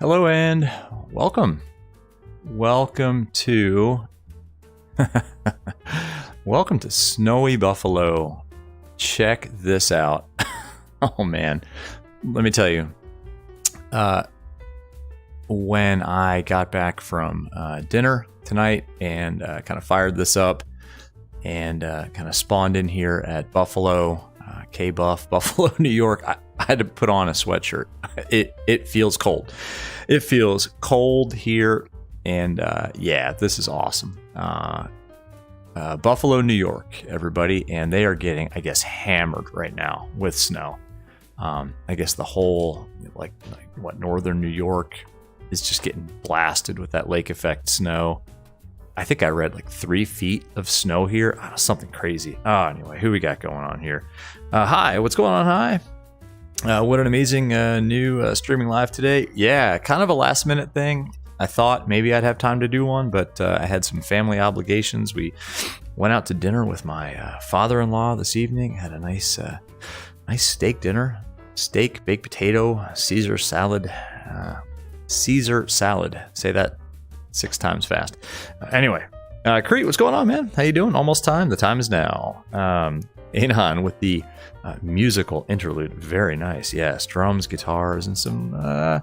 Hello and welcome. Welcome to welcome to snowy Buffalo. Check this out. Oh man, let me tell you. When I got back from dinner tonight and kind of fired this up and kind of spawned in here at Buffalo, KBUF, Buffalo, New York, I had to put on a sweatshirt. It feels cold. It feels cold here, and yeah, this is awesome. Buffalo, New York, everybody, and they are getting, I guess, hammered right now with snow. I guess the whole, like what, northern New York is just getting blasted with that lake effect snow. I think I read like 3 feet of snow here. Oh, something crazy. Oh, anyway, who we got going on here? Hi, what's going on? Hi. What an amazing new streaming live today. Yeah, kind of a last minute thing. I thought maybe I'd have time to do one, but I had some family obligations. We went out to dinner with my father-in-law this evening. Had a nice steak dinner. Steak, baked potato, Caesar salad. Caesar salad. Say that 6 times fast. Anyway, Crete, what's going on, man? How you doing? Almost time. The time is now. Anon with the musical interlude. Very nice. Yes, drums, guitars, and some, I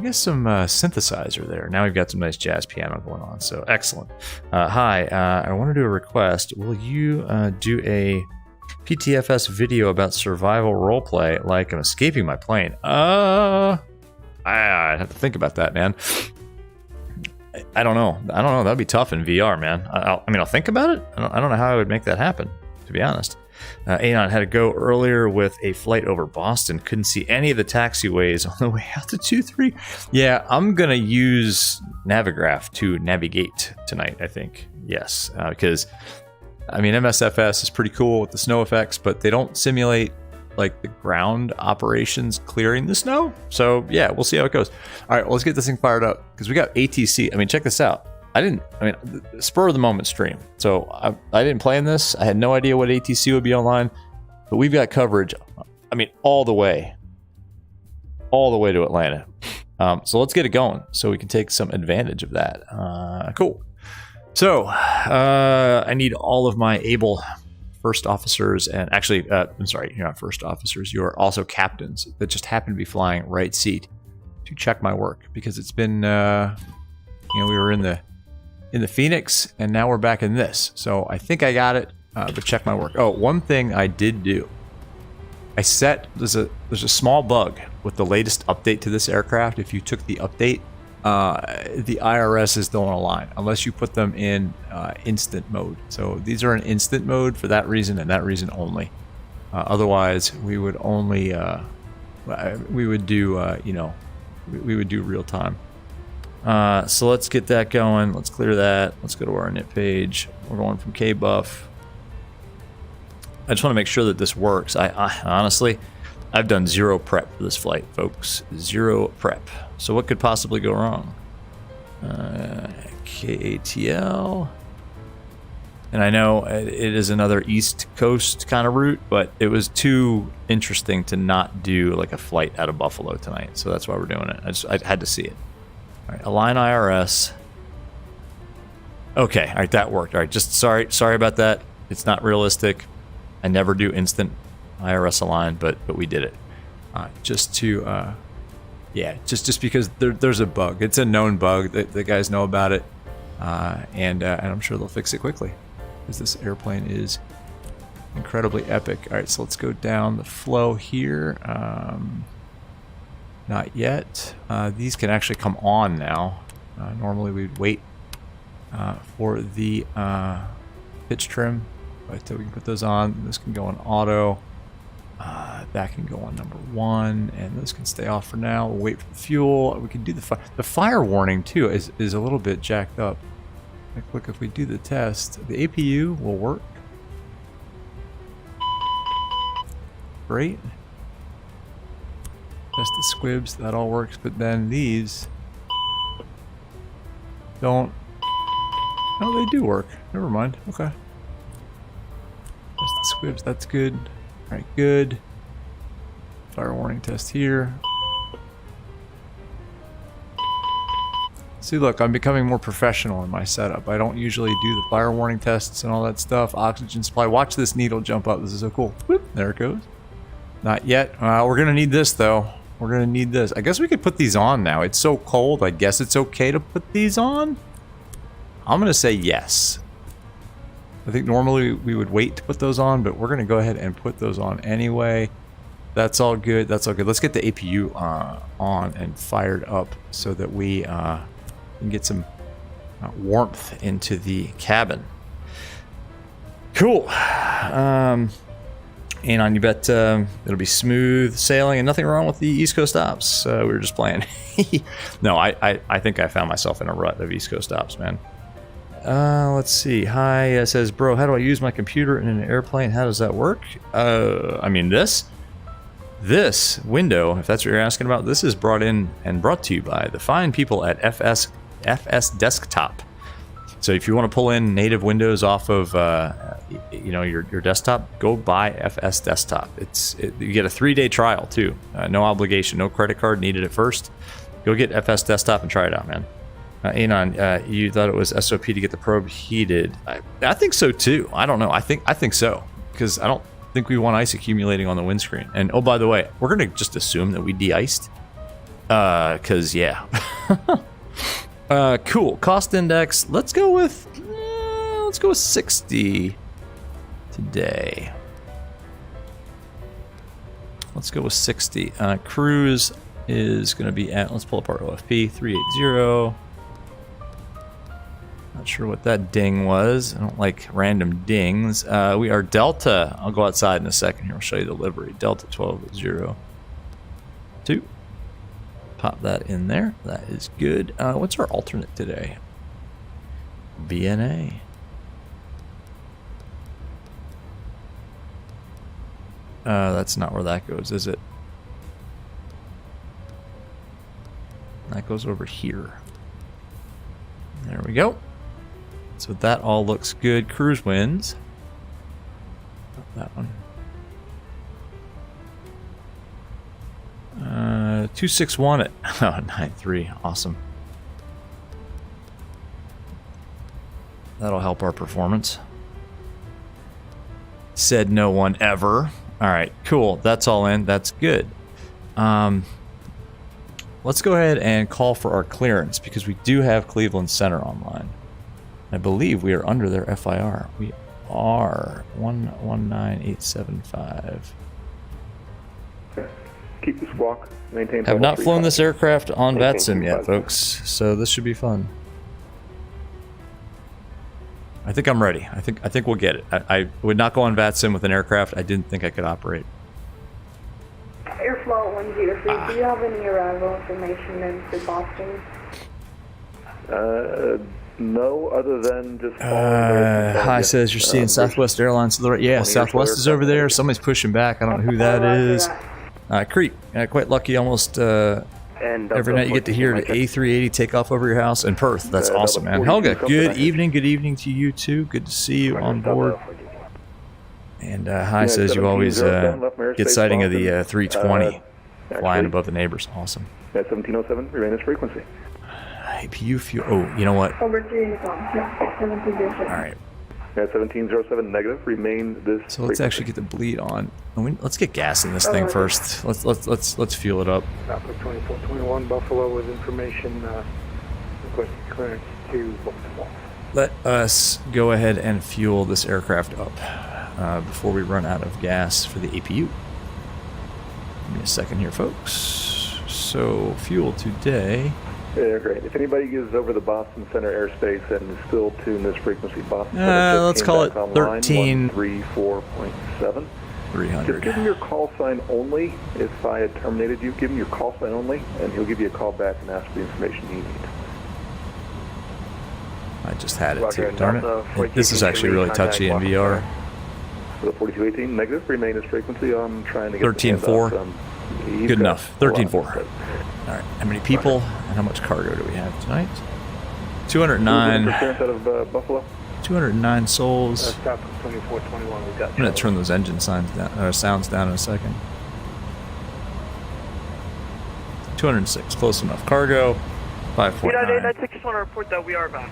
guess some synthesizer there. Now we've got some nice jazz piano going on. So excellent. Hi, I want to do a request. Will you do a PTFS video about survival roleplay like I'm escaping my plane? I'd have to think about that, man. I don't know. That'd be tough in VR, man. I'll think about it. I don't know how I would make that happen, to be honest. Anon had to go earlier with a flight over Boston. Couldn't see any of the taxiways on the way out to 2-3. Yeah, I'm going to use Navigraph to navigate tonight, I think. Yes, because, I mean, MSFS is pretty cool with the snow effects, but they don't simulate like the ground operations clearing the snow. So yeah, we'll see how it goes. All right, well, let's get this thing fired up because we got ATC. I mean, check this out. Spur of the moment stream. So I didn't plan this. I had no idea what ATC would be online, but we've got coverage. I mean, all the way to Atlanta. So let's get it going so we can take some advantage of that. Cool. So I need all of my able first officers, and actually, I'm sorry, you're not first officers, you're also captains that just happen to be flying right seat to check my work, because it's been, we were in the Phoenix, and now we're back in this. So I think I got it, but check my work. Oh, one thing I did do, there's a small bug with the latest update to this aircraft. If you took the update, the IRSs don't align unless you put them in instant mode. So these are in instant mode for that reason and that reason only. Otherwise, we would only we would do real time. So let's get that going. Let's clear that. Let's go to our init page. We're going from KBUF. I just want to make sure that this works. I honestly, I've done zero prep for this flight, folks. Zero prep. So what could possibly go wrong? KATL. And I know it is another East Coast kind of route, but it was too interesting to not do like a flight out of Buffalo tonight. So that's why we're doing it. I had to see it. All right, align IRS. Okay, all right, that worked. All right, just sorry about that. It's not realistic. I never do instant IRS align, but we did it. Just to, just because there's a bug. It's a known bug. The guys know about it, and I'm sure they'll fix it quickly, because this airplane is incredibly epic. All right, so let's go down the flow here. Not yet. These can actually come on now. Normally we'd wait for the pitch trim, but we can put those on. This can go on auto. That can go on number 1, and those can stay off for now. We'll wait for the fuel. We can do the fire warning too is a little bit jacked up. Like, look, if we do the test, the APU will work. Great. Test the squibs, that all works, but then these don't. Oh, they do work. Never mind. Okay. Test the squibs, that's good. Alright, good. Fire warning test here. See, look, I'm becoming more professional in my setup. I don't usually do the fire warning tests and all that stuff. Oxygen supply. Watch this needle jump up. This is so cool. Whoop, there it goes. Not yet. We're going to need this, though. We're going to need this. I guess we could put these on now. It's so cold. I guess it's okay to put these on. I'm going to say yes. I think normally we would wait to put those on, but we're going to go ahead and put those on anyway. That's all good. That's all good. Let's get the APU on and fired up so that we can get some warmth into the cabin. Cool. Anon, you bet it'll be smooth sailing and nothing wrong with the East Coast stops. We were just playing. No, I think I found myself in a rut of East Coast stops, man. Let's see. Hi, says, bro, how do I use my computer in an airplane? How does that work? I mean, this window, if that's what you're asking about, this is brought in and brought to you by the fine people at FS Desktop. So if you want to pull in native windows off of your desktop, go buy FS Desktop. You get a 3-day trial too. No obligation, no credit card needed at first. Go get FS Desktop and try it out, man. Anon, you thought it was SOP to get the probe heated. I think so too. I don't know. I think so, because I don't think we want ice accumulating on the windscreen. And oh, by the way, we're gonna just assume that we de-iced, because yeah. Cool. Cost index. Let's go with 60 today. Let's go with 60. Cruise is gonna be at, let's pull up our OFP 380. Not sure what that ding was. I don't like random dings. We are Delta. I'll go outside in a second here. I'll show you the livery. Delta 1202. Pop that in there. That is good. What's our alternate today? VNA. That's not where that goes, is it? That goes over here. There we go. So that all looks good. Cruise winds. That one. 261 at 93. Awesome. That'll help our performance. Said no one ever. All right, cool. That's all in. That's good. Let's go ahead and call for our clearance because we do have Cleveland Center online. I believe we are under their FIR. We are 119875. Keep the squawk. Maintain. Have not flown this aircraft on VATSIM yet, folks. So this should be fun. I think I'm ready. I think we'll get it. I would not go on VATSIM with an aircraft I didn't think I could operate. Airflow 103. Do you have any arrival information into Boston? No, other than just. Hi says you're seeing Southwest Airlines to the right. Yeah, Southwest is over there. Somebody's pushing back. I don't know who that is. Creep. Quite lucky. Almost every night you get to hear an A380 take off over your house in Perth. That's awesome, man. Helga, good evening. Good evening to you too. Good to see you on board. And Hi says you always get sighting of the 320 flying above the neighbors. Awesome. At 1707, remain this frequency. APU fuel. Oh, you know what? Over 3 All right. At 1707 negative, remain this. So let's actually get the bleed on. Let's get gas in this thing first. Let's fuel it up. Southwest 2421 Buffalo with information requesting clearance to Baltimore. Let us go ahead and fuel this aircraft up before we run out of gas for the APU. Give me a second here, folks. So fuel today. Yeah, great. If anybody is over the Boston Center airspace and is still tuned this frequency, Boston let's call it 13.347. 300. Just give him your call sign only. If I had terminated you, give him your call sign only, and he'll give you a call back and ask for the information you need. I just had it too. Darn it. This is actually really touchy in VR. For the 4218 negative, remain this frequency. I'm trying to get 13.4. Good enough. 13.4. All right. How many people and how much cargo do we have tonight? 209. Out of Buffalo. 209 souls. Southwest 2421. We got. I'm gonna turn those engine sounds down in a second. 206. Close enough. Cargo. 5.9. I just want to report that we are back.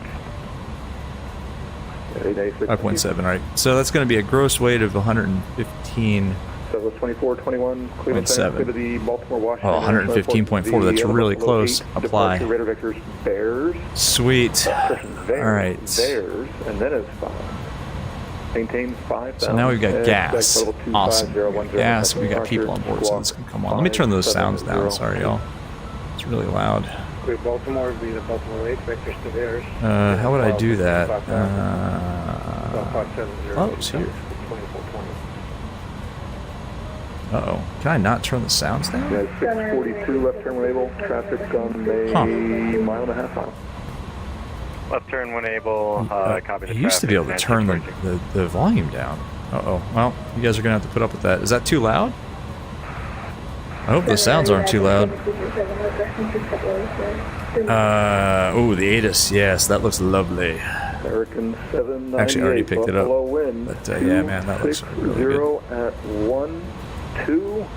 5.7, all right. So that's going to be a gross weight of 115. Southwest 2421, Cleveland Center, clear to the Baltimore, Washington. Oh, 115.4. That's really close. Apply. Radar vectors, bears. Sweet. Bears, All right. Bears, and then it's 5. Maintain 5,000. So now we've got gas. Awesome. 25010. Gas. We got people on board, so this can come on. Let me turn those sounds down. Sorry, y'all. It's really loud. Clear Baltimore, be the Baltimore 8, vectors to theirs. How would I do that? Oh, it's here. Uh-oh. Can I not turn the sounds down? Yeah, 642 left turn when able. Traffic on a mile and a half out. Left turn when able. Copy the I used to be able to turn the volume down. Uh-oh. Well, you guys are going to have to put up with that. Is that too loud? I hope the sounds aren't too loud. Oh, the ATIS. Yes, that looks lovely. American 798. Actually, I already picked it up. Wind, But yeah, man, that looks really good. 0 at 1-2.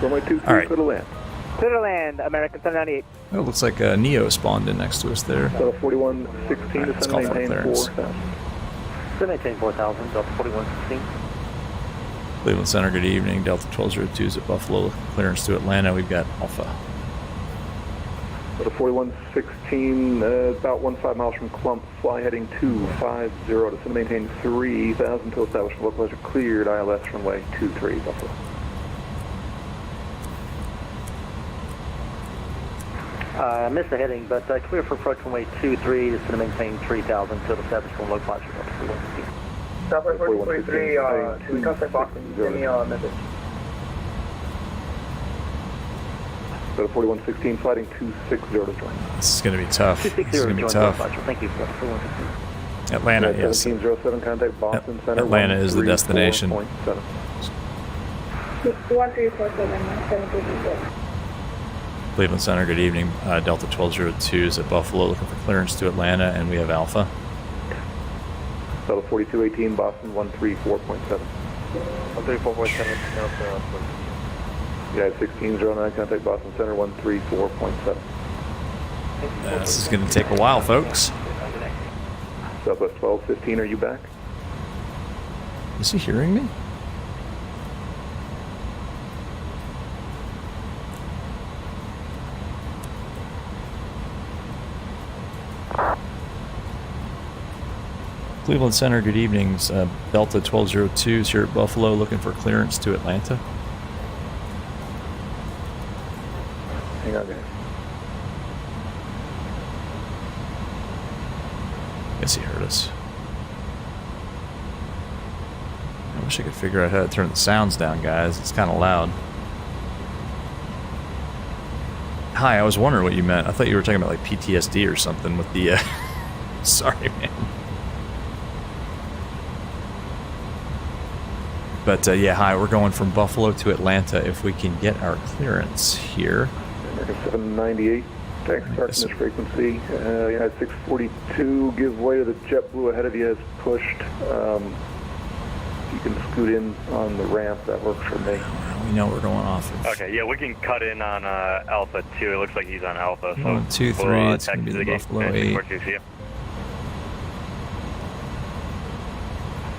Runway 23, All right. clear to land. Clear to land, American 798. Oh, it looks like a Neo spawned in next to us there. So 4116 Let's to call for maintain clearance. 4,000. Maintain 4,000, Delta 4116. Cleveland Center, good evening. Delta 1202 is at Buffalo. Clearance to Atlanta. We've got Alpha. So 4116, about 15 miles from Clump. Fly heading 250 to maintain 3,000 to establish localizer cleared. ILS runway 23 Buffalo. I missed the heading, but clear for approach runway 23, just going to maintain 3,000 until the establish from localizer Delta 4116. Southwest 43, should we contact Boston? Give me a message. So 4116, flighting 260 to join. This is going to be tough. This is going to be tough. Thank you for 4116. Atlanta, yes. 1707, contact Boston Center. Atlanta is the destination. 134.7. 1347. Cleveland Center, good evening. Delta 1202 is at Buffalo, looking for clearance to Atlanta, and we have Alpha. Delta 4218, Boston 134.7. 134.7. Yeah, 1609, contact Boston Center 134.7. This is going to take a while, folks. Southwest 1215, are you back? Is he hearing me? Cleveland Center, good evenings. Delta 1202 is here at Buffalo, looking for clearance to Atlanta. Hang on, guys. Guess he heard us. I wish I could figure out how to turn the sounds down, guys. It's kind of loud. Hi, I was wondering what you meant. I thought you were talking about like PTSD or something with the... Sorry, man. But yeah, hi, we're going from Buffalo to Atlanta if we can get our clearance here. American 798, thanks, darkness frequency. Yeah, 642, give way to the JetBlue ahead of you has pushed. You can scoot in on the ramp, that works for me. We know we're going off of. Okay, yeah, we can cut in on Alpha 2. It looks like he's on Alpha. So 1, 2, 3, it's going to be the Buffalo 8.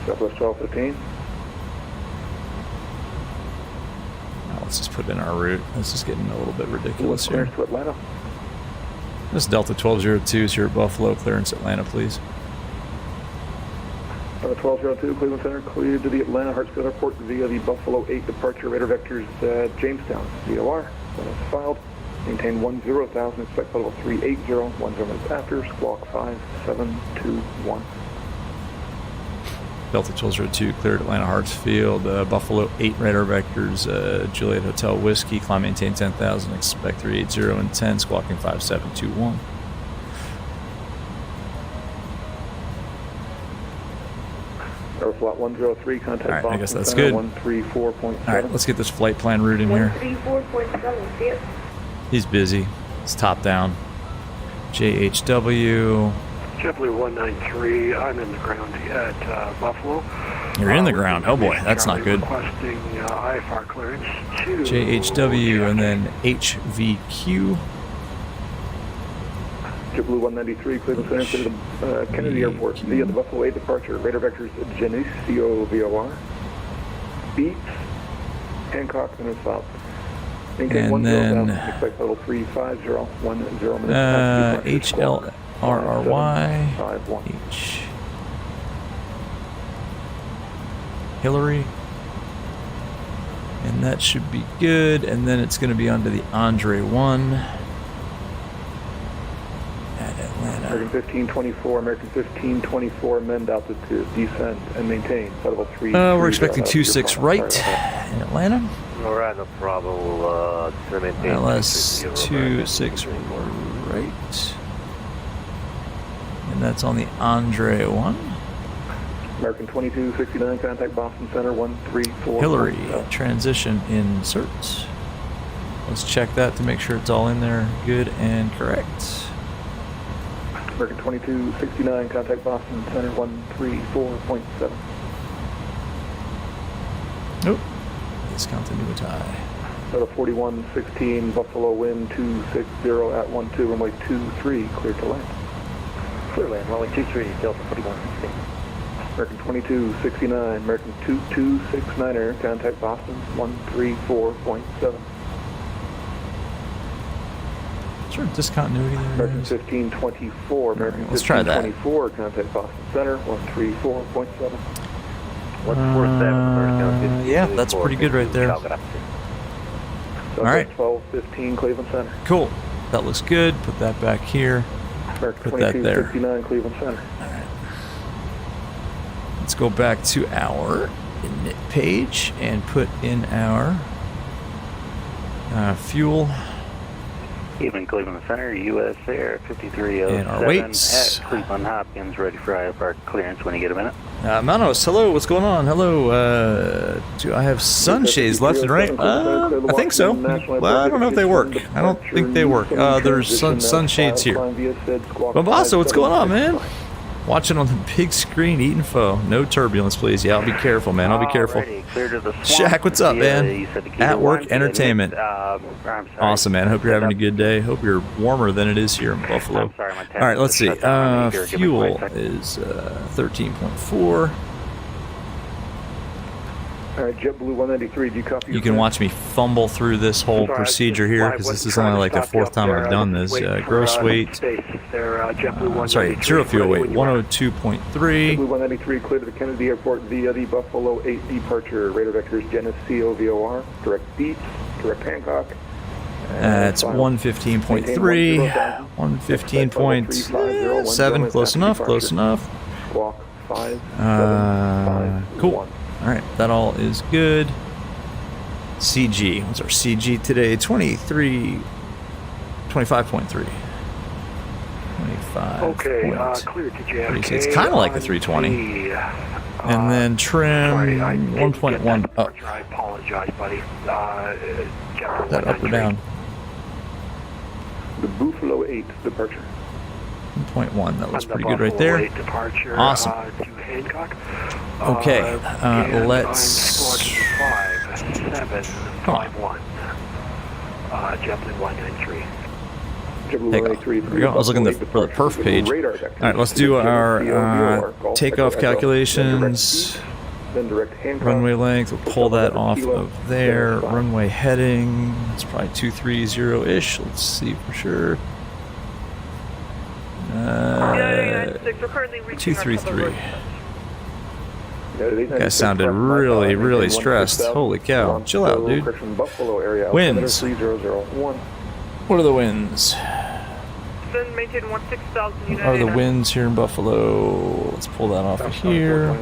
Southwest 1215. Let's just put in our route. This is getting a little bit ridiculous here. To Atlanta. This is Delta 1202 is here at Buffalo. Clearance Atlanta, please. 1202, Cleveland Center, cleared to the Atlanta Hartsfield Airport via the Buffalo 8 departure. Radar vectors Jamestown, VOR. Filed. Maintain 10,000. Expect level 380. 10 minutes after. Squawk 5721. Delta 1202 cleared Atlanta Hartsfield. Buffalo 8 radar vectors. Juliet Hotel Whiskey. Climb maintain 10,000. Expect 380 and 10. Squawking 5721. Aeroflot 103, contact All right, Boston I guess that's Center, good. 134.7. All right, let's get this flight plan route in here. 134.7, see it? He's busy. It's top down. JHW. JetBlue 193, I'm in the ground at Buffalo. You're in the ground. Oh boy, that's not good. Requesting IFR clearance to JHW and then HVQ. JetBlue 193, Cleveland Center, clear to Kennedy Airport via the Buffalo 8 departure. Radar vectors Geneseo VOR. Beats, Hancock, and south. And then expect level 35010 HLRRY H Hillary, and that should be good. And then it's going to be onto the ONDRE1 at Atlanta. American 1524, American 1524, mend altitude, descend and maintain level 3. We're expecting 26 right in Atlanta. Alright, Bravo, LS 26 right. And that's on the ONDRE1. American 2269, contact Boston Center 134. Hillary, transition insert. Let's check that to make sure it's all in there good and correct. American 2269, contact Boston Center 134.7. Nope. Discontinuity. Level 4116, Buffalo wind 260 at 12, runway 23, clear to land. Clear land, runway 23, Delta 4116. American 2269, American 2269er, contact Boston 134.7. Sure, discontinuity there. American 1524, American Let's try that. 1524, contact Boston Center 134.7. 147, Yeah, that's pretty good right there. All right. 1215, Cleveland Center. Cool. That looks good. Put that back here. American Put that there. 2269, Cleveland Center. Let's go back to our init page and put in our fuel Even Cleveland Center, U.S. Air 5307 and our weights. at Cleveland Hopkins, ready for IFR clearance when you get a minute. Manos, hello, what's going on? Hello, do I have sunshades left and right? I think so. Well, I don't know if they work. I don't think they work. There's sunshades here. Bombasa, what's going on, man? Watching on the big screen, eating pho. No turbulence, please. Yeah, I'll be careful, man. I'll be careful. Shaq, what's up, man? At work, entertainment. Awesome, man. Hope you're having a good day. Hope you're warmer than it is here in Buffalo. All right, let's see. Fuel is 13.4. All right, JetBlue 193, do you copy? You can watch me fumble through this whole procedure here because this is only like the fourth time I've done this. Gross weight, sorry, zero fuel weight, 102.3. JetBlue 193, clear to the Kennedy Airport via the Buffalo 8 departure. Radar vectors Geneseo VOR, direct Beats, direct Hancock. It's 115.3, 115.7, close enough, close enough. Squawk 5, cool. All right, that all is good. CG, what's our CG today? 25.3. 25. Okay, clear to JFK. It's kind of like the 320. And then trim 1.1 up. I apologize, buddy. That up or down? The Buffalo 8 departure. 1.1, that looks pretty good right there. Awesome. Okay, let's... Come on. JetBlue 193. There we go. I was looking for the perf page. All right, let's do our takeoff calculations. Runway length, we'll pull that off of there. Runway heading, it's probably 230-ish. Let's see for sure. 233. That guy sounded really, really stressed. Holy cow. Chill out, dude. Winds. What are the winds? What are the winds here in Buffalo? Let's pull that off of here.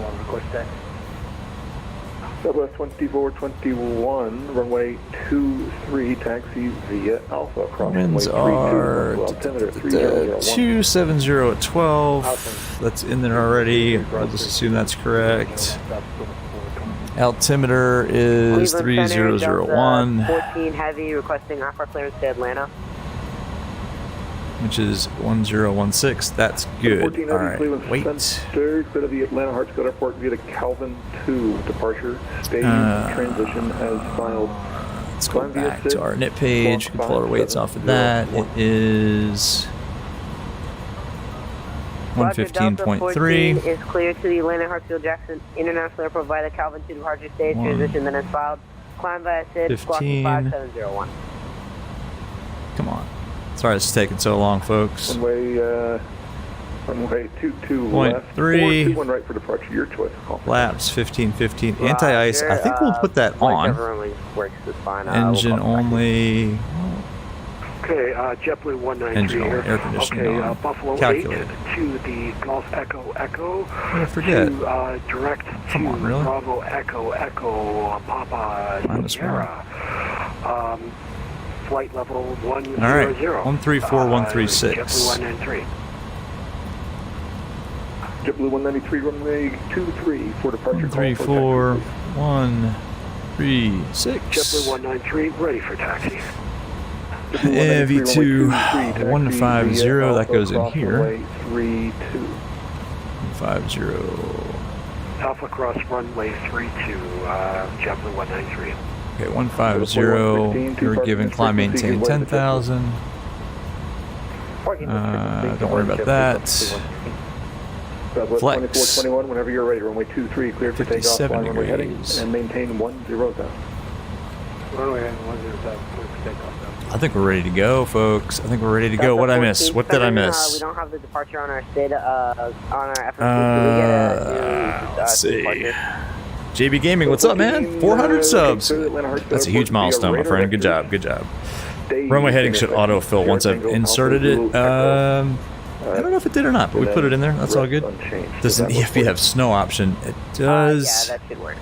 Southwest 2421, runway 23, taxi via Alpha. Winds are 270 at 12. That's in there already. I'll just assume that's correct. Altimeter is 3001. 14 heavy requesting offer clearance to Atlanta. Which is 1016. That's good. All right. Wait. Clear to the Atlanta Hartsfield Airport via the Calvin 2 departure. Stage transition as filed. Let's go back to our init page. We can pull our weights off of that. It is Roger, Delta 14 115.3. is clear to the Atlanta Hartsfield Jackson International Airport via the Calvin to departure stage. Transition then is filed. Climb via SID, squawk 5701. Come on. Sorry it's taking so long, folks. Runway 22 Point left. 3. 421 right for departure. Your choice. Call. Flaps 1515. Anti-ice. I think we'll put that on. Works is fine. Engine only. Okay, JetBlue 193 Engine here. only. Air conditioning Okay, on. Buffalo Calculated. 8 to the Golf Echo Echo. I forget. To, direct Come to on, really? Bravo Echo Echo Papa Minus Sierra. Flight level 100. All right. 134136. JetBlue 193. JetBlue 193 runway 23 for departure. 134136. JetBlue 193 ready for taxi. V2 150. That goes in here. 32. 150. Alpha cross runway 32, JetBlue 193. Okay, 150. You're giving climb maintain 10,000. Don't worry about that. Flex. 2421 whenever you're ready. Runway 23 cleared for takeoff. 57 Runway heading degrees. and maintain 100,000. Runway heading 100,000, clear for takeoff. I think we're ready to go, folks. I think we're ready to go. What did I miss? What did I We miss? don't have the departure on our SID, on our FFC. Let's see. JB Gaming, what's up, man? 400 subs. That's a huge milestone, my friend. Good job. Good job. Runway heading should autofill once I've inserted it. I don't know if it did or not, but we put it in there. That's all good. Does an EFB have snow option? It does. Yeah, that should work.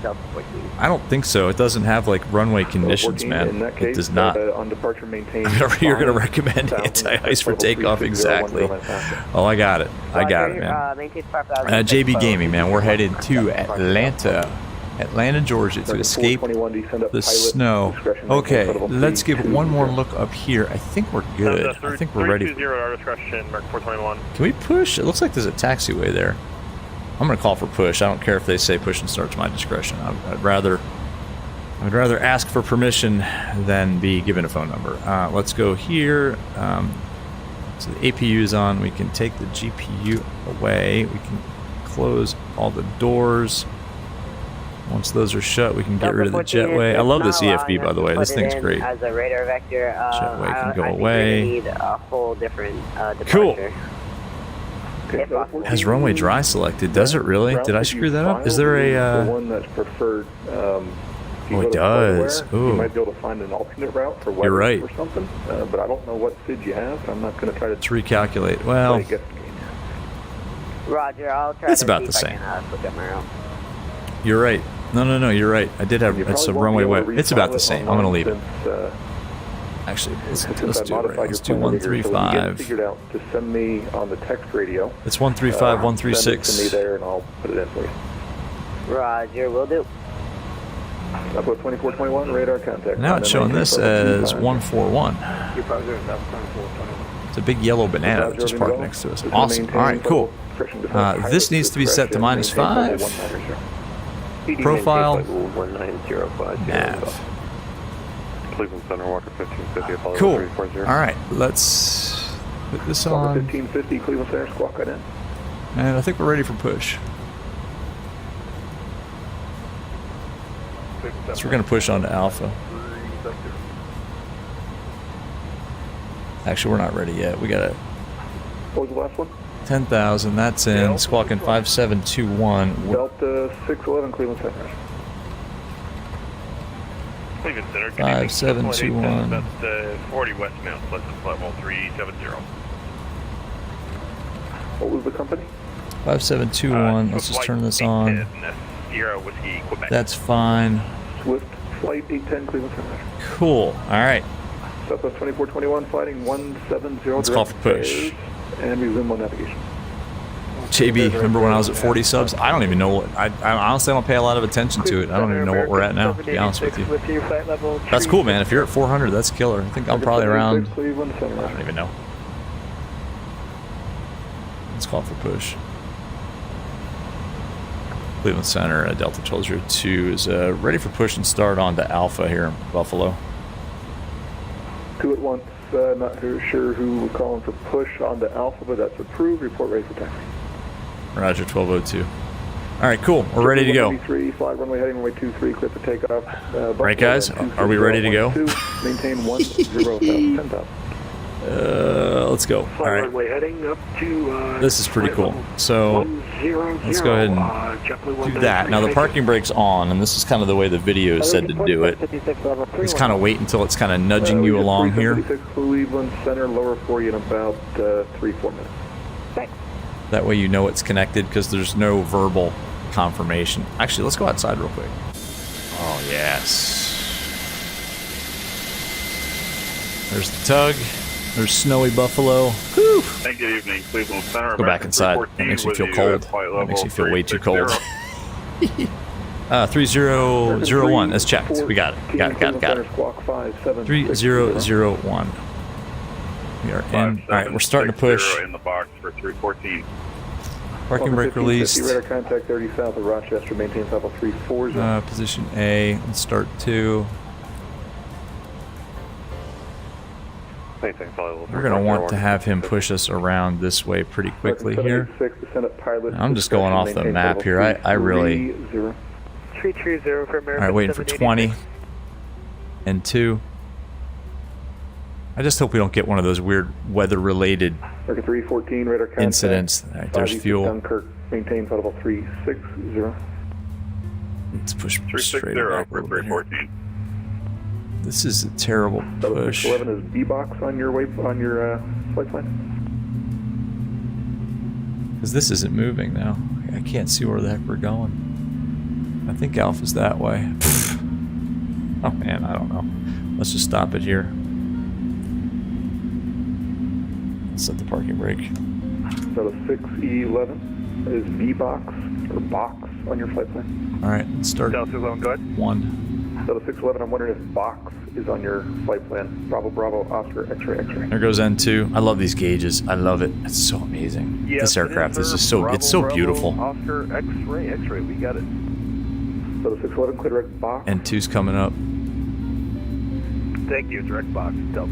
Delta 14. I don't think so. It doesn't have like runway conditions, man. It does not. On departure, maintain. You're going to recommend anti-ice for takeoff, exactly. Oh, I got it. I got it, man. Maintain 5,000. JB Gaming, man. We're headed to Atlanta, Georgia, to escape the snow. Okay, let's give one more look up here. I think we're good. I think we're ready. Can we push? It looks like there's a taxiway there. I'm gonna call for push. I don't care if they say push and start's my discretion. I'd rather ask for permission than be given a phone number. Let's go here. So the APU is on. We can take the GPU away. We can close all the doors. Once those are shut, we can get rid of the jetway. I love this EFB, by the way. This thing's great. As a radar vector, Jetway can go I think away. we need a whole different Cool. departure. Has runway dry selected? Does it really? Did I screw that up? Is there The a... one that's preferred. Oh, it does. You Ooh. might be able to find an alternate route for You're right. or something, but I don't know what SID you have. I'm not going to try to Let's recalculate. Well, play guess game. Roger, I'll try It's to about see the if same. I can look at my route. you're right. No, you're right. I did have... You It's a probably runway won't be able way. to It's about the refile same. it I'm going to leave it. since, Actually, let's since do I it right. modified Let's your do plan here, so when you get 135. figured out, just send me on the text radio. It's 135, Send it to me 136. there, and I'll put it in for you. Roger, will do. Southwest 2421, radar contact. Now it's showing this as 141. You're probably doing about 2421. It's a big yellow banana that just parked next to us. Awesome. All right, cool. This needs to be set to -5. Profile. Nav. Cleveland Center, Walker 1550, Apollo Cool. 340. All right, let's put this on. 1550, Cleveland Center, squawk right in. And I think we're ready for push. So we're going to push on to Alpha. Actually, we're not ready yet. We got What was the last one? 10,000. That's in. Squawking 5721. Delta 611, Cleveland Center. Cleveland Center, 5721. That's 40 West Mill, plus level 370. What was the company? 5721. Let's just turn this on. Sierra Whiskey, Quebec. That's fine. Swift Flight 810, Cleveland Center. Cool. All right. Southwest 2421, flighting 170. Let's call for push. And resume on navigation. JB, remember when I was at 40 subs? I don't even know what... I honestly don't pay a lot of attention to it. I don't even know what we're at now, to be honest with you. That's cool, man. If you're at 400, that's killer. I think I'm probably around... Cleveland Center. I don't even know. Let's call for push. Cleveland Center, Delta 1202 is ready for push and start on to Alpha here in Buffalo. 2 at once, not sure who we're calling for push on the Alpha, but that's approved. Report ready for taxi. Roger, 1202. All right, cool. We're ready to go. Fly runway heading runway 23, clear for takeoff. Right, guys? Are we ready to go? Maintain 10,000, 10,000. Let's go. All right. Runway heading up to, this is pretty cool. So let's go ahead and do that. Now the parking brake's on, and this is kind of the way the video said to do it. Just kind of wait until it's kind of nudging you along here. Cleveland Center, lower for you in about 3-4 minutes. Thanks. That way you know it's connected, because there's no verbal confirmation. Actually, let's go outside real quick. Oh, yes. There's the tug. There's snowy Buffalo. Whew. Hey, good evening, Cleveland Center. Let's go back inside. That makes me feel cold. That makes me feel way too cold. 3001. That's checked. We got it. Got it. 3001. We are in. All right, we're starting to push. In the box for 314. Parking brake released. Radar contact 30 south of Rochester. Maintain level 340. Position A. Let's start 2. We're going to want to have him push us around this way pretty quickly here. I'm just going off the map here. I really... 330 for American. Alright, waiting for 20 and 2. I just hope we don't get one of those weird weather-related incidents. Alright, there's fuel. Dunkirk, maintain level 360. Let's push straight back a little bit here. 314. This is a terrible push. 11 is B-box on your flight plan. Because this isn't moving now. I can't see where the heck we're going. I think Alpha's that way. Oh man, I don't know. Let's just stop it here. Let's set the parking brake. So the 6E11 is B-box or box on your flight plan. Alright, let's start. Delta 11, go ahead. 1. So the 611, I'm wondering if box is on your flight plan. Bravo, Bravo, Oscar, X-ray, X-ray. There goes N2. I love these gauges. I love it. It's so amazing. Yes, this aircraft is just so, Bravo, it's so Bravo, beautiful. Oscar, X-ray, X-ray, we got it. So the 611, clear direct box. N2's coming up. Thank you, direct box, Delta.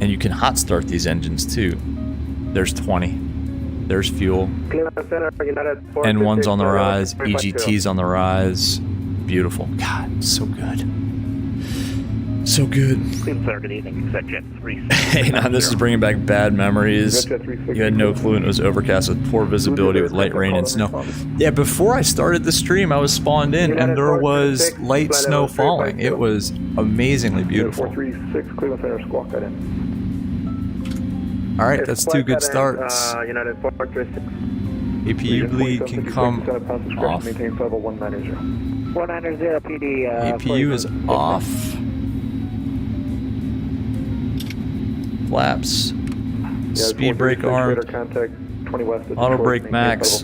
And you can hot start these engines too. There's 20. There's fuel. N1's on the rise. EGT's on the rise. Beautiful. God, so good. So good. Good evening, Jet 3. Hey, now this is bringing back bad memories. You had no clue and it was overcast with poor visibility with light rain and snow. Yeah, before I started the stream, I was spawned in and there was light snow falling. It was amazingly beautiful. 436, Cleveland Center, squawk that in. Alright, that's 2 good starts. United 436. APU bleed can come off. Maintain level 190. 190 PD. APU is off. Flaps. Speed brake arm. Auto brake max.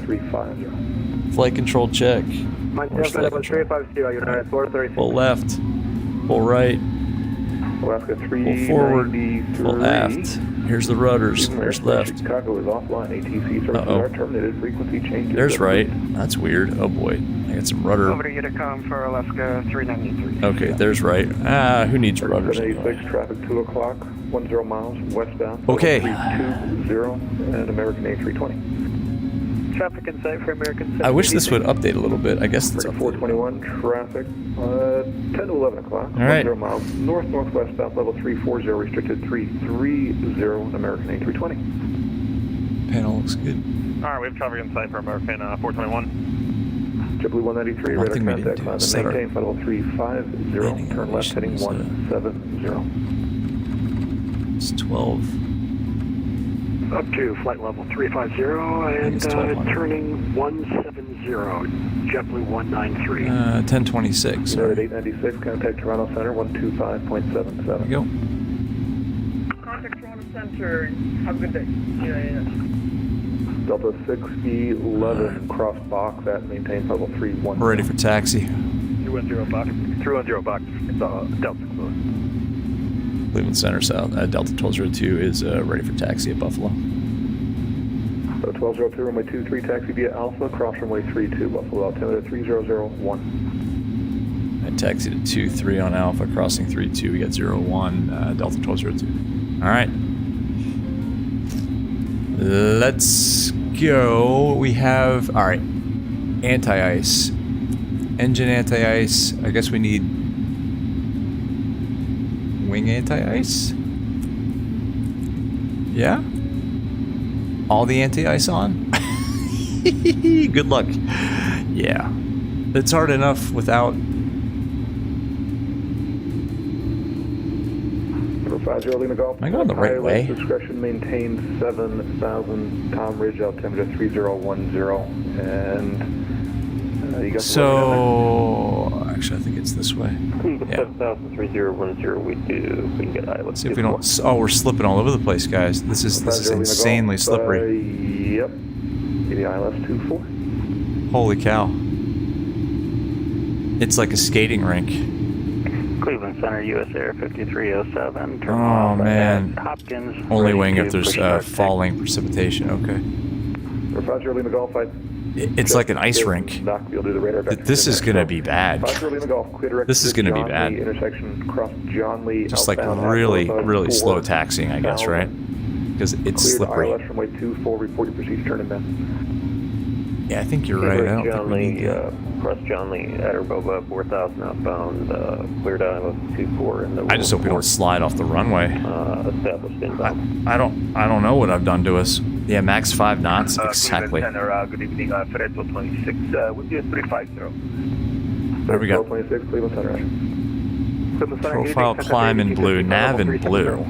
Flight control check. Where's flight control? Full left. Full right. Full forward. Full aft. Here's the rudders. There's left. Chicago is offline. ATC services are terminated. Frequency changes. There's right. That's weird. Oh boy. I got some rudder. Over to Unicom for Alaska 393. Okay, there's right. Ah, who needs rudders? 786, traffic 2 o'clock, 10 miles westbound. Okay. 320 and American A320. Traffic in sight for American. I wish this would update a little bit. I guess it's updated. 421, traffic 10 to 11 o'clock, all right. 10 miles north-northwest bound, level 340, restricted 330 and American A320. Panel looks good. All right, we have traffic in sight for American 421. JetBlue 193, radar contact, climb and maintain level 350, turn left heading 170. It's 12. Up to flight level 350 and turning 170, JetBlue 193. 1026. United 896, contact Toronto Center 125.77. There we go. Contact Toronto Center, have a good day. Delta 6E11, cross box at maintain level 31. We're ready for taxi. 310 box. 310 box. It's Delta. Cleveland Center South. Delta 1202 is ready for taxi at Buffalo. So 1202, runway 23, taxi via Alpha, cross runway 32, Buffalo, altimeter 3001. Taxi to 23 on Alpha, crossing 32. We got 01, Delta 1202. All right. Let's go. We have, all right, anti-ice. Engine anti-ice. I guess we need wing anti-ice. Yeah? All the anti-ice on? Good luck. Yeah. It's hard enough without... 50 Lima Golf. Am I going the right way? Discretion maintains 7,000. Tom Ridge, altimeter 3010. And you got so... Actually, I think it's this way. Yeah. 7,03010. We do. We can get high. Let's see if we don't... Oh, we're slipping all over the place, guys. This is insanely slippery. Yep. The ILS 24. Holy cow. It's like a skating rink. Cleveland Center, US Air 5307. Turn Oh, off man. at Hopkins. Only ready wing to if there's push start falling precipitation. Okay. 50 Lima Golf. It's like an ice rink. This is going to be bad. This is going to be bad. Just like really, really slow taxiing, I guess, right? Because it's slippery. Yeah, I think you're right. I don't think we need that. Cross John Lee at Erboba, 4,000 outbound, cleared out of 24 in the I just hope we don't slide off the runway. established inbound. I don't know what I've done to us. Yeah, max 5 knots, exactly. Center, good evening, Ferretto 26, with you 350. There we go. 26, Cleveland Center. Profile climb in blue, nav in blue.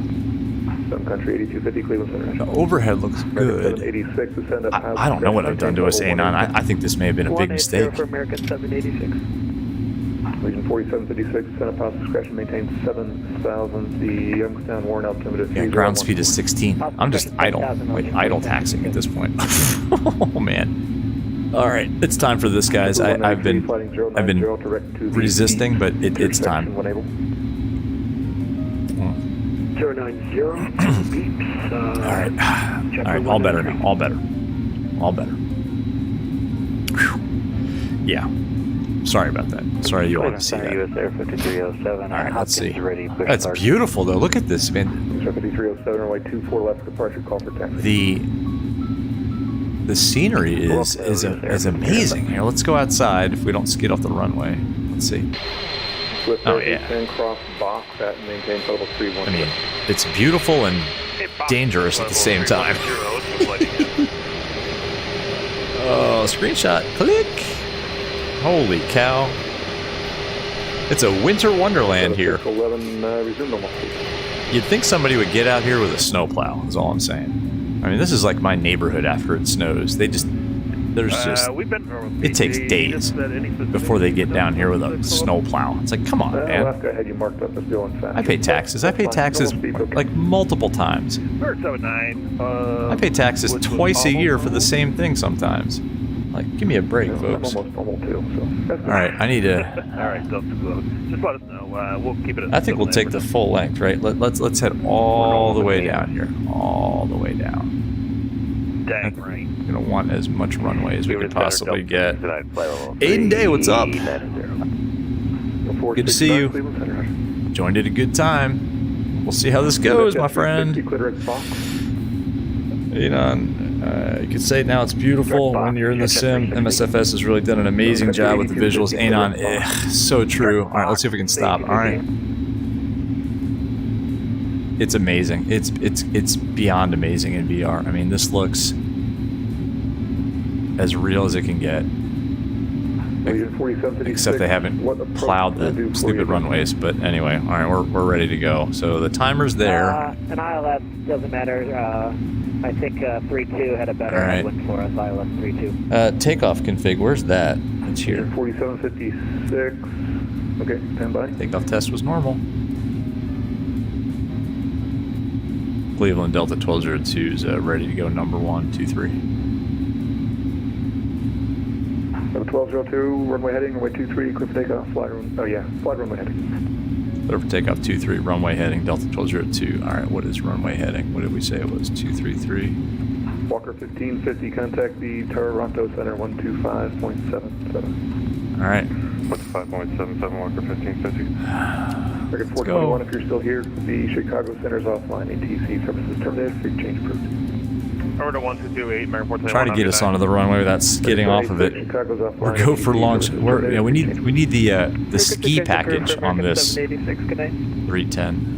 Sun Country 8250, Cleveland Center. The overhead looks good. 86, descend up I don't know what I've done to us, A9. I think this may have been a big mistake. For American 786. Legion 4756, descend up house discretion, maintain 7,000. The Youngstown Warren altimeter. Yeah, ground speed is 16. I'm just idle, like idle taxiing at this point. Oh man. All right, it's time for this, guys. I've been resisting, but it's time. 090, beeps. All right, all better now. All better. Whew. Yeah. Sorry about that. Sorry you all had to see that. US Air 5307. All right, let's see. Ready, That's beautiful, though. Look at this, man. 5307, runway 24 left, departure, call for taxi. The scenery is amazing. Here, let's go outside if we don't skid off the runway. Let's see. Oh, yeah. And cross box at and maintain total 31. I mean, it's beautiful and dangerous at the same time. Oh, screenshot. Click. Holy cow. It's a winter wonderland here. 11, resume normal. You'd think somebody would get out here with a snowplow, is all I'm saying. I mean, this is like my neighborhood after it snows. It takes days before they get down here with a snowplow. It's like, come on, man. I pay taxes. I pay taxes like multiple times. I pay taxes twice a year for the same thing sometimes. Like, give me a break, folks. All right, I need to. All right, just let us know. We'll keep it. I think we'll take the full length, right? Let's head all the way down here, all the way down. Dang right. We're gonna want as much runway as we could possibly get. Aiden Day, what's up? Good to see you. Joined at a good time. We'll see how this goes, my friend. You could say now it's beautiful when you're in the sim. MSFS has really done an amazing job with the visuals. Anon, so true. All right, let's see if we can stop. All right. It's amazing. It's beyond amazing in VR. I mean, this looks as real as it can get. Except they haven't plowed the stupid runways. But anyway, all right, we're ready to go. So the timer's there. An ILS doesn't matter. I think 3.2 had a better headwind for us. ILS 3.2. Takeoff config. Where's that? It's here. 4756. Okay, stand by. Takeoff test was normal. Cleveland Delta 1202 is ready to go. Number 1, 2, 3. Number 1202, runway heading, runway 23, clear for takeoff, fly runway. Oh yeah, fly runway heading. Clear for takeoff 23, runway heading, Delta 1202. All right, what is runway heading? What did we say it was? 233. Walker 1550, contact the Toronto Center 125.77. All right, What's 5.77 Walker 1550? Record 421, if you're still here, the Chicago Center's offline. ATC services terminated. Free change approved. Order 1228, American 421. Try to get us onto the runway without skidding off of it. Chicago's offline. Or go for launch. ATC We need the ski Pacific package Group, on American this 786, good night. 310.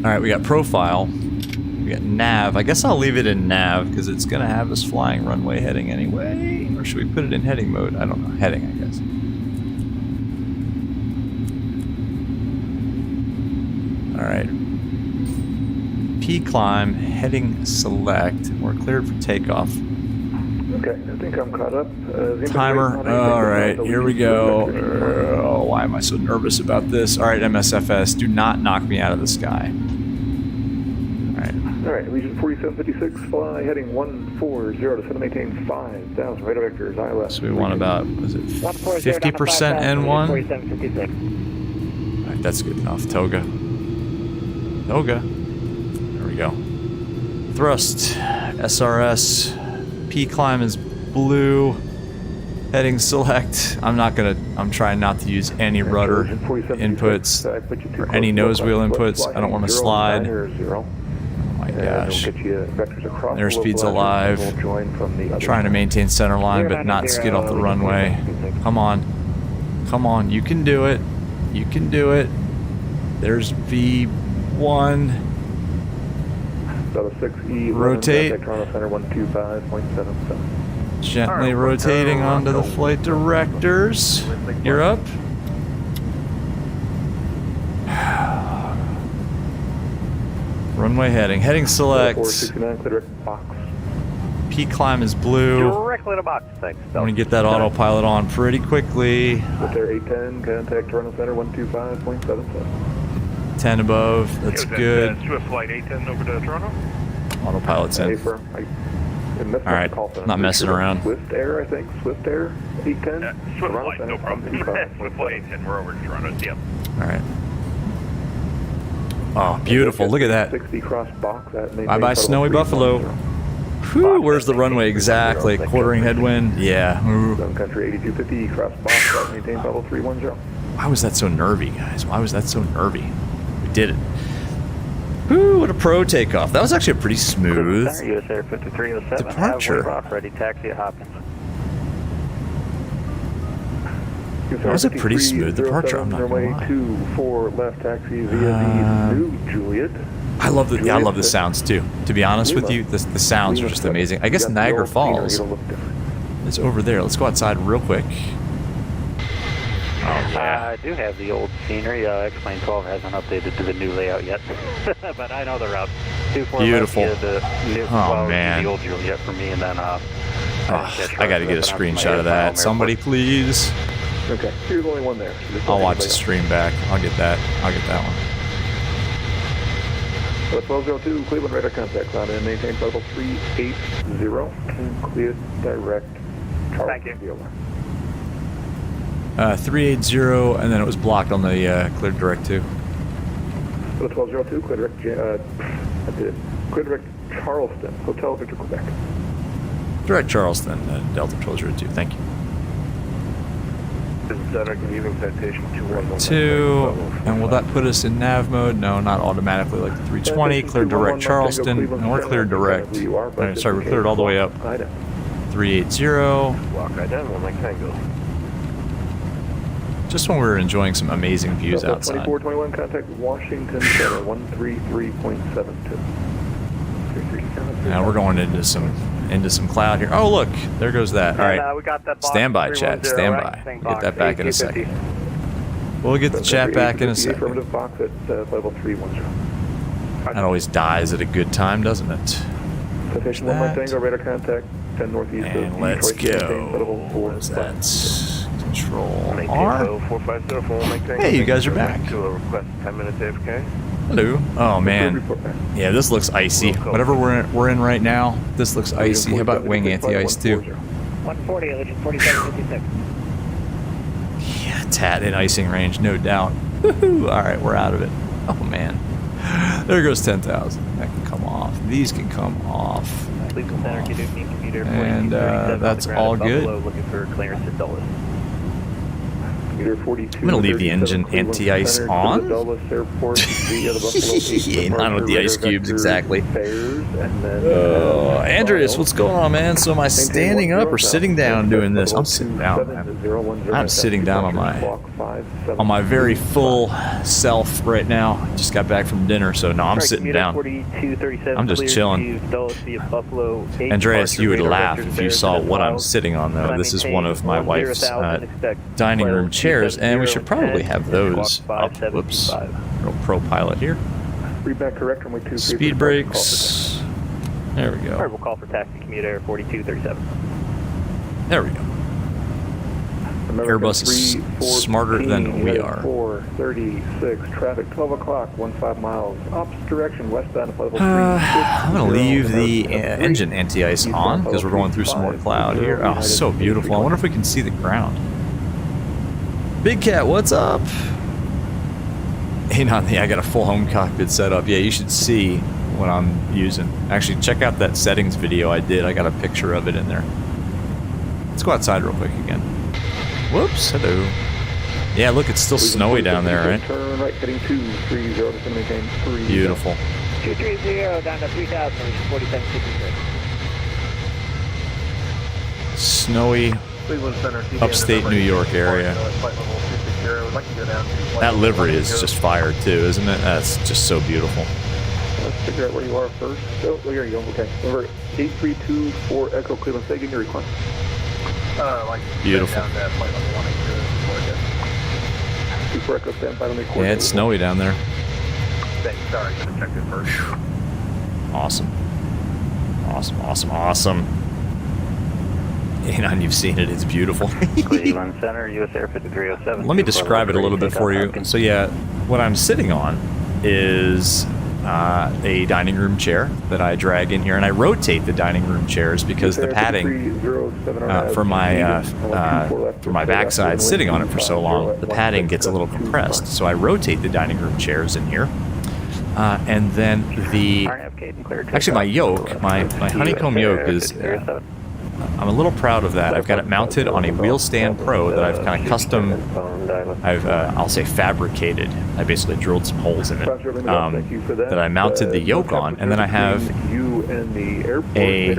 All right, we got profile. We got nav. I guess I'll leave it in nav because it's gonna have us flying runway heading anyway. Or should we put it in heading mode? I don't know. Heading, I guess. All right. P climb, heading select. We're cleared for takeoff. Okay, I think I'm caught up. Timer. All right, here we go. Oh, why am I so nervous about this? All right, MSFS, do not knock me out of the sky. All right. All right, Legion 4756, fly heading 140 to set and maintain 5,000. Radar vectors, ILS. So we want about, was it 50% N1? 4756. All right, that's good enough. Toga. Toga. There we go. Thrust. SRS. P climb is blue. Heading select. I'm trying not to use any rudder inputs or any nose wheel inputs. I don't want to slide. Oh my gosh. Airspeed's alive. Trying to maintain center line but not skid off the runway. Come on. Come on. You can do it. You can do it. There's V1. Rotate. Gently rotating onto the flight directors. You're up. Runway heading. Heading select. P climb is blue. Directly to box, thanks. I'm going to get that autopilot on pretty quickly. With their 810, contact Toronto Center 125.77. 10 above. That's good. Swift flight 810 over to Toronto. Autopilot's in. Alright, not messing around. Swift Air, I think. Swift Air 810. Swift flight, no problem. Swift flight 810, we're over to Toronto. Yep. Alright. Oh, beautiful. Look at that. 60 cross box at Bye-bye, Snowy Buffalo. Whew, where's the runway exactly? Quartering headwind? Yeah. Zone country 8250, cross box at maintain level 310. Why was that so nervy, guys? Why was that so nervy? We did it. Whew, what a pro takeoff. That was actually a pretty smooth US Air 5307, departure. off ready, taxi at Hopkins. That was a pretty smooth departure, I'm not gonna lie. 24 left taxi via the new Juliet. I love the I love the sounds too. To be honest with you, the sounds are just amazing. I guess Niagara Falls is over there. Let's go outside real quick. Oh yeah. I do have the old scenery. X-Plane 12 hasn't updated to the new layout yet, but I know the route. Beautiful. The new, man. The old Juliet for me, and then I got to get a screenshot of that. Somebody please. Okay, here's only one there. I'll watch the stream back. I'll get that. I'll get that one. 1202 Cleveland radar contact. Climb in, maintain level 380. Clear direct. Thank you. 380, and then it was blocked on the clear direct too. 1202 clear direct. Clear direct Charleston, Hotel Victor, Quebec. Direct Charleston, Delta 1202. Thank you. 2, and will that put us in nav mode? No, not automatically like the 320. Clear direct Charleston, and we're cleared direct. Right, sorry, we're cleared all the way up. 380. Walk right down, one like tango. Just when we were enjoying some amazing views outside. 2421, contact Washington Center 133.72. Now we're going into some cloud here. Oh look, there goes that. All right, we got that box, stand by, chat. Stand by. Get that back in a second. We'll get the chat back in a second. Affirmative box at level 310. That always dies at a good time, doesn't it? Citation 1 Tango, radar contact 10 northeast. And let's go. What is that? Control R. Hey, you guys are back. Hello. Oh man. Yeah, this looks icy. Whatever we're in right now, this looks icy. How about wing anti-ice too? 140, Legion 4756. Yeah, tat in icing range, no doubt. Woohoo! All right, we're out of it. Oh man. There goes 10,000. That can come off. These can come off. Cleveland Center, KBUF commuter And 4237 that's all good. Buffalo, looking for clearance to Dulles. I'm going to leave the engine anti-ice on. Yeah, not with the ice cubes exactly. Andreas, what's going on, man? So am I standing up or sitting down doing this? I'm sitting down, man. I'm sitting down on my very full self right now. Just got back from dinner, so no, I'm sitting down. I'm just chilling. Andreas, you would laugh if you saw what I'm sitting on, though. This is one of my wife's dining room chairs, and we should probably have those up. Whoops. Little pro pilot here. Speed brakes. There we go. We'll call for taxi commuter 4237. There we go. Airbus is smarter than we are. 436 traffic 12 o'clock 15 miles opposite direction westbound of level 3. I'm gonna leave the engine anti-ice on because we're going through some more cloud here. Oh, so beautiful. I wonder if we can see the ground. Big Cat, what's up? Hey, I got a full home cockpit set up. Yeah, you should see what I'm using. Actually, check out that settings video I did. I got a picture of it in there. Let's go outside real quick again. Whoops, hello. Yeah, look, it's still snowy down there, right? Turn right, heading 230, just gonna maintain 3. Beautiful. 230 down to 3,000, 4766. Snowy upstate New York area. That livery is just fire too, isn't it? That's just so beautiful. Let's figure out where you are first. Oh, here you go. Okay. Number 8324 Echo Cleveland. Say again your request. Beautiful. Yeah, it's snowy down there. Sorry, gonna check it first. Awesome. Awesome. And you've seen it, it's beautiful. Cleveland Center, US Air 5307. Let me describe it a little bit for you. So yeah, what I'm sitting on is a dining room chair that I drag in here, and I rotate the dining room chairs because the padding for my backside, sitting on it for so long, the padding gets a little compressed. So I rotate the dining room chairs in here, and then actually my yoke, my honeycomb yoke is. I'm a little proud of that. I've got it mounted on a Wheel Stand Pro that I've kind of custom, I'll say fabricated. I basically drilled some holes in it that I mounted the yoke on, and then I have a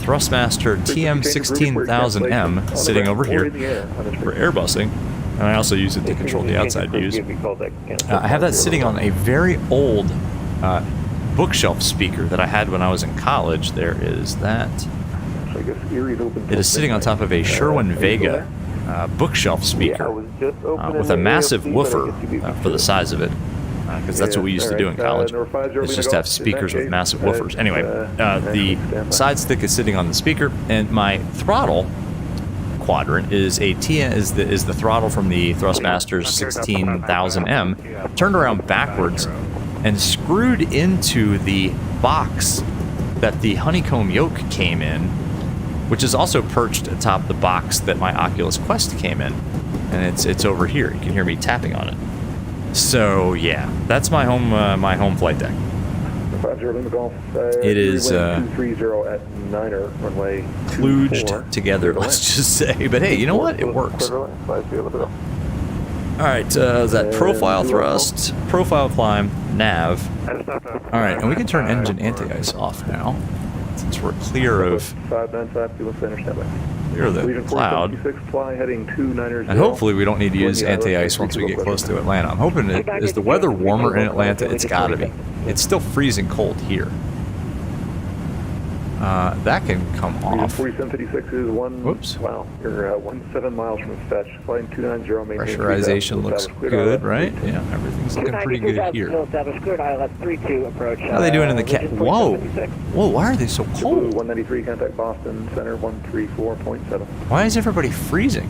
Thrustmaster TM16000M sitting over here for airbusing, and I also use it to control the outside views. I have that sitting on a very old bookshelf speaker that I had when I was in college. There is that. It is sitting on top of a Sherwin Vega bookshelf speaker with a massive woofer for the size of it, because that's what we used to do in college. Is just have speakers with massive woofers. Anyway, the side stick is sitting on the speaker, and my throttle quadrant is the throttle from the Thrustmaster 16000M, turned around backwards and screwed into the box that the honeycomb yoke came in, which is also perched atop the box that my Oculus Quest came in, and it's over here. You can hear me tapping on it. So yeah, that's my home flight deck. It is kludged together, let's just say. But hey, you know what? It works. All right, is that profile thrust, profile climb, nav. All right, and we can turn engine anti-ice off now, since we're clear of the cloud. And hopefully we don't need to use anti-ice once we get close to Atlanta. I'm hoping is the weather warmer in Atlanta? It's got to be. It's still freezing cold here. That can come off. 4756 is one. Whoops. Wow, you're 17 miles from fetch. Flying 290. Pressurization looks good, right? Yeah, everything's looking pretty good here. How are they doing in the cat? Whoa! Whoa! Why are they so cold? 193 contact Boston Center 134.7. Why is everybody freezing?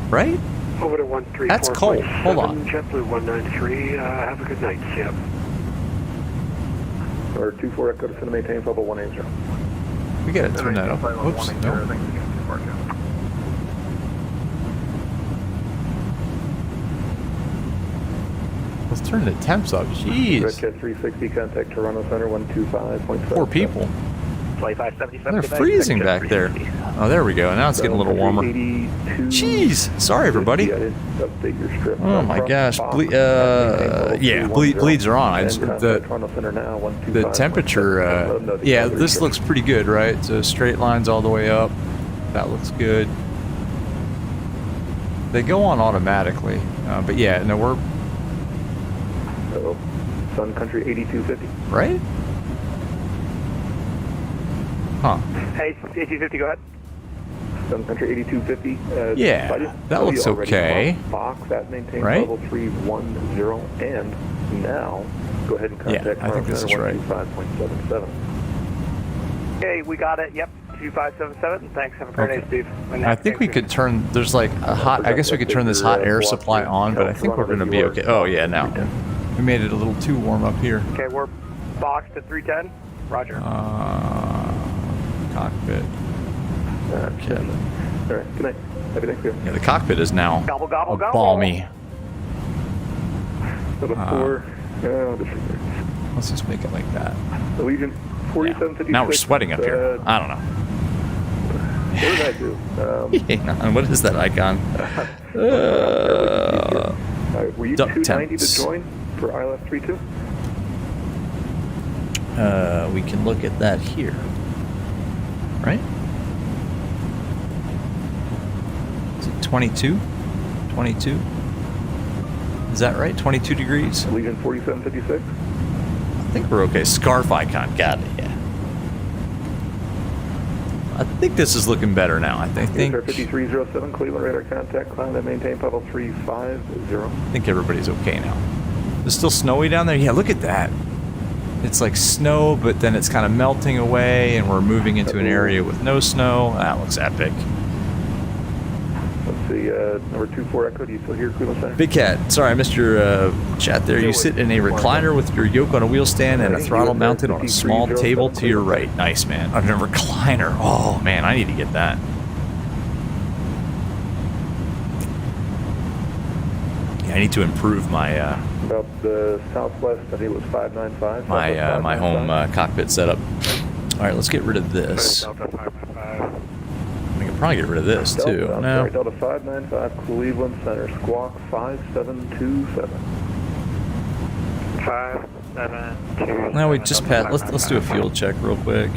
Right? Over to 134. That's cold. Hold on. JetBlue 193. Have a good night. See ya. Or 24 Echo to maintain level 180. We gotta turn that up. Whoops, no. Let's turn the temps up. Jeez. Redcat 360, contact Toronto Center 125.7. Poor people. 2577. They're freezing back there. Oh, there we go. Now it's getting a little warmer. Jeez. Sorry, everybody. Oh my gosh. Bleeds are on. The temperature, yeah, this looks pretty good, right? So straight lines all the way up. That looks good. They go on automatically. But yeah, no, we're... Sun Country 8250. Right? Huh. Hey, 8250, go ahead. Sun Country 8250. Yeah, that looks okay. Fox, that maintains right? level 310, and now go ahead and contact I think this is right. 125.77. Okay, we got it. Yep, 2577. Thanks. Have a great day, Steve. I think we could turn. There's like a hot. I guess we could turn this hot air supply on, but I think we're going to be okay. Oh yeah, now we made it a little too warm up here. Okay, we're boxed at 310. Roger. Cockpit. Okay. All right. Good night. Happy Thanksgiving. Yeah, the cockpit is now gobble, gobble, gobble. balmy. Let's just make it like that. The Legion 4756. Now we're sweating up here. I don't know. What did I do? Hang on, what is that icon? Were you 290 to join for ILS 32? We can look at that here. Right? Is it 22? 22? Is that right? 22 degrees? Legion 4756? I think we're okay. Scarf icon. Got it, yeah. I think this is looking better now. I think 5307, Cleveland radar contact, climb and maintain level 350. I think everybody's okay now. It's still snowy down there? Yeah, look at that. It's like snow, but then it's kind of melting away, and we're moving into an area with no snow. That looks epic. Let's see, number 24 Echo, do you still hear Cleveland Center? Big Cat, sorry, I missed your chat there. You sit in a recliner with your yoke on a wheel stand and a throttle mounted on a small table to your right. Nice, man. On a recliner. Oh, man, I need to get that. Yeah, I need to improve my... About the southwest, I think it was 595. My home cockpit setup. All right, let's get rid of this. We can probably get rid of this too. Delta, no. Sorry, Delta 595, Cleveland Center, squawk 5727. 572. Now we just passed. Let's do a fuel check real quick.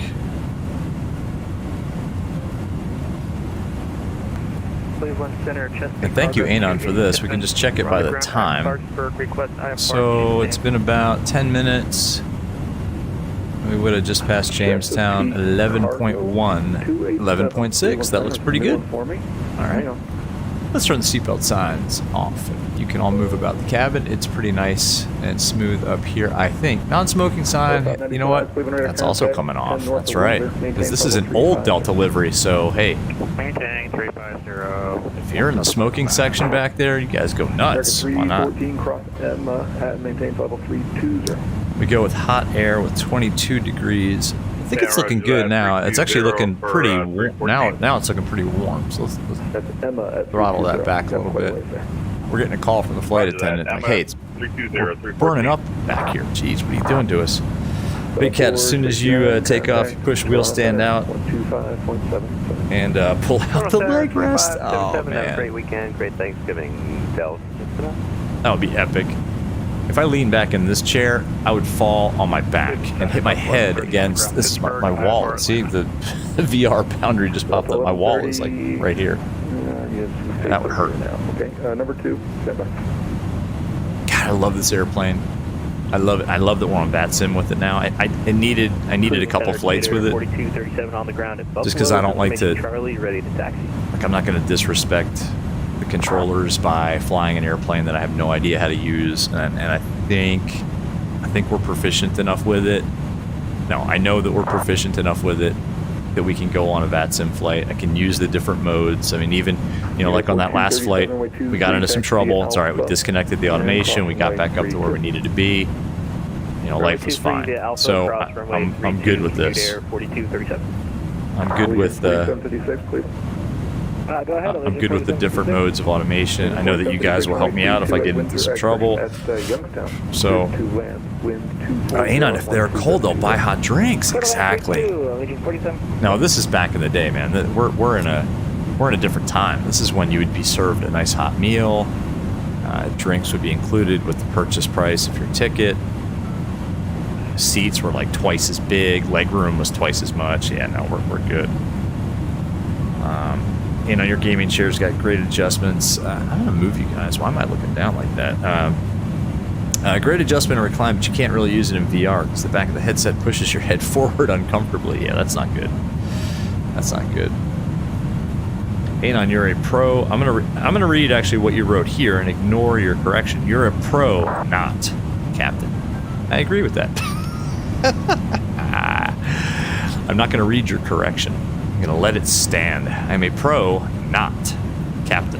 Cleveland Center, And thank you, Anon, for this. We can just check it by the time. So it's been about 10 minutes. We would have just passed Jamestown. 11.1, 11.6. That looks pretty good. All right. Let's turn the seatbelt signs off. You can all move about the cabin. It's pretty nice and smooth up here, I think. Non-smoking sign, you know what? That's also coming off. That's right. Because this is an old Delta livery, so hey. Maintaining 350. If you're in the smoking section back there, you guys go nuts. Why not? Cross M, maintains level 320. We go with hot air with 22 degrees. I think it's looking good now. It's actually looking pretty warm. Now it's looking pretty warm. So let's throttle that back a little bit. We're getting a call from the flight attendant. Like, hey, it's burning up back here. Jeez, what are you doing to us? Big Cat, as soon as you take off, you push wheel stand out and pull out the leg rest. Oh, man. Great weekend, great Thanksgiving. That would be epic. If I lean back in this chair, I would fall on my back and hit my head against this is my wall. See, the VR boundary just popped up. My wall is like right here. That would hurt. Okay, number 2, stand by. God, I love this airplane. I love it. I love that we're on VATSIM with it now. I needed a couple flights with it. 4237 on the ground at Buffalo. Just because I don't like to. Charlie, ready to taxi. Like, I'm not going to disrespect the controllers by flying an airplane that I have no idea how to use, and I think we're proficient enough with it. No, I know that we're proficient enough with it that we can go on a VATSIM flight. I can use the different modes. I mean, even, you know, like on that last flight, we got into some trouble. It's all right. We disconnected the automation. We got back up to where we needed to be. You know, life was fine. So I'm good with this. I'm good with Go ahead. I'm good with the different modes of automation. I know that you guys will help me out if I get into some trouble. So, Anon, if they're cold, they'll buy hot drinks. Exactly. No, this is back in the day, man. We're in a different time. This is when you would be served a nice hot meal. Drinks would be included with the purchase price of your ticket. Seats were like twice as big. Legroom was twice as much. Yeah, no, we're good. You know, your gaming chair's got great adjustments. I'm gonna move you guys. Why am I looking down like that? Great adjustment and recline, but you can't really use it in VR because the back of the headset pushes your head forward uncomfortably. Yeah, that's not good. That's not good. Anon, you're a pro. I'm gonna read actually what you wrote here and ignore your correction. You're a pro, not captain. I agree with that. I'm not gonna read your correction. I'm gonna let it stand. I'm a pro, not captain.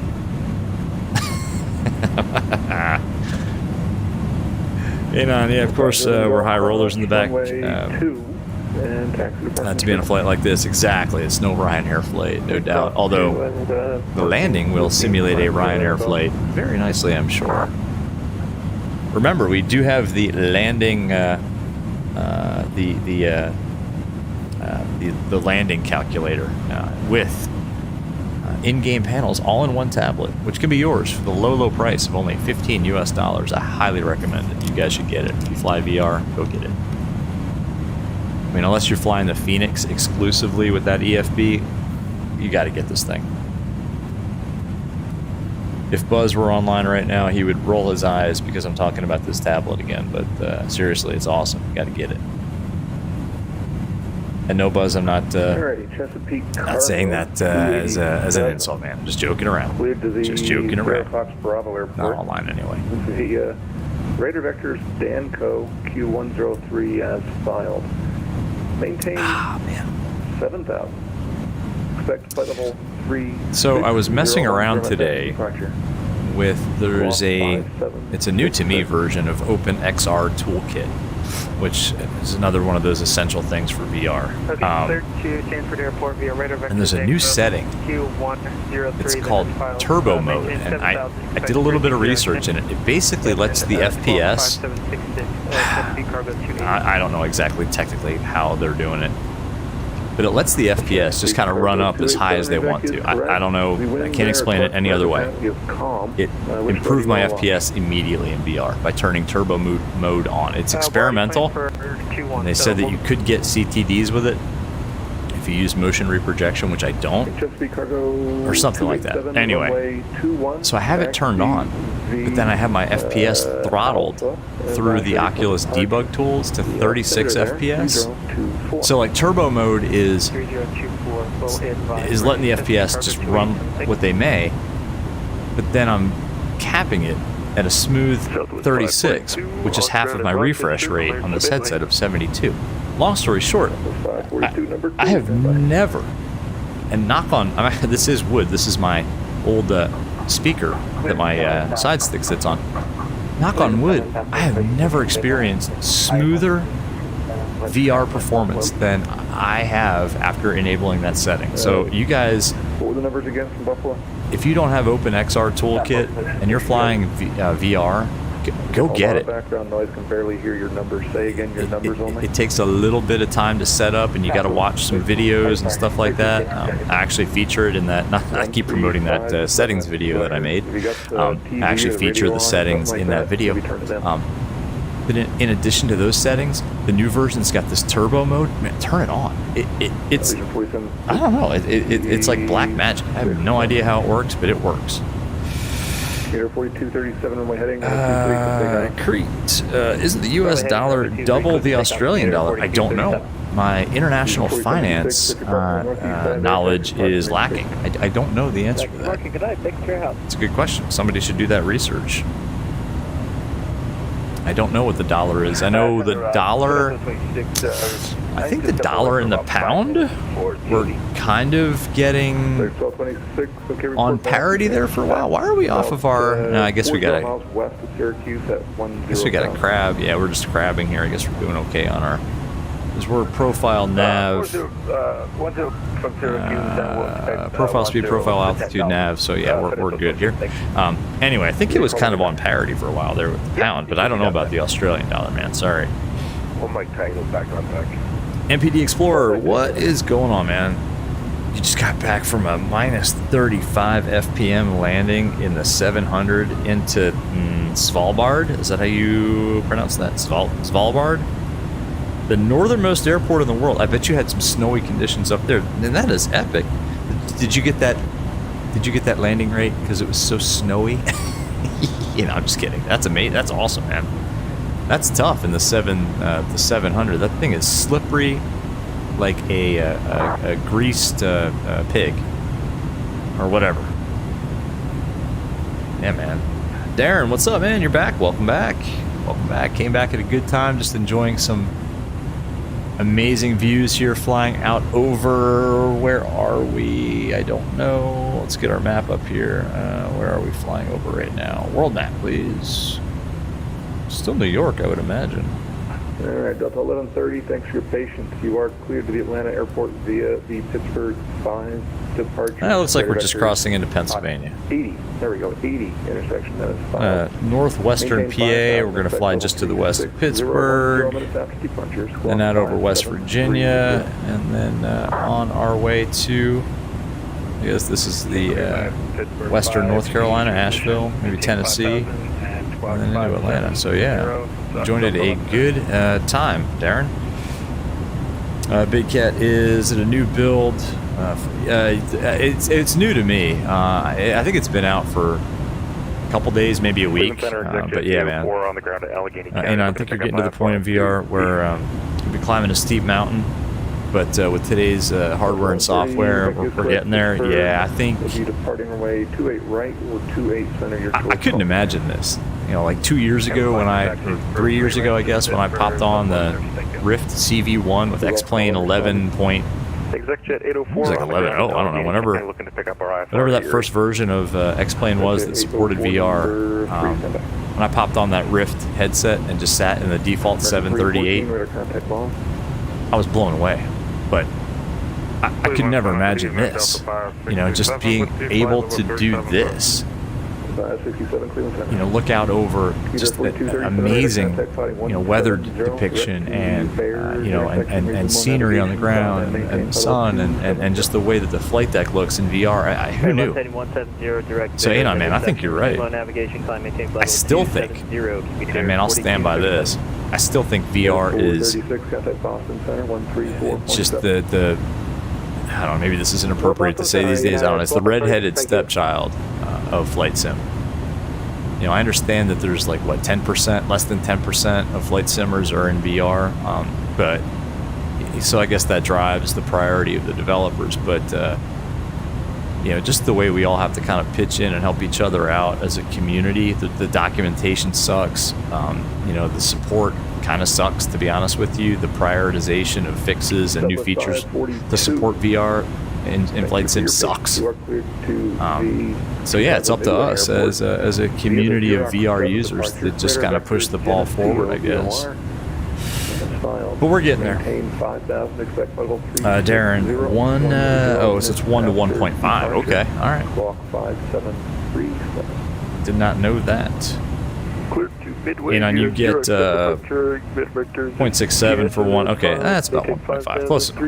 Anon, yeah, of course, we're high rollers in the back. To be on a flight like this, exactly. It's no Ryanair flight, no doubt. Although the landing will simulate a Ryanair flight very nicely, I'm sure. Remember, we do have the landing, the landing calculator with in-game panels all in one tablet, which can be yours for the low price of only $15 US. I highly recommend it. You guys should get it. If you fly VR, go get it. I mean, unless you're flying the Phoenix exclusively with that EFB, you got to get this thing. If Buzz were online right now, he would roll his eyes because I'm talking about this tablet again, but seriously, it's awesome. You got to get it. And no, Buzz, I'm not saying that as an insult, man. I'm just joking around. Just joking around. Not online anyway. The Raider Vectors Danco Q103 as filed. Maintain 7,000. Expect flight level 3. So I was messing around today with it's a new to me version of OpenXR Toolkit, which is another one of those essential things for VR. And there's a new setting. It's called Turbo Mode, and I did a little bit of research in it. It basically lets the FPS. I don't know exactly technically how they're doing it, but it lets the FPS just kind of run up as high as they want to. I don't know. I can't explain it any other way. It improved my FPS immediately in VR by turning turbo mode on. It's experimental, and they said that you could get CTDs with it if you use motion reprojection, which I don't, or something like that. Anyway, so I have it turned on, but then I have my FPS throttled through the Oculus debug tools to 36 FPS. So like turbo mode is letting the FPS just run what they may, but then I'm capping it at a smooth 36, which is half of my refresh rate on this headset of 72. Long story short, I have never, and knock on, this is wood, this is my old speaker that my side stick sits on. Knock on wood, I have never experienced smoother VR performance than I have after enabling that setting. So you guys, what were the numbers again from Buffalo? If you don't have OpenXR Toolkit and you're flying VR, go get it. Background noise, can barely hear your numbers. Say again your numbers only. It takes a little bit of time to set up, and you got to watch some videos and stuff like that. I actually feature it in that. I keep promoting that settings video that I made. I actually feature the settings in that video. But in addition to those settings, the new version's got this turbo mode. Man, turn it on. It's I don't know. It's like black magic. I have no idea how it works, but it works. 4237 runway heading. Crete, isn't the U.S. dollar double the Australian dollar? I don't know. My international finance knowledge is lacking. I don't know the answer to that. It's a good question. Somebody should do that research. I don't know what the dollar is. I know the dollar, I think the dollar and the pound were kind of getting on parity there for a while. Why are we off of our, no, I guess we got a crab. Yeah, we're just crabbing here. I guess we're doing okay on our Is we're profile nav, 10 from Syracuse, profile speed, profile altitude, nav. So yeah, we're good here. Anyway, I think it was kind of on parity for a while there with the pound, but I don't know about the Australian dollar, man. Sorry. One Mike Tango back on deck. MPD Explorer, what is going on, man? You just got back from a minus 35 FPM landing in the 700 into Svalbard. Is that how you pronounce that? Svalbard? The northernmost airport in the world. I bet you had some snowy conditions up there, and that is epic. Did you get that? Did you get that landing rate because it was so snowy? You know, I'm just kidding. That's amazing. That's awesome, man. That's tough in the 700. That thing is slippery, like a greased pig, or whatever. Yeah, man. Darren, what's up, man? You're back. Welcome back. Welcome back. Came back at a good time. Just enjoying some amazing views here, flying out over. Where are we? I don't know. Let's get our map up here. Where are we flying over right now? World map, please. Still New York, I would imagine. All right, Delta 1130, thanks for your patience. You are cleared to the Atlanta airport via the Pittsburgh 5 departure. It looks like we're just crossing into Pennsylvania. 80, there we go, 80 intersection, that is 5. Northwestern PA, we're going to fly just to the west of Pittsburgh, and out over West Virginia, and then on our way to, I guess this is the western North Carolina, Asheville, maybe Tennessee, and then into Atlanta. So yeah, joined at a good time, Darren. Big Cat, is it a new build? It's new to me. I think it's been out for a couple days, maybe a week. But yeah, man. And I think you're getting to the point in VR where you'll be climbing a steep mountain. But with today's hardware and software, we're getting there. Yeah, I think I couldn't imagine this. You know, like 2 years ago or 3 years ago, I guess, when I popped on the Rift CV1 with X-Plane 11 point. It was like 11.0, I don't know, whatever that first version of X-Plane was that supported VR. When I popped on that Rift headset and just sat in the default 738, I was blown away. But I could never imagine this, you know, just being able to do this. You know, look out over just an amazing, you know, weather depiction and, you know, and scenery on the ground and the sun and just the way that the flight deck looks in VR. Who knew? So, you know, man, I think you're right. I still think, and man, I'll stand by this. I still think VR is just the I don't know, maybe this isn't appropriate to say these days, I don't know, it's the redheaded stepchild of flight sim. You know, I understand that there's like, what, 10%, less than 10% of flight simmers are in VR, but, so I guess that drives the priority of the developers, but, you know, just the way we all have to kind of pitch in and help each other out as a community, the documentation sucks, you know, the support kind of sucks, to be honest with you, the prioritization of fixes and new features to support VR in flight sim sucks. So yeah, it's up to us as a community of VR users to just kind of push the ball forward, I guess. But we're getting there. Darren, so it's 1 to 1.5. Okay, all right. Did not know that. You know, and you get 0.67 for one. Okay, that's about 1.5. Close enough.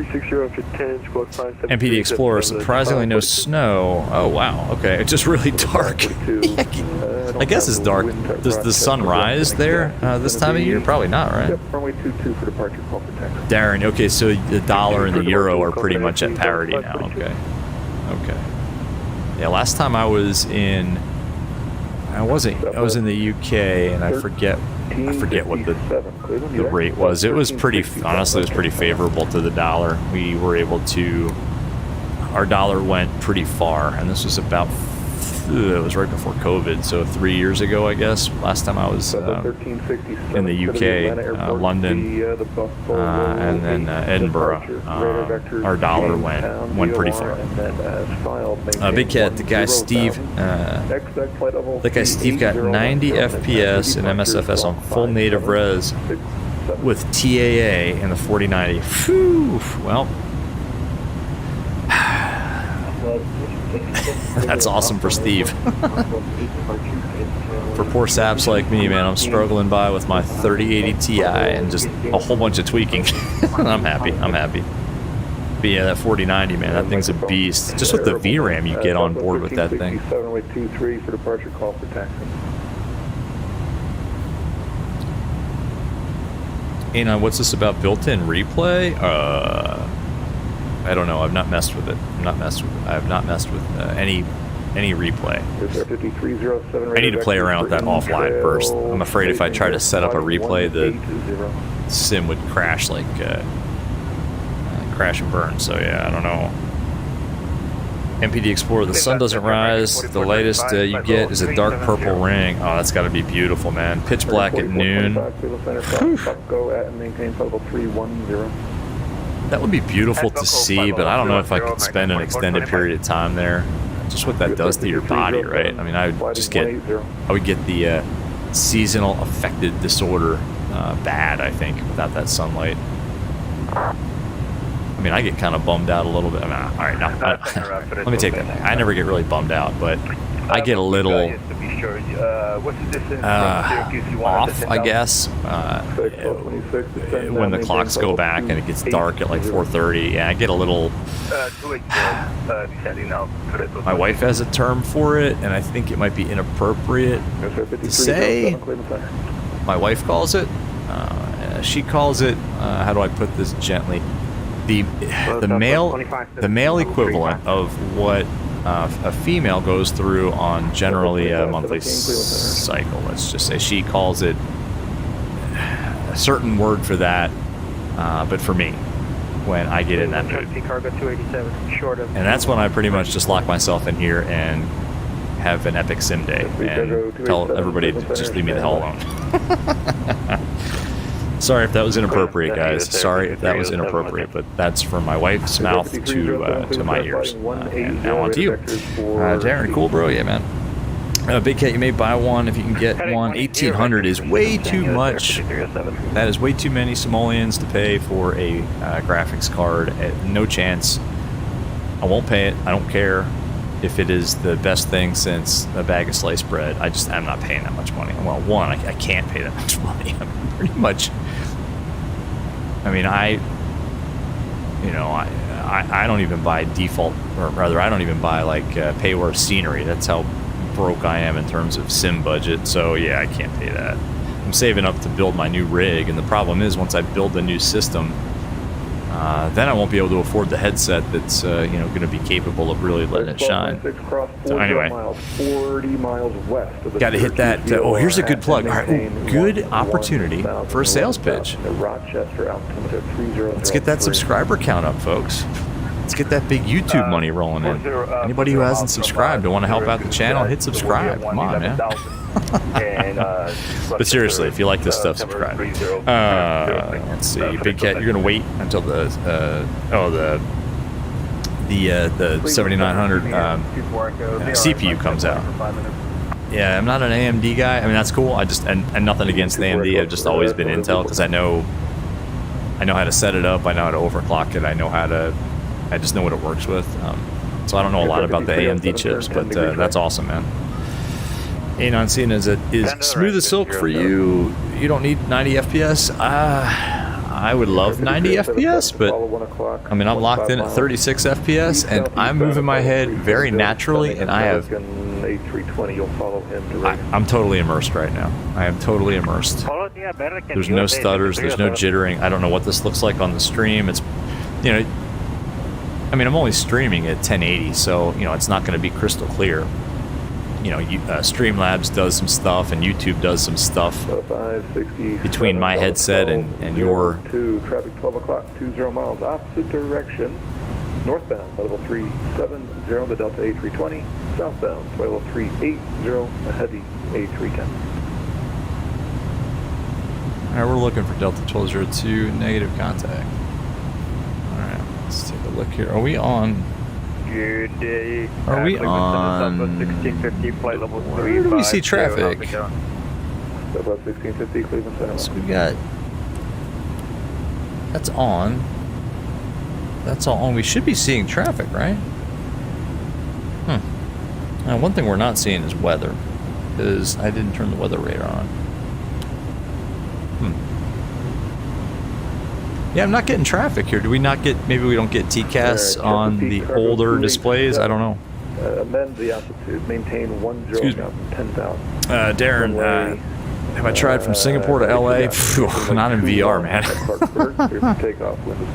MPD Explorer, surprisingly no snow. Oh, wow. Okay, it's just really dark. I guess it's dark. Does the sun rise there this time of year? Probably not, right? Darren, okay, so the dollar and the euro are pretty much at parity now. Okay. Okay. Yeah, last time I was in... I was in the UK, and I forget what the rate was. It was pretty, honestly, it was pretty favorable to the dollar. We were able to, our dollar went pretty far, and this was about, it was right before COVID, so 3 years ago, I guess. Last time I was in the UK, London, and then Edinburgh, our dollar went pretty far. Big Cat, the guy Steve, got 90 FPS and MSFS on full native res. with TAA and the 4090. Whew, well, that's awesome for Steve. For poor saps like me, man, I'm struggling by with my 3080 Ti and just a whole bunch of tweaking. I'm happy. But yeah, that 4090, man, that thing's a beast. Just with the VRAM you get on board with that thing. 723 for departure, call for taxi. And what's this about built-in replay? I don't know. I've not messed with it. I have not messed with any replay. I need to play around with that offline first. I'm afraid if I try to set up a replay, the sim would crash like crash and burn. So yeah, I don't know. MPD Explorer, the sun doesn't rise. The latest you get is a dark purple ring. Oh, that's got to be beautiful, man. Pitch black at noon. That would be beautiful to see, but I don't know if I could spend an extended period of time there. Just what that does to your body, right? I mean, I would get the seasonal affected disorder bad, I think, without that sunlight. I mean, I get kind of bummed out a little bit. All right, no, let me take that back. I never get really bummed out, but I get a little off, I guess, when the clocks go back and it gets dark at like 4:30. Yeah, I get a little. My wife has a term for it, and I think it might be inappropriate to say. My wife calls it. She calls it. How do I put this gently? The male equivalent of what a female goes through on generally a monthly cycle. Let's just say she calls it a certain word for that, but for me, when I get in that mood, and that's when I pretty much just lock myself in here and have an epic sim day and tell everybody to just leave me the hell alone. Sorry if that was inappropriate, guys. Sorry if that was inappropriate, but that's from my wife's mouth to my ears. And now on to you. Darren, cool, bro. Yeah, man. Big Cat, you may buy one if you can get one. 1,800 is way too much. That is way too many simoleons to pay for a graphics card. No chance. I won't pay it. I don't care if it is the best thing since a bag of sliced bread. I'm not paying that much money. Well, one, I can't pay that much money. I'm pretty much. I mean, I don't even buy default, or rather, I don't even buy like payware scenery. That's how broke I am in terms of sim budget. So yeah, I can't pay that. I'm saving up to build my new rig, and the problem is once I build the new system, then I won't be able to afford the headset that's going to be capable of really letting it shine. So anyway, 40 miles west. Got to hit that. Oh, here's a good plug. All right, good opportunity for a sales pitch. Let's get that subscriber count up, folks. Let's get that big YouTube money rolling in. Anybody who hasn't subscribed and want to help out the channel, hit subscribe. Come on, man. But seriously, if you like this stuff, subscribe. Let's see, Big Cat, you're gonna wait until the 7900 CPU comes out. Yeah, I'm not an AMD guy. I mean, that's cool. And nothing against the AMD. I've just always been Intel because I know how to set it up. I know how to overclock it. I just know what it works with. So I don't know a lot about the AMD chips, but that's awesome, man. Anon scene is smooth as silk for you. You don't need 90 FPS. I would love 90 FPS, but I mean, I'm locked in at 36 FPS, and I'm moving my head very naturally, and I'm totally immersed right now. I am totally immersed. There's no stutters. There's no jittering. I don't know what this looks like on the stream. It's, I mean, I'm only streaming at 1080, so it's not going to be crystal clear. Streamlabs does some stuff and YouTube does some stuff between my headset and your. Traffic 12 o'clock, 20 miles opposite direction, northbound, level 370, the Delta A320, southbound, level 380, a heavy A310. All right, we're looking for Delta 1202, negative contact. All right, let's take a look here. Are we on? Good day. Are we on? Where do we see traffic? So we got That's on. That's all on. We should be seeing traffic, right? Now, one thing we're not seeing is weather, because I didn't turn the weather radar on. Yeah, I'm not getting traffic here. Do we not get, maybe we don't get TCAS on the older displays? I don't know. Amend the altitude, maintain 10,000, 10,000. Darren, have I tried from Singapore to LA? Phew, not in VR, man.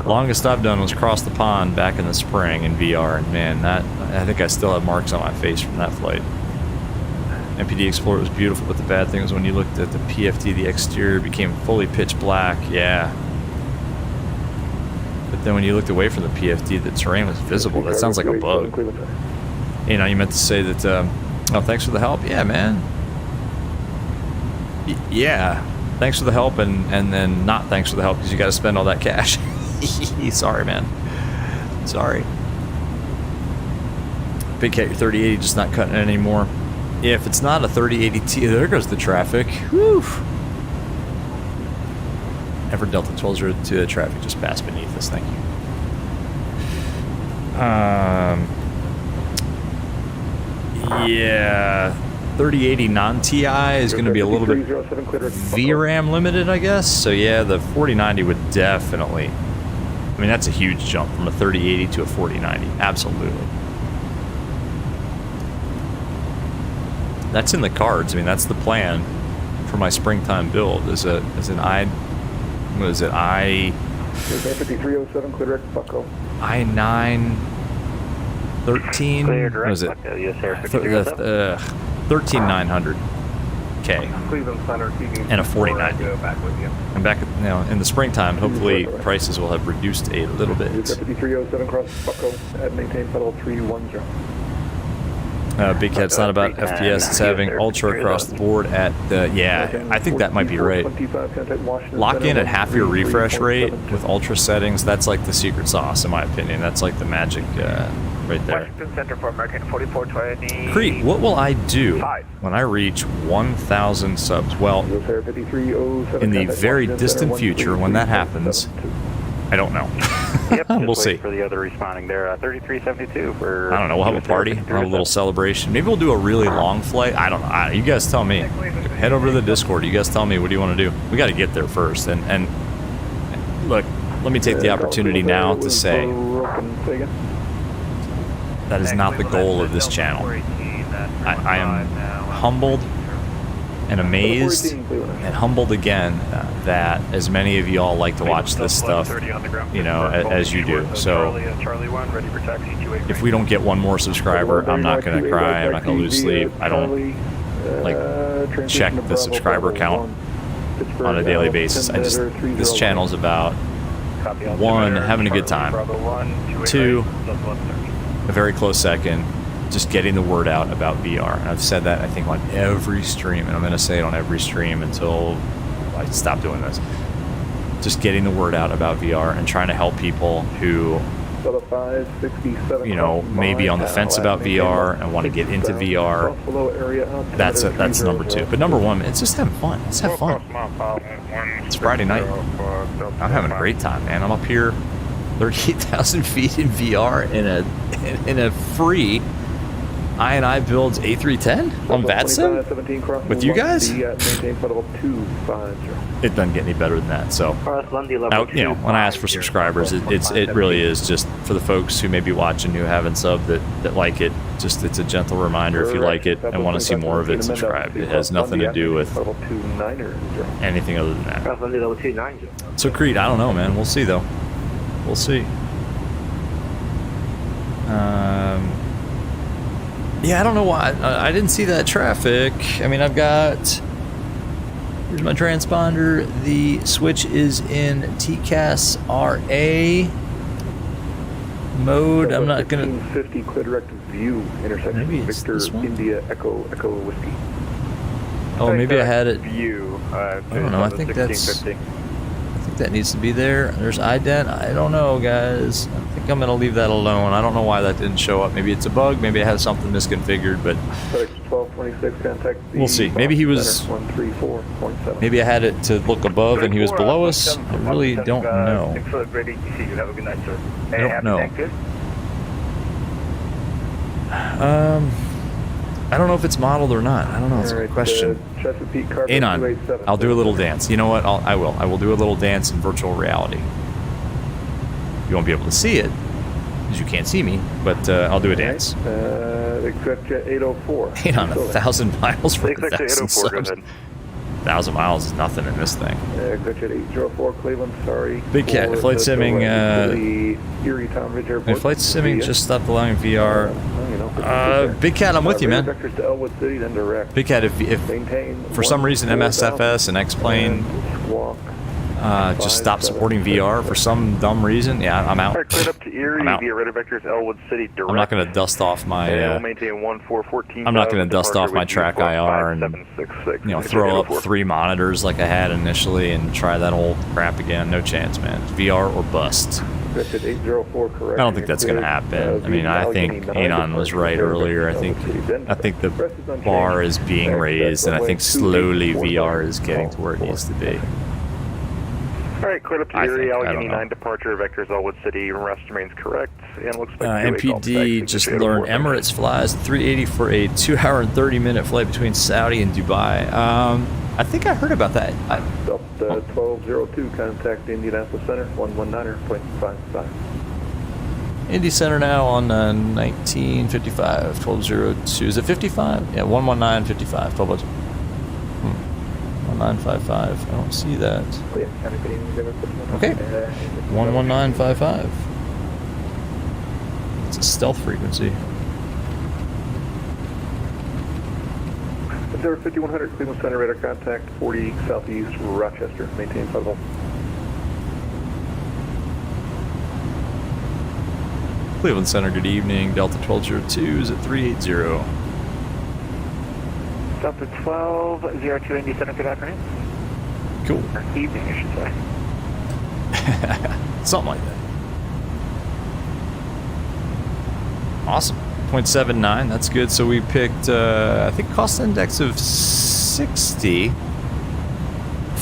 Longest I've done was cross the pond back in the spring in VR, and man, I think I still have marks on my face from that flight. MPD Explorer was beautiful, but the bad thing was when you looked at the PFD, the exterior became fully pitch black. Yeah. But then when you looked away from the PFD, the terrain was visible. That sounds like a bug. You know, you meant to say that, oh, thanks for the help. Yeah, man. Yeah. Thanks for the help, and then not thanks for the help because you got to spend all that cash. Sorry, man. Sorry. Big Cat, your 3080 just not cutting it anymore. Yeah, if it's not a 3080T, there goes the traffic. Whew. Ever Delta 1202, the traffic just passed beneath us. Thank you. Yeah, 3080 non-TI is going to be a little bit VRAM limited, I guess. So yeah, the 4090 would definitely. I mean, that's a huge jump from a 3080 to a 4090. Absolutely. That's in the cards. I mean, that's the plan for my springtime build. Is an I. What is it? I-5307, clear direct Bucko. I-9 13. What is it? 13900 K. Cleveland Center, and a 4090. Go back with you. And back in the springtime, hopefully prices will have reduced a little bit. 5307 cross Bucko at maintain pedal 310. Big Cat, it's not about FPS, it's having ultra across the board at the, yeah, I think that might be right. Lock in at half your refresh rate with ultra settings. That's like the secret sauce, in my opinion. That's like the magic right there. Washington Center for American 4420. Crete, what will I do when I reach 1,000 subs? Well, in the very distant future, when that happens, I don't know. Yep, we'll see. For the other responding there, 3372 for. I don't know. We'll have a party. We'll have a little celebration. Maybe we'll do a really long flight. I don't know. You guys tell me. Head over to the Discord. You guys tell me. What do you want to do? We got to get there first. And look, let me take the opportunity now to say that is not the goal of this channel. I am humbled and amazed and humbled again that as many of y'all like to watch this stuff, you know, as you do. So if we don't get one more subscriber, I'm not going to cry. I'm not going to lose sleep. I don't like check the subscriber count on a daily basis. I just, this channel is about, one, having a good time, two, a very close second, just getting the word out about VR. And I've said that, I think, on every stream, and I'm going to say it on every stream until I stop doing this. Just getting the word out about VR and trying to help people who, you know, maybe on the fence about VR and want to get into VR. That's number two. But number one, it's just having fun. Let's have fun. It's Friday night. I'm having a great time, man. I'm up here 38,000 feet in VR in a free iniBuilds A310 on VATSIM with you guys. It doesn't get any better than that. So, you know, when I ask for subscribers, it really is just for the folks who may be watching who haven't subbed that like it. Just it's a gentle reminder, if you like it and want to see more of it, subscribe. It has nothing to do with anything other than that. So Creed, I don't know, man. We'll see though. We'll see. Yeah, I don't know why. I didn't see that traffic. I mean, I've got... Here's my transponder. The switch is in TCAS RA mode. I'm not going to... 1550 clear direct view intersection. Maybe it's Victor this one? India Echo Whiskey. Oh, maybe I had it... View. I don't know. I think that needs to be there. There's ident. I don't know, guys. I think I'm going to leave that alone. I don't know why that didn't show up. Maybe it's a bug. Maybe it has something misconfigured, but FedEx 1226, contact the we'll see. Maybe he was... 134.7. Maybe I had it to look above and he was below us. I really don't know. Thanks for the great ETC. You have a good night, sir. I don't know. I don't know if it's modeled or not. I don't know. It's a good question. Anon, I'll do a little dance. You know what? I will. I will do a little dance in virtual reality. You won't be able to see it, because you can't see me, but I'll do a dance. ExecJet 804. Anon, 1,000 miles for 1,000 subs. Go ahead. 1,000 miles is nothing in this thing. ExecJet 804, Cleveland, sorry. Big Cat, flight simming, Erie Town Ridge Airport. flight simming just stopped allowing VR. Big Cat, I'm with you, man. Vectors to Elwood City, then direct. Big Cat, if for some reason MSFS and X-Plane just stopped supporting VR for some dumb reason, yeah, I'm out. Alright, cleared up to Erie via rudder vectors Elwood City direct. I'm not going to dust off my. We'll maintain 1414. I'm not going to dust off my track IR and throw up 3 monitors like I had initially and try that whole crap again. No chance, man. VR or bust. I don't think that's going to happen. I mean, I think Anon was right earlier. I think the bar is being raised, and I think slowly VR is getting to where it needs to be. Alright, cleared up to Erie, Allegheny 9 departure, vectors Elwood City, rest remains correct, and looks like MPD just learned Emirates flies 380 for a 2-hour and 30-minute flight between Saudi and Dubai. I think I heard about that. 1202, contact Indianapolis Center, 119.55. Indy Center now on 1955, 1202. Is it 55? Yeah, 119.55, 1202. 1955. I don't see that. Okay. 11955. It's a stealth frequency. Observer 5100, Cleveland Center, radar contact 40 southeast Rochester. Maintain flight level. Cleveland Center, good evening. Delta 1202 is at 380. Delta 1202 Indy Center, good afternoon. Cool. Or evening, I should say. Something like that. Awesome. 0.79, that's good. So we picked, I think, cost index of 60.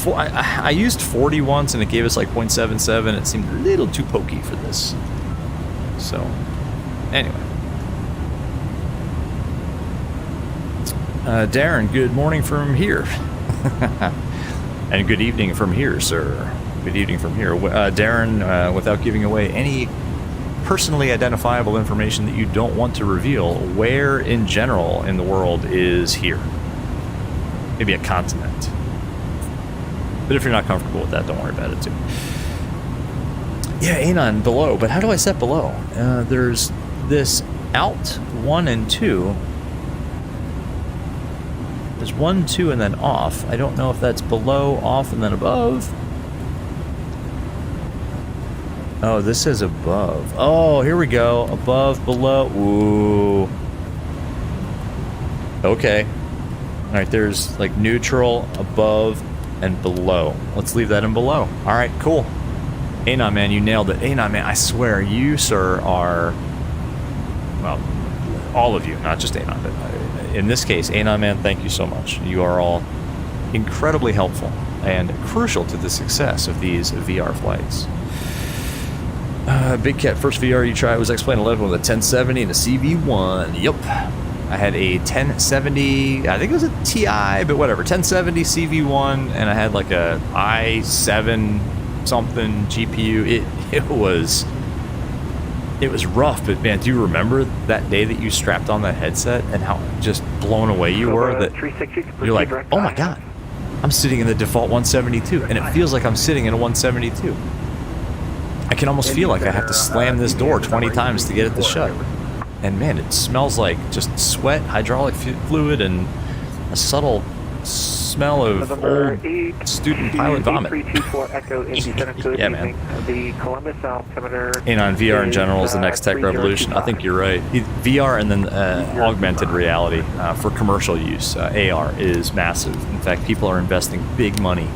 I used 40 once and it gave us like 0.77. It seemed a little too pokey for this. So, anyway. Darren, good morning from here. And good evening from here, sir. Good evening from here. Darren, without giving away any personally identifiable information that you don't want to reveal, where in general in the world is here? Maybe a continent. But if you're not comfortable with that, don't worry about it too. Yeah, Anon, below. But how do I set below? There's this out 1 and 2. There's 1, 2, and then off. I don't know if that's below, off, and then above. Oh, this says above. Oh, here we go. Above, below. Ooh. Okay. Alright, there's like neutral, above, and below. Let's leave that in below. Alright, cool. Anon, man, you nailed it. Anon, man, I swear, you, sir, are... Well, all of you, not just Anon, but in this case, Anon, man, thank you so much. You are all incredibly helpful and crucial to the success of these VR flights. Big Cat, first VR you tried was X-Plane 11 with a 1070 and a CV1. Yup. I had a 1070, I think it was a TI, but whatever, 1070 CV1, and I had like a i7 something GPU. It was rough, but man, do you remember that day that you strapped on that headset and how just blown away you were? That you're like, oh my god, I'm sitting in the default 172, and it feels like I'm sitting in a 172. I can almost feel like I have to slam this door 20 times to get it to shut. And man, it smells like just sweat, hydraulic fluid, and a subtle smell of old student pilot vomit. Yeah, man. The Columbus altimeter. And on VR in general is the next tech revolution. I think you're right. VR and then augmented reality for commercial use, AR, is massive. In fact, people are investing big money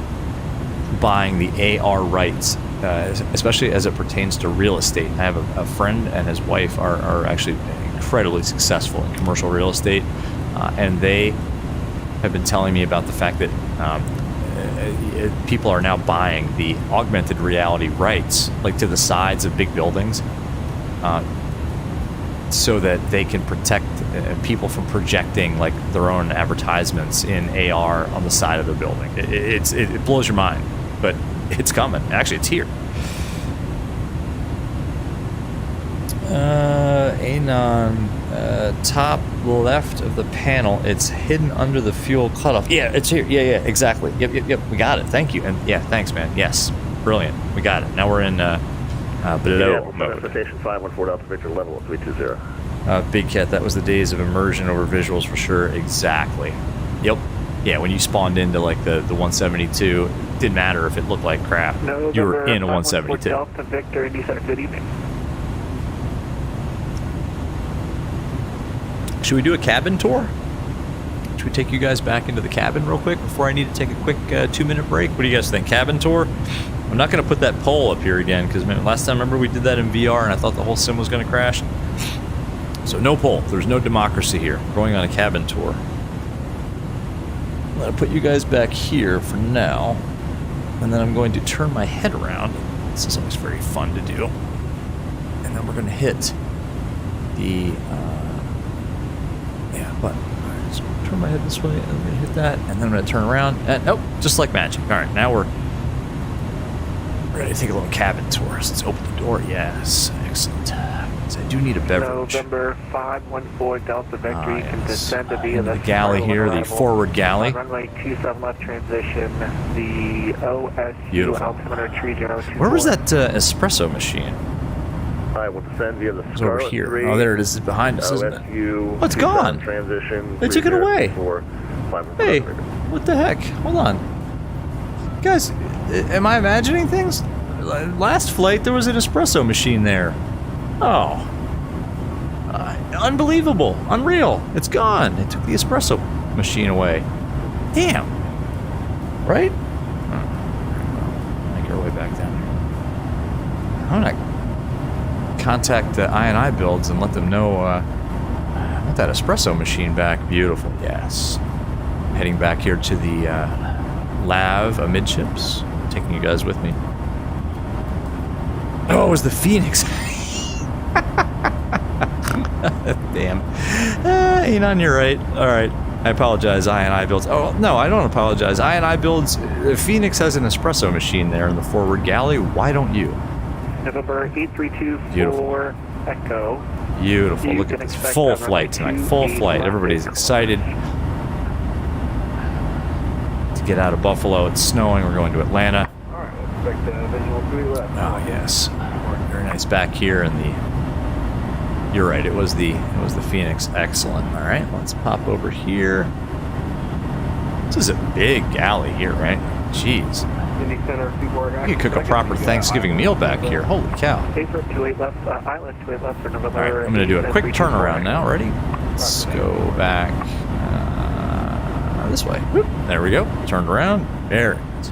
buying the AR rights especially as it pertains to real estate. I have a friend and his wife are actually incredibly successful in commercial real estate, and they have been telling me about the fact that people are now buying the augmented reality rights, like to the sides of big buildings, so that they can protect people from projecting like their own advertisements in AR on the side of the building. It blows your mind, but it's coming. Actually, it's here. Anon, top left of the panel. It's hidden under the fuel cutoff. Yeah, it's here. Yeah, exactly. Yep. We got it. Thank you. And yeah, thanks, man. Yes, brilliant. We got it. Now we're in below mode. Station 514 Delta Victor level 320. Big Cat, that was the days of immersion over visuals for sure. Exactly. Yep. Yeah, when you spawned into like the 172, it didn't matter if it looked like crap. You were in a 172. Delta Victor, Indy Center, good evening. Should we do a cabin tour? Should we take you guys back into the cabin real quick before I need to take a quick 2-minute break? What do you guys think? Cabin tour? I'm not going to put that pole up here again because last time, remember, we did that in VR and I thought the whole sim was going to crash. So no pole. There's no democracy here. We're going on a cabin tour. I'm going to put you guys back here for now, and then I'm going to turn my head around. This is always very fun to do. And then we're going to hit the button. All right, so turn my head this way, and I'm going to hit that, and then I'm going to turn around, and nope, just like magic. All right, now we're ready to take a little cabin tour. So let's open the door. Yes, excellent. So I do need a beverage. November 514 Delta Victor, you can descend to via the galley here, the forward galley. Runway 27 left transition, the OSU altimeter 3024. Where was that espresso machine? I will descend via the It's over here. Oh, there it is behind us, isn't it? Oh, it's gone. Transition. They took it away. Hey, what the heck? Hold on. Guys, am I imagining things? Last flight, there was an espresso machine there. Oh. Unbelievable. Unreal. It's gone. They took the espresso machine away. Damn. Right? Make our way back down here. I'm not contact iniBuilds and let them know I want that espresso machine back. Beautiful. Yes. Heading back here to the lav amidships. Taking you guys with me. Oh, it was the Phoenix. Damn. Anon, you're right. All right. I apologize, iniBuilds. Oh, no, I don't apologize. iniBuilds, Phoenix has an espresso machine there in the forward galley. Why don't you? November 8324 Echo. Beautiful. Look at this. Full flight tonight. Full flight. Everybody's excited to get out of Buffalo. It's snowing. We're going to Atlanta. All right, expect visual 3 left. Oh, yes. Very nice back here in the... You're right. It was the Phoenix. Excellent. All right. Let's pop over here. This is a big galley here, right? Jeez. You could cook a proper Thanksgiving meal back here. Holy cow. All right, I'm going to do a quick turnaround now. Ready? Let's go back this way. Whoop. There we go. Turned around. There it is.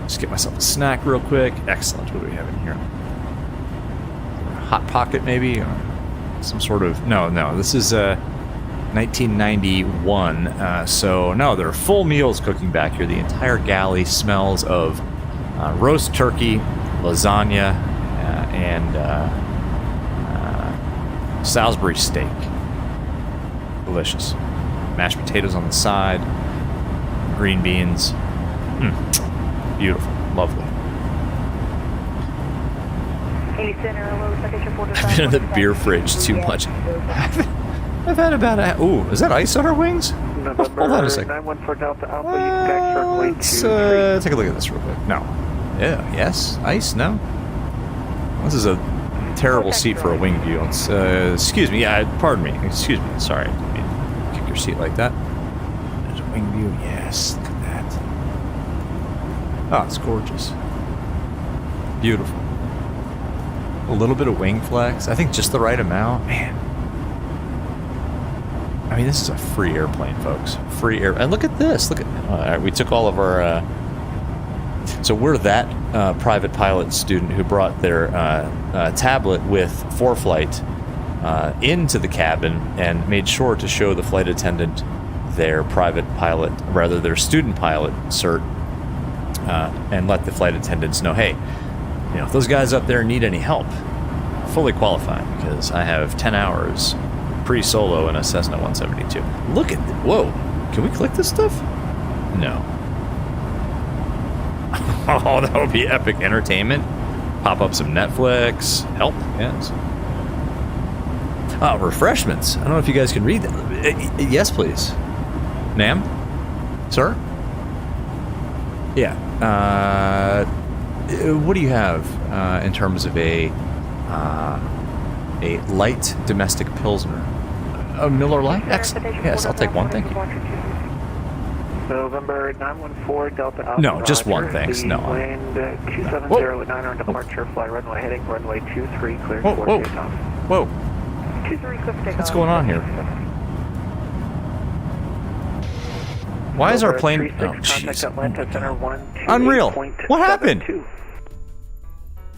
Just get myself a snack real quick. Excellent. What do we have in here? Hot Pocket, maybe? Or some sort of... No. This is 1991. So, no, there are full meals cooking back here. The entire galley smells of roast turkey, lasagna, and Salisbury steak. Delicious. Mashed potatoes on the side, green beans. Beautiful. Lovely. I've been in the beer fridge too much. I've had about a... Ooh, is that ice on our wings? Hold on a second. Let's take a look at this real quick. No. Yeah, yes. Ice, no. This is a terrible seat for a wing view. It's, excuse me. Yeah, pardon me. Excuse me. Sorry. I didn't mean to kick your seat like that. There's a wing view. Yes. Look at that. Oh, it's gorgeous. Beautiful. A little bit of wing flex. I think just the right amount. Man. I mean, this is a free airplane, folks. Free air. And look at this. Look at... All right, we took all of our So we're that private pilot student who brought their tablet with ForeFlight into the cabin and made sure to show the flight attendant their private pilot, rather their student pilot cert, and let the flight attendants know, hey, you know, if those guys up there need any help, fully qualified, because I have 10 hours pre-solo in a Cessna 172. Look at whoa, can we click this stuff? No. Oh, that would be epic entertainment. Pop up some Netflix. Help, yes. Refreshments. I don't know if you guys can read that. Yes, please. Ma'am? Sir? Yeah. What do you have in terms of a light domestic Pilsner? A Miller Lite? Excellent. Yes, I'll take one. Thank you. November 914 Delta Alpha. No, just one, thanks. No. Wind 270 on departure, fly runway heading runway 23, clear for takeoff. Whoa. 23, cliff takeoff. What's going on here? Why is our plane... Oh, jeez. Unreal. What happened?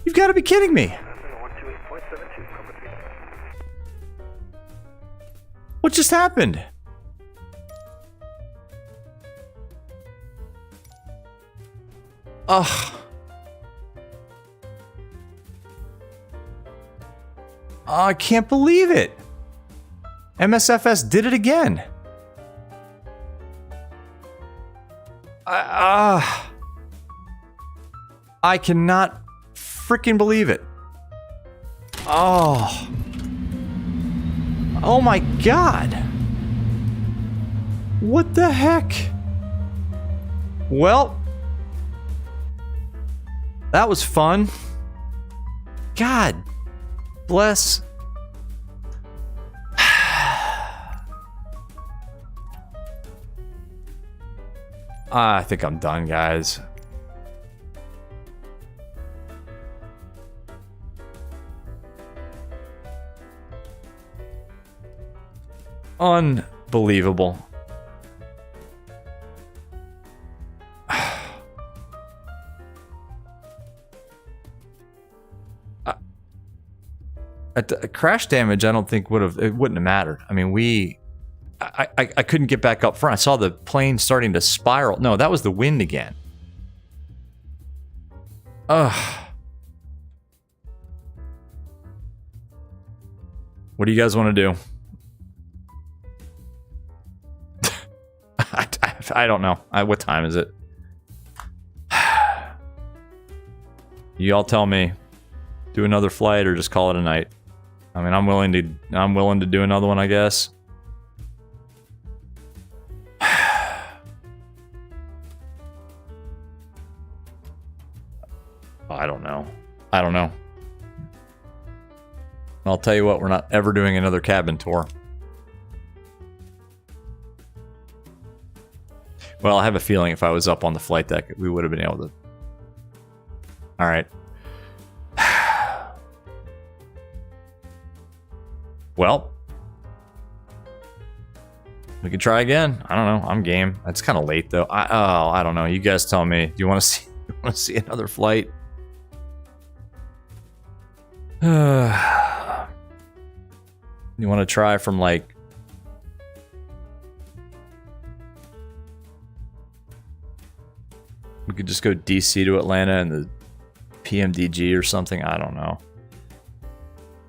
You've got to be kidding me. What just happened? Ugh. I can't believe it. MSFS did it again. I cannot freaking believe it. Oh. Oh my God. What the heck? Well, that was fun. God bless. I think I'm done, guys. Unbelievable. A crash damage, I don't think wouldn't have mattered. I mean, I couldn't get back up front. I saw the plane starting to spiral. No, that was the wind again. Ugh. What do you guys want to do? I don't know. What time is it? You all tell me. Do another flight or just call it a night. I mean, I'm willing to do another one, I guess. I don't know. I'll tell you what, we're not ever doing another cabin tour. Well, I have a feeling if I was up on the flight deck, we would have been able to. All right. Well, we could try again. I don't know. I'm game. It's kind of late though. I don't know. You guys tell me. Do you want to see another flight? You want to try from like we could just go DC to Atlanta and the PMDG or something. I don't know.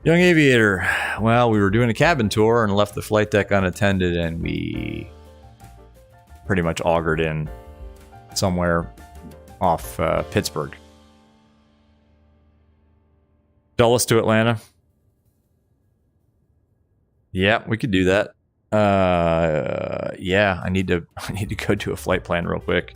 Young Aviator. Well, we were doing a cabin tour and left the flight deck unattended, and we pretty much augured in somewhere off Pittsburgh. Dulles to Atlanta. Yeah, we could do that. Yeah, I need to go do a flight plan real quick.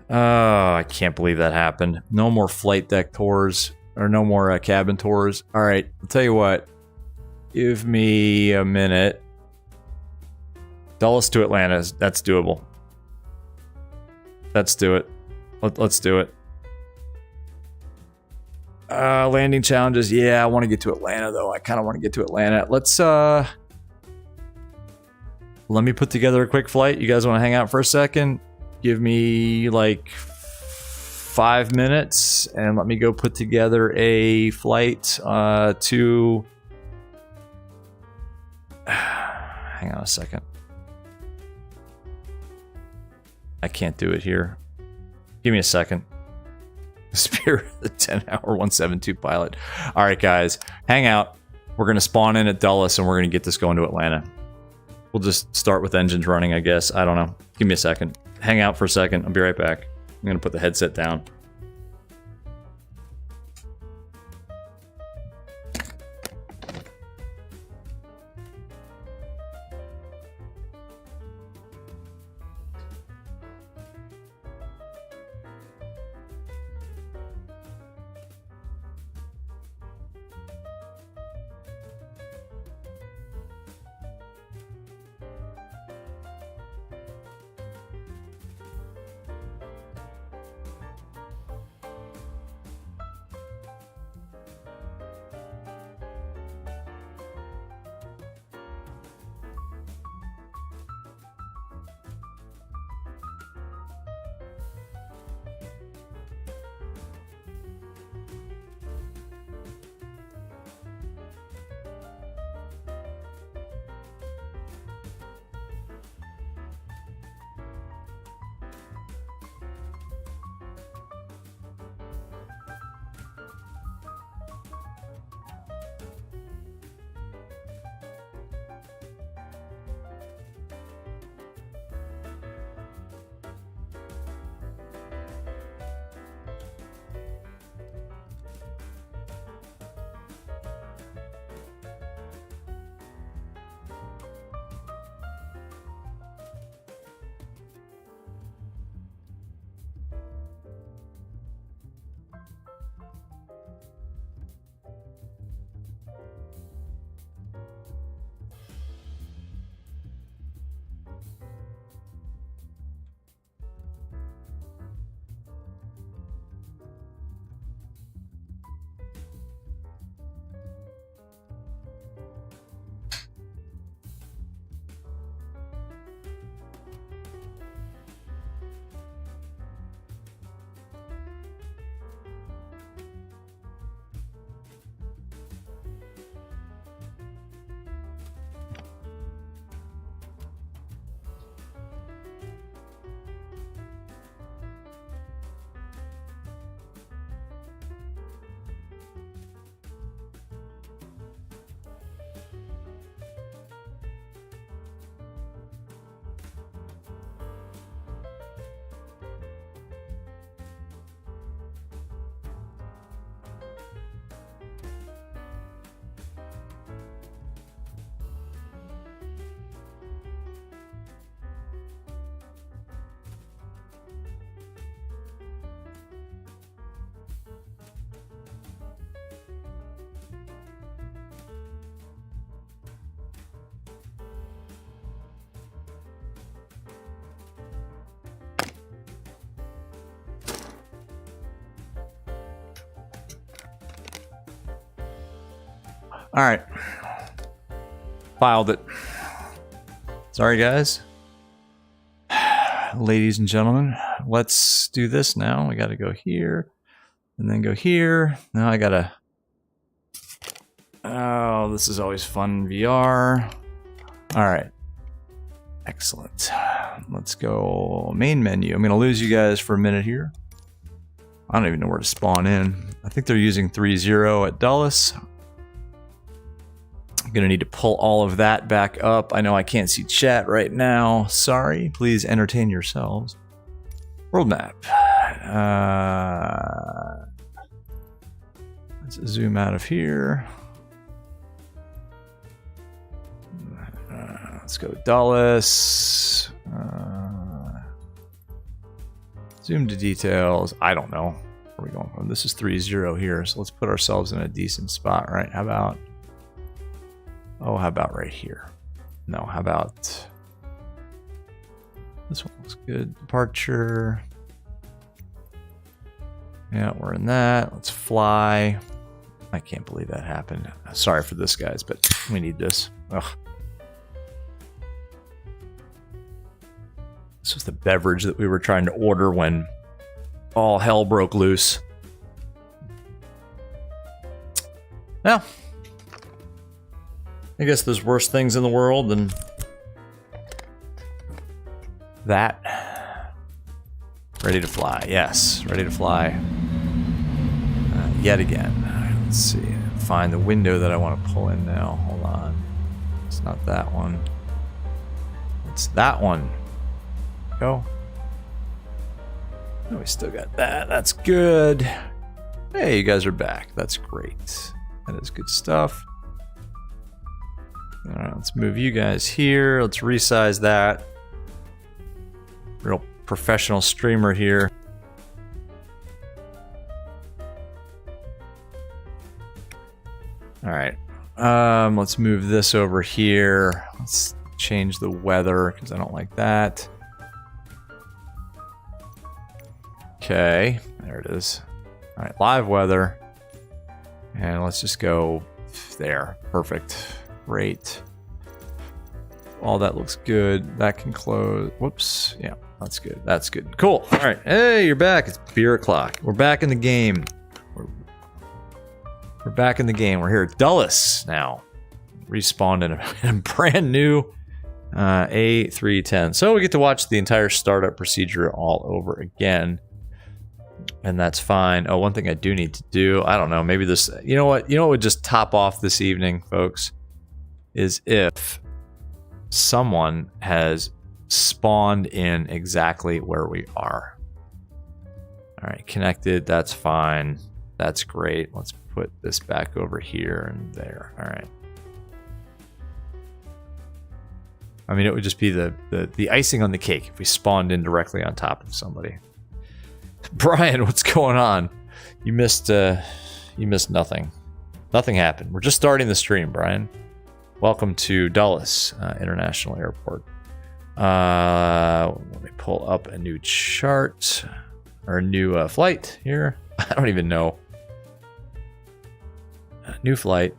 Oh, I can't believe that happened. No more flight deck tours. Or no more cabin tours. All right, I'll tell you what. Give me a minute. Dulles to Atlanta. That's doable. Let's do it. Let's do it. Landing challenges. Yeah, I want to get to Atlanta, though. I kind of want to get to Atlanta. Let's, let me put together a quick flight. You guys want to hang out for a second? Give me, like, 5 minutes, and let me go put together a flight to... Hang on a second. I can't do it here. Give me a second. Spirit of the 10-hour 172 pilot. All right, guys, hang out. We're going to spawn in at Dulles, and we're going to get this going to Atlanta. We'll just start with engines running, I guess. I don't know. Give me a second. Hang out for a second. I'll be right back. I'm going to put the headset down. All right. Filed it. Sorry, guys. Ladies and gentlemen, let's do this now. We got to go here and then go here. Now I got to... Oh, this is always fun in VR. All right. Excellent. Let's go main menu. I'm going to lose you guys for a minute here. I don't even know where to spawn in. I think they're using 3.0 at Dulles. I'm going to need to pull all of that back up. I know I can't see chat right now. Sorry. Please entertain yourselves. World map. Let's zoom out of here. Let's go Dulles. Zoom to details. I don't know where are we going from. This is 3.0 here, so let's put ourselves in a decent spot, right? How about... Oh, how about right here? No, how about... This one looks good. Departure. Yeah, we're in that. Let's fly. I can't believe that happened. Sorry for this, guys, but we need this. Ugh. This was the beverage that we were trying to order when all hell broke loose. Well, I guess there's worse things in the world than that. Ready to fly. Yes, ready to fly. Yet again. All right, let's see. Find the window that I want to pull in now. Hold on. It's not that one. It's that one. Go. Oh, we still got that. That's good. Hey, you guys are back. That's great. That is good stuff. All right, let's move you guys here. Let's resize that. Real professional streamer here. All right, let's move this over here. Let's change the weather because I don't like that. Okay, there it is. All right, live weather. And let's just go there. Perfect. Great. All that looks good. That can close. Whoops. Yeah, that's good. That's good. Cool. All right. Hey, you're back. It's beer o'clock. We're back in the game. We're back in the game. We're here at Dulles now. Respawned in a brand new A310. So we get to watch the entire startup procedure all over again. And that's fine. Oh, one thing I do need to do, I don't know, maybe this, you know what would just top off this evening, folks, is if someone has spawned in exactly where we are. All right, connected, that's fine. That's great. Let's put this back over here and there. All right. I mean, it would just be the icing on the cake if we spawned in directly on top of somebody. Brian, what's going on? You missed nothing. Nothing happened. We're just starting the stream, Brian. Welcome to Dulles International Airport. Let me pull up a new chart or a new flight here. I don't even know. New flight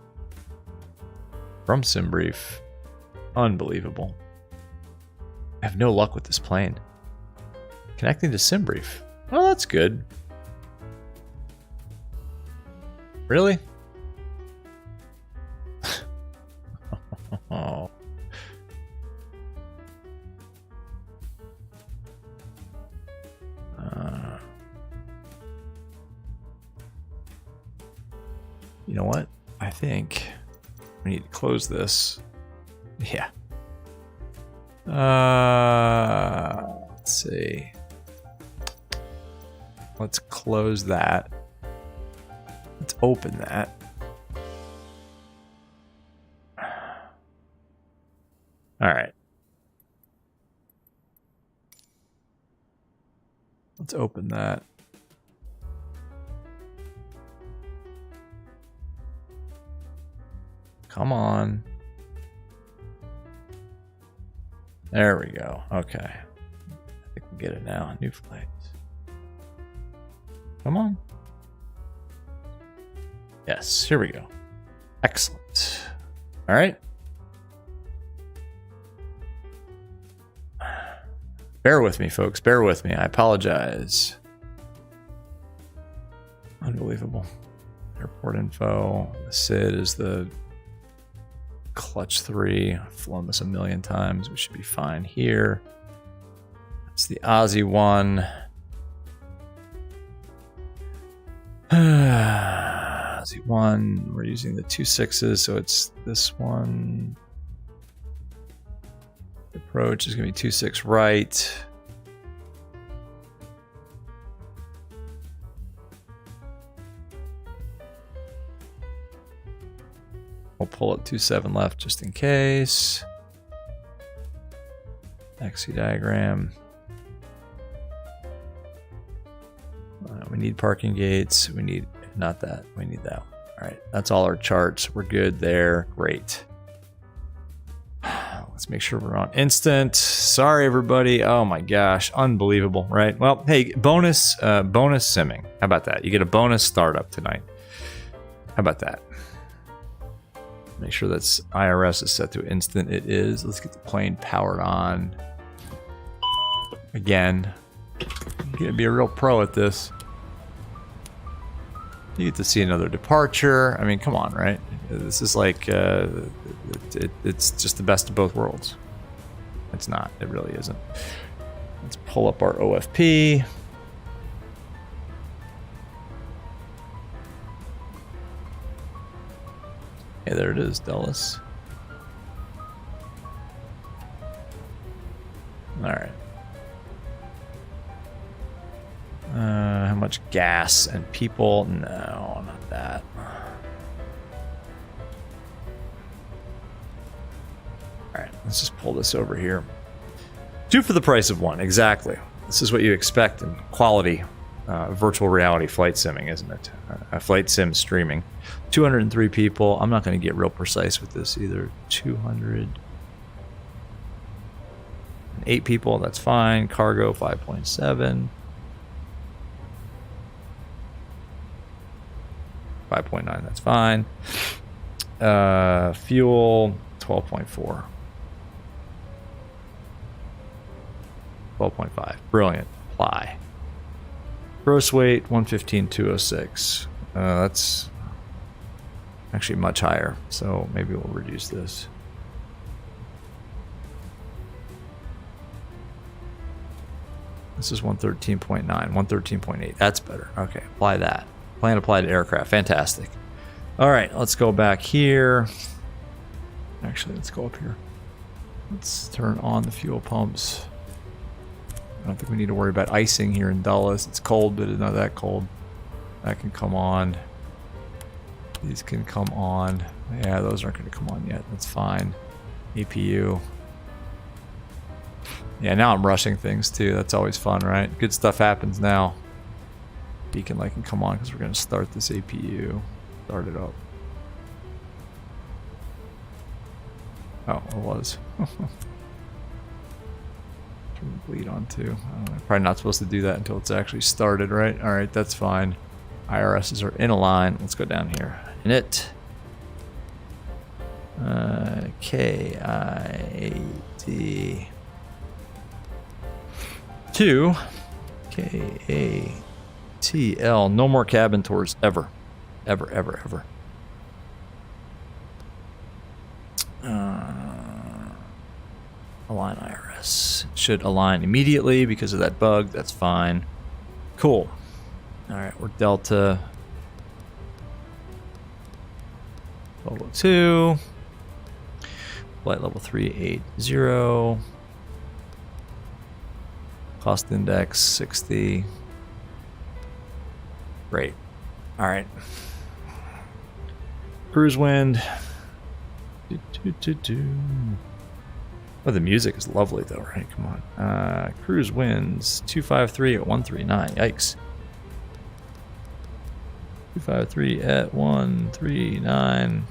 from SimBrief. Unbelievable. I have no luck with this plane. Connecting to SimBrief. Oh, that's good. Really? Oh. You know what? I think we need to close this. Yeah. Let's see. Let's close that. Let's open that. All right. Let's open that. Come on. There we go. Okay. I think we get it now. New flights. Come on. Yes, here we go. Excellent. All right. Bear with me, folks. Bear with me. I apologize. Unbelievable. Airport info. The SID is the Clutch 3. I've flown this a million times. We should be fine here. It's the Aussie one. Aussie one. We're using the 2.6s, so it's this one. The approach is going to be 2.6 right. We'll pull it 2.7 left just in case. XC diagram. We need parking gates. We need, not that. We need that. All right. That's all our charts. We're good there. Great. Let's make sure we're on instant. Sorry, everybody. Oh my gosh. Unbelievable, right? Well, hey, bonus simming. How about that? You get a bonus startup tonight. How about that? Make sure that's IRS is set to instant. It is. Let's get the plane powered on. Again. You gotta be a real pro at this. You get to see another departure. I mean, come on, right? This is like, it's just the best of both worlds. It's not. It really isn't. Let's pull up our OFP. Hey, there it is, Dulles. All right. How much gas and people? No, not that. All right, let's just pull this over here. 2 for the price of 1, exactly. This is what you expect in quality virtual reality flight simming, isn't it? Flight sim streaming. 203 people. I'm not going to get real precise with this either. 208 people, that's fine. Cargo 5.7. 5.9, that's fine. Fuel 12.4. 12.5. Brilliant. Apply. Gross weight 115,206. That's actually much higher, so maybe we'll reduce this. This is 113.9, 113.8. That's better. Okay, apply that. Plan applied to aircraft. Fantastic. All right, let's go back here. Actually, let's go up here. Let's turn on the fuel pumps. I don't think we need to worry about icing here in Dulles. It's cold, but it's not that cold. That can come on. These can come on. Yeah, those aren't going to come on yet. That's fine. APU. Yeah, now I'm rushing things too. That's always fun, right? Good stuff happens now. Beacon light can come on because we're going to start this APU. Start it up. Oh, it was. Turn the bleed on too. I don't know. Probably not supposed to do that until it's actually started, right? All right, that's fine. IRSs are in a line. Let's go down here. Init. KIAT 2 KATL. No more cabin tours ever. Ever, ever, ever. Align IRS. It should align immediately because of that bug. That's fine. Cool. Alright, we're Delta 1202. Flight level 380. Cost index 60. Great. Alright. Cruise wind. Oh, the music is lovely though, right? Come on. Cruise winds 253 at 139. Yikes. 253 at 139.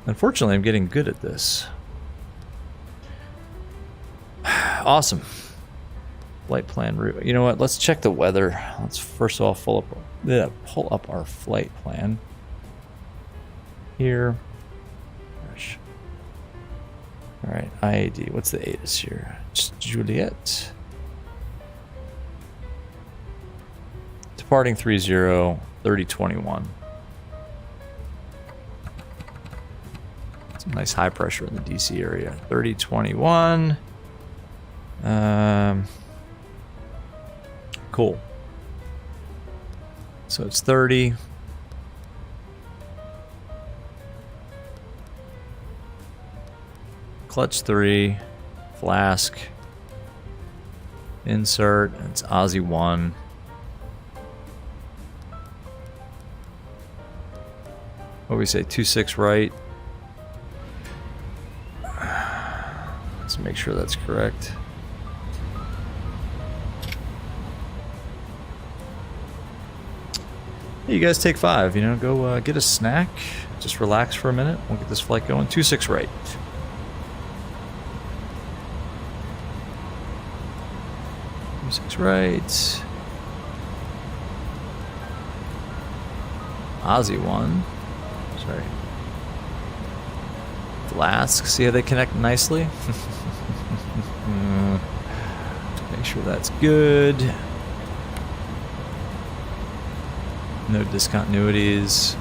Unfortunately, I'm getting good at this. Awesome. Flight plan route. You know what? Let's check the weather. Let's first of all pull up our flight plan. Here. All right, IAD. What's the ATIS here? It's Juliet. Departing 30, 3021. Some nice high pressure in the DC area. 3021. Cool. So it's 30. Clutch 3, flask, insert, and it's Aussie 1. What do we say, 26 right? Let's make sure that's correct. Hey, you guys take 5, you know, go get a snack, just relax for a minute, we'll get this flight going. 26 right. 6 right. Aussie 1. Sorry. Flask. See how they connect nicely? Make Make sure that's good. No discontinuities.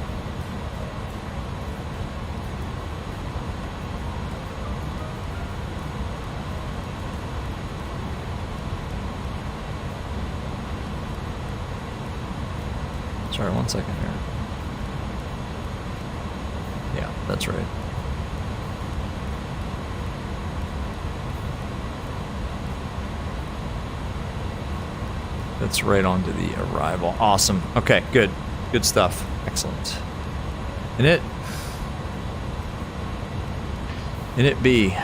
Sorry, 1 second here. Yeah, that's right. That's right onto the arrival. Awesome. Okay, good. Good stuff. Excellent. Init B.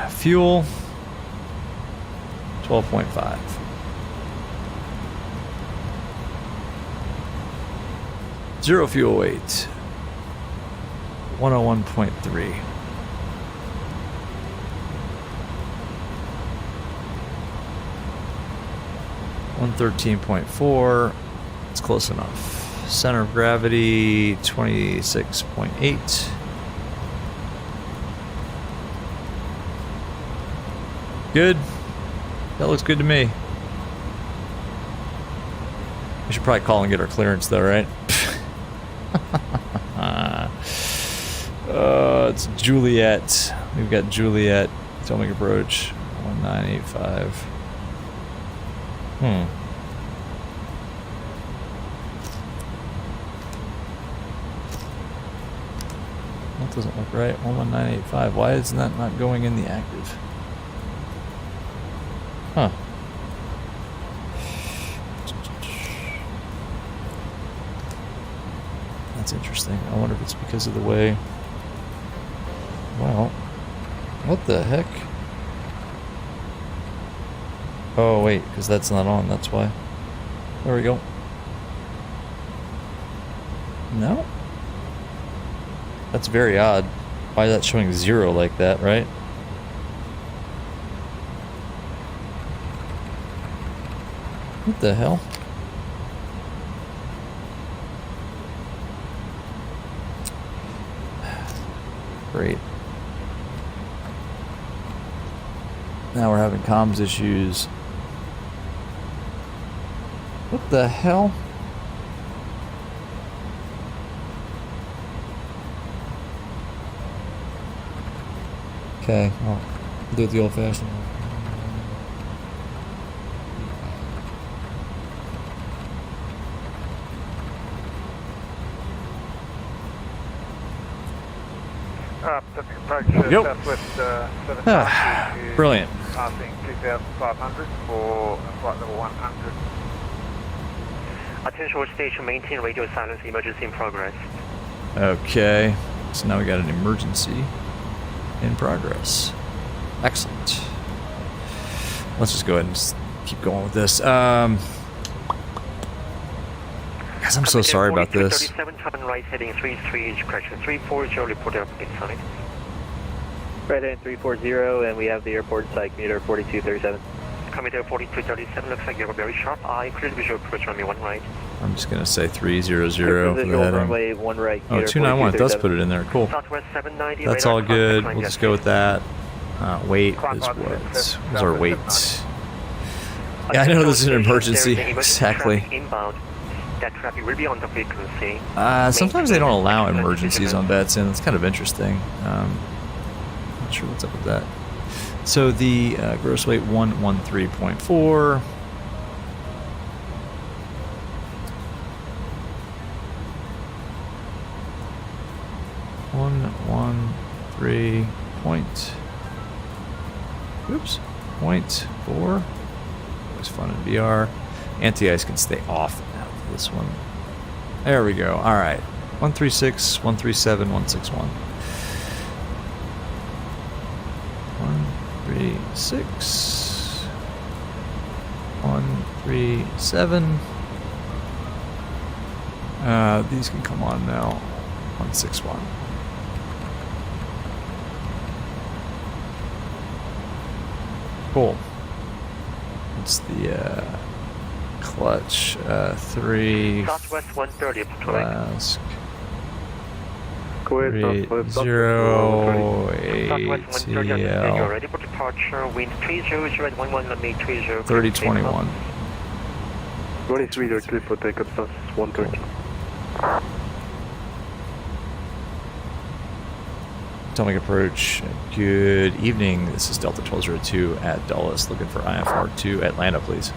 Fuel 12.5. Zero fuel weight 101.3. 113.4. It's close enough. Center of gravity 26.8. Good. That looks good to me. We should probably call and get our clearance though, right? It's Juliet. We've got Juliet. Potomac approach 1985. That doesn't look right. 11985. Why is that not going in the active? Huh. That's interesting. I wonder if it's because of the way... Well, what the heck? Oh, wait, because that's not on. That's why. There we go. No? That's very odd. Why is that showing 0 like that, right? What the hell? Great. Now we're having comms issues. What the hell? Okay, I'll do it the old-fashioned way. Brilliant. Passing 2,500 for flight level 100. Attention all station, maintain radio silence, emergency in progress. Okay, so now we got an emergency in progress. Excellent. Let's just go ahead and just keep going with this. Guys, I'm so sorry about this. 37, turn right, heading 33, correction 340, reported up inside. Right heading 340, and we have the airport inside, commuter 4237. Commuter 4237, looks like you have a very sharp eye, clear visual approach runway 1 right. I'm just going to say 300 for the heading. Runway 1 right, oh, 291, it does put it in there, cool. Southwest 790, that's all good, we'll just go with that. Weight is what? What's our weight? Yeah, I know this is an emergency, exactly. That traffic will be on the frequency. Sometimes they don't allow emergencies on VATSIM. It's kind of interesting. Not sure what's up with that. So the gross weight 113.4. Point 4. Always fun in VR. Anti-ice can stay off now for this one. There we go. All right. 136, 137, 161. 136, 137. These can come on now. 161. Cool. What's the clutch? 3 Southwest 130 flask. ATL. You're ready for departure. Wind 30 at 11, runway 30. 3021. 23 clear for takeoff, SAS 130. Atomic approach. Good evening. This is Delta 1202 at Dulles, looking for IFR 2 Atlanta, please.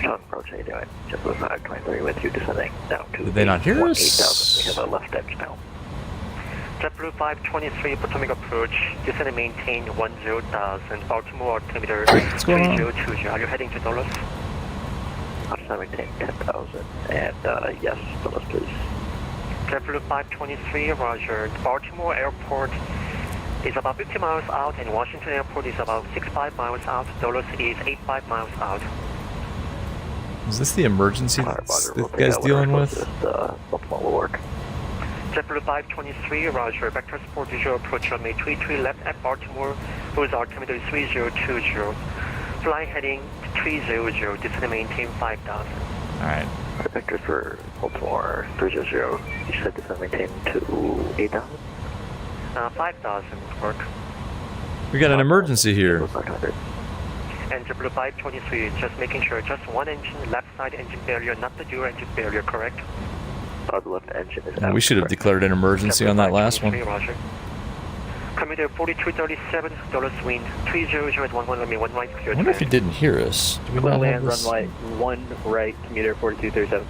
Approach, how you doing? Just with 523 with you, descending down to Did they not hear us? 8,000. We have a left edge now. JetBlue 523 Potomac approach, descend and maintain 10,000, Baltimore altimeter 3020. Are you heading to Dulles? I'm maintain 10,000, and yes, Dulles, please. JetBlue 523, roger. Baltimore Airport is about 50 miles out, and Washington Airport is about 65 miles out. Dulles is 85 miles out. Is this the emergency that this guy's dealing with? Baltimore will work. JetBlue 523, roger. Vector support visual approach runway 23 left at Baltimore, whose altimeter is 3020. Fly heading 300, descend and maintain 5,000. Alright. Vector for Baltimore 300. You said descend and maintain to 8,000? 5,000 would work. We got an emergency here. And JetBlue 523, just making sure, just one engine, left side engine failure, not the dual engine failure, correct? The left engine is out. We should have declared an emergency on that last one. Roger. Commander 4237, Dulles wind 30 at 11, let me 1 right clear. I wonder if he didn't hear us. Do we not have this? Runway 1 right, commuter 4237.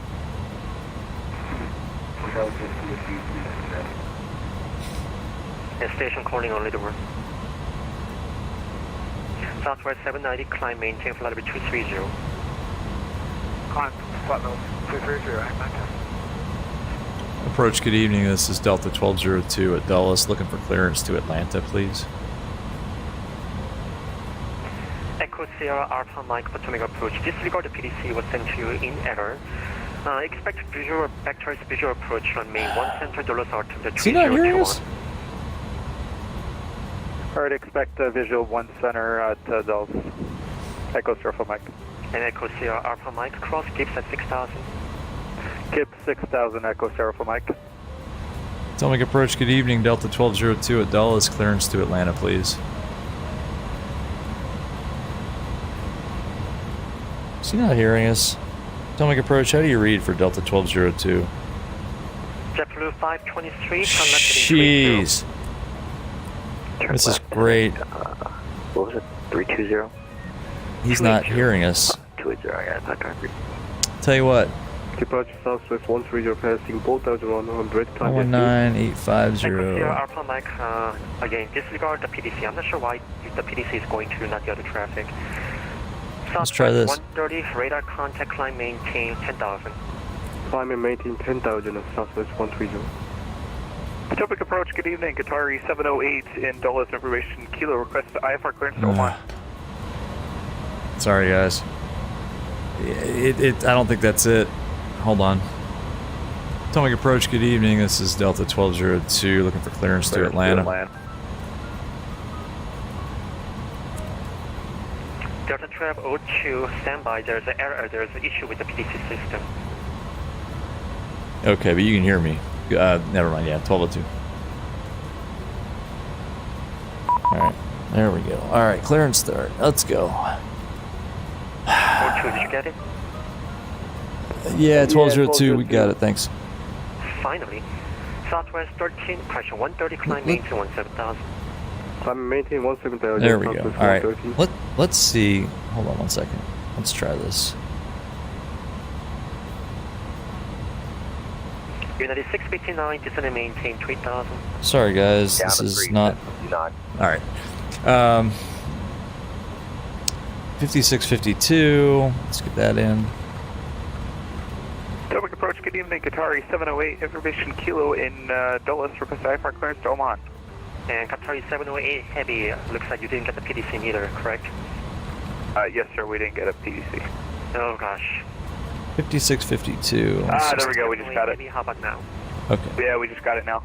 And station calling only the word. Southwest 790, climb, maintain flight level 230. Climb, flight level 230, Approach, good evening. This is Delta 1202 at Dulles, looking for clearance to Atlanta, please. Echo Sierra Alpha Mike Potomac approach. Disregard the PDC was sent to you in error. Expect visual vectors visual approach runway 1 center Dulles altimeter 3021. Alright, expect visual 1 center at Dulles. Echo Sierra Mike. And Echo Sierra Alpha Mike, cross Gibbs at 6,000. Kip 6,000, Echo Sierra Mike. Atomic approach, good evening. Delta 1202 at Dulles, clearance to Atlanta, please. Is he not hearing us? Atomic approach, how do you read for Delta 1202? JetBlue 523, Jeez. This is great. What was it? 320? He's not hearing us. 280, I got that. Tell you what. Departure Southwest 130 passing 4,100. 19850. Alpha Mike, again, disregard the PDC. I'm not sure why the PDC is going to, not the other traffic. Let's try this. 130, radar contact, climb, maintain 10,000. Climb and maintain 10,000 at Southwest 130. Potomac approach, good evening. Qatari 708 in Dulles information. Kilo request IFR clearance to Oman. Sorry, guys. I don't think that's it. Hold on. Atomic approach, good evening. This is Delta 1202, looking for clearance to Atlanta. Delta 1202, standby. There's an error. There's an issue with the PDC system. Okay, but you can hear me. Never mind. Yeah, 1202. All right, there we go. All right, clearance start. Let's go. 02, did you get it? Yeah, 1202. We got it. Thanks. Finally, Southwest 13, pressure 130, climb, maintain 17,000. Climb, maintain 17,000. There we go. All right. Let's see. Hold on one second. Let's try this. Unit 659, descend and maintain 3,000. Sorry, guys. This is not. All right. 5652. Let's get that in. Potomac approach, good evening. Qatari 708, information Kilo in Dulles, request IFR clearance to Oman. And Qatari 708 Heavy, looks like you didn't get the PDC either, correct? Yes, sir, we didn't get a PDC. Oh, gosh. 5652. There we go, we just got it. How about now? Okay. Yeah, we just got it now.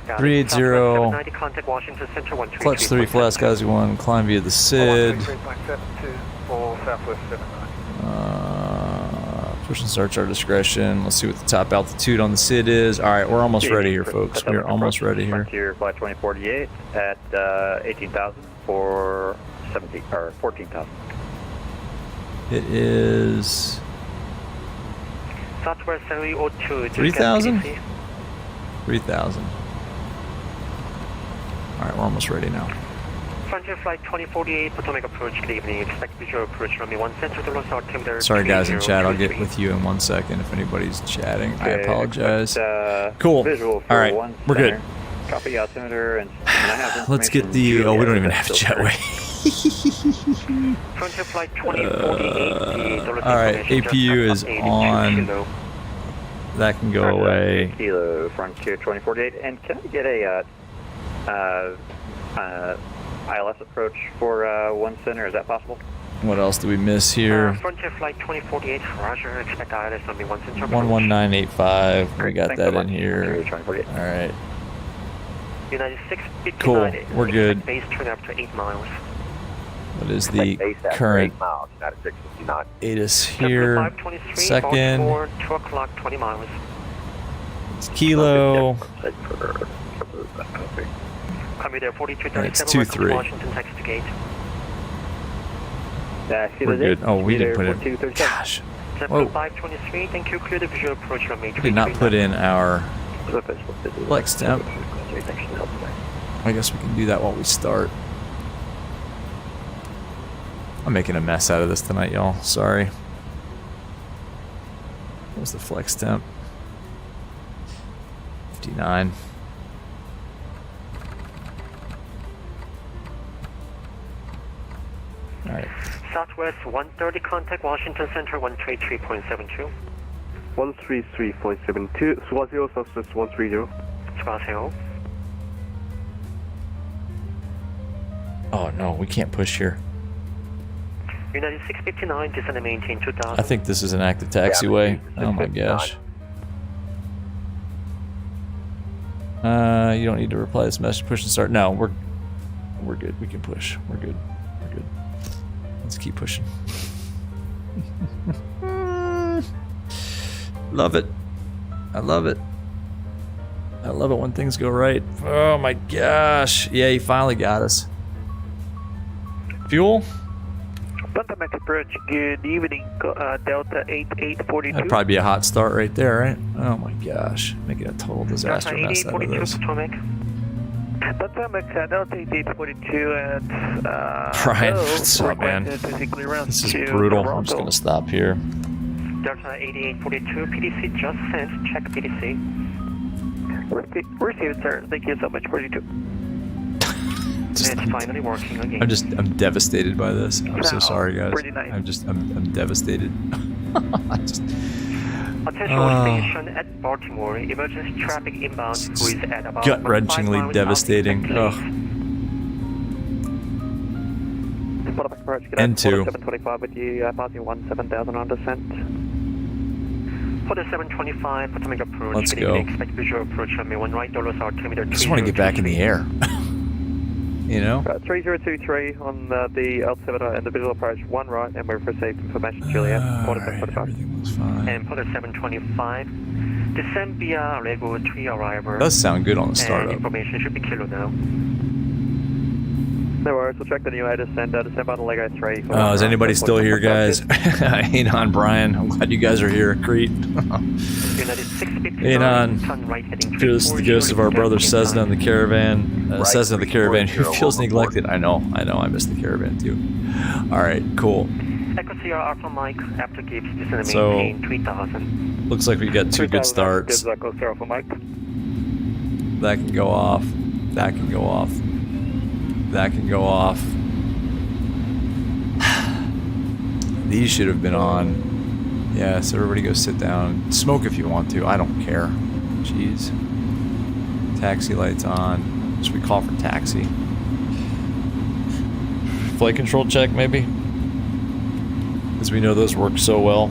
380. Contact Washington Center 133. Clutch 3, flask Ozzy 1, climb via the SID. Push and starts our discretion. Let's see what the top altitude on the SID is. Alright, we're almost ready here, folks. We're almost ready here. Frontier Flight 2048 at 18,000 for 17 or 14,000. It is Southwest 702. 3,000? 3,000. Alright, we're almost ready now. Frontier Flight 2048, Potomac approach, good evening. Expect visual approach runway 1 center to Los Altimeter. Sorry guys in chat, I'll get with you in 1 second if anybody's chatting. I apologize. Cool. Alright, we're good. Copy altimeter and I have let's get the, oh, we don't even have jetway. Frontier Flight 2048. Alright, APU is on. That can go away. Kilo Frontier 2048. And can I get a ILS approach for 1 center? Is that possible? What else do we miss here? Frontier Flight 2048, Roger. Expect ILS on me 1 center. 11985. We got that in here. Alright. United 659. Cool. We're good. Base turn up to 8 miles. What is the current ATIS here? Second. 2 o'clock, 20 miles. It's Kilo. Commuter 4237. It's 2-3. Washington, taxi to gate. We're good. Oh, we didn't put it. Gosh. Whoa. 523. Thank you. Clear the visual approach runway. We did not put in our flex temp. I guess we can do that while we start. I'm making a mess out of this tonight, y'all. Sorry. What was the flex temp? 59. Alright. Southwest 130, contact Washington Center 133.72. 133.72. Swazio, Southwest 130. Swazio. Oh no, we can't push here. United 659, descend and maintain 2000. I think this is an active taxiway. Oh my gosh. You don't need to reply this message. Push and start. No, we're good. We can push. We're good. We're good. Let's keep pushing. Love it. I love it. I love it when things go right. Oh my gosh. Yeah, he finally got us. Fuel? Potomac approach, good evening, Delta 8842. That'd probably be a hot start right there, right? Oh my gosh. Making a total disaster mess out of this. Potomac. Potomac, Delta 8842 at... Brian, what's up, man? This is brutal. I'm just going to stop here. Delta 8842, PDC just sent. Check PDC. Received, sir. Thank you so much, 42. It's finally working again. I'm devastated by this. I'm so sorry, guys. 49. I'm devastated. Attention station at Baltimore. Emergency traffic inbound who is at about gut-wrenchingly devastating. Ugh. N2. 725 with you, passing 17,000 on descent. For the 725 Potomac approach. Let's go. Expect visual approach from me 1 right dollars altimeter. I just want to get back in the air. You know? 3023 on the altimeter and the visual approach 1 right, and we've received information, Juliet. Everything was fine. And for the 725, descend via Lego 3 arrival. Does sound good on the startup. Information should be kilo now. No worries, we'll check the new descend by the Lego 3. Is anybody still here, guys? Ain't on, Brian. I'm glad you guys are here. Crete. Ain't on. Feels the ghost of our brother Cessna in the caravan. Cessna the caravan who feels neglected. I know. I miss the caravan too. Alright, cool. Echo Sierra Alpha Mike after Gibbs, descend So, maintain 3000. looks like we got 2 good starts. That can go off. That can go off. That can go off. These should have been on. Yeah, so everybody go sit down. Smoke if you want to. I don't care. Jeez. Taxi lights on. Should we call for taxi? Flight control check, maybe? Because we know those work so well.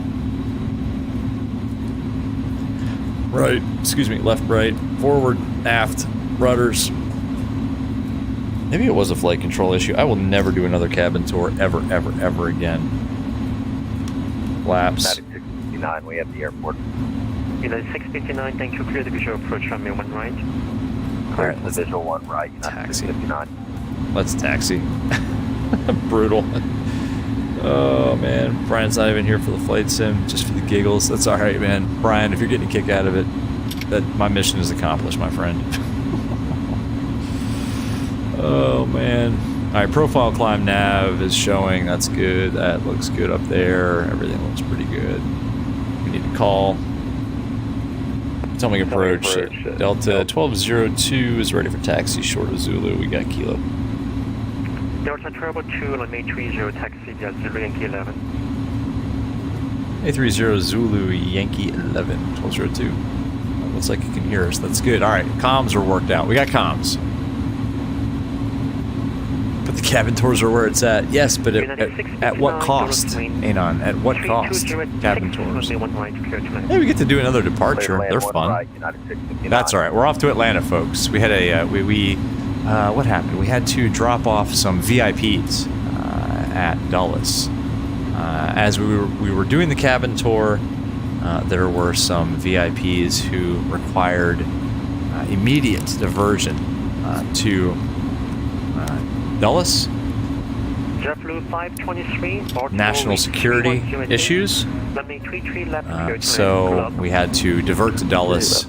Right. Excuse me. Left, right. Forward, aft. rudders. Maybe it was a flight control issue. I will never do another cabin tour ever, ever, ever again. Flaps. 659, we have the airport. United 659, thank you. Clear the visual approach runway 1 right. All right, the visual 1 right. Taxi. 659. Let's taxi. Brutal. Oh man, Brian's not even here for the flight sim, just for the giggles. That's all right, man. Brian, if you're getting a kick out of it, that my mission is accomplished, my friend. Oh man. All right, profile climb nav is showing. That's good. That looks good up there. Everything looks pretty good. We need to call. Atomic approach. Delta 1202 is ready for taxi short of Zulu. We got Kilo. Delta Turbo 2 on May 30, taxi via Zulu Yankee 11. A30 Zulu Yankee 11, 1202. Looks like you can hear us. That's good. All right, comms are worked out. We got comms. But the cabin tours are where it's at. Yes, but at what cost, Anon? At what cost? Cabin tours. Hey, we get to do another departure. They're fun. That's all right. We're off to Atlanta, folks. We had a what happened? We had to drop off some VIPs at Dulles. As we were doing the cabin tour, there were some VIPs who required immediate diversion to Dulles. National security issues. So we had to divert to Dulles.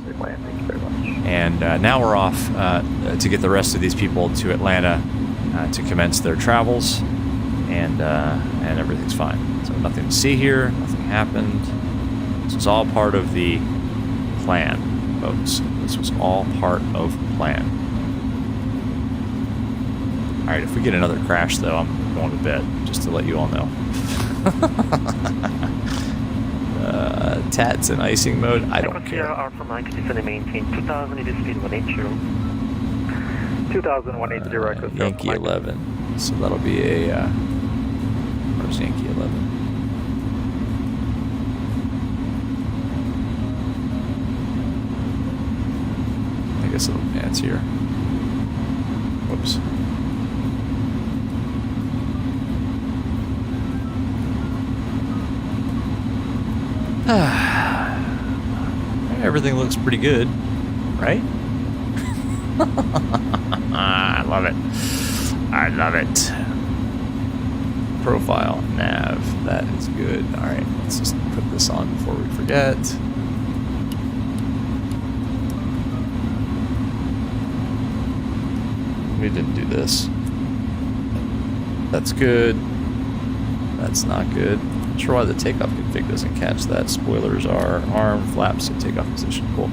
And now we're off to get the rest of these people to Atlanta to commence their travels, and everything's fine. So nothing to see here, nothing happened. This was all part of the plan, folks. This was all part of the plan. All right, if we get another crash, though, I'm going to bed, just to let you all know. Tats in icing mode, I don't care. Alpha Mike, maintain 2000, it is speed 180. 2180, Yankee 11. So that'll be a, where's Yankee 11? I guess yeah, it's here. Whoops. Everything looks pretty good, right? I love it. I love it. Profile, nav, that is good. All right, let's just put this on before we forget. We didn't do this. That's good. That's not good. Not sure why the takeoff config doesn't catch that. Spoilers are armed, flaps in takeoff position. Cool.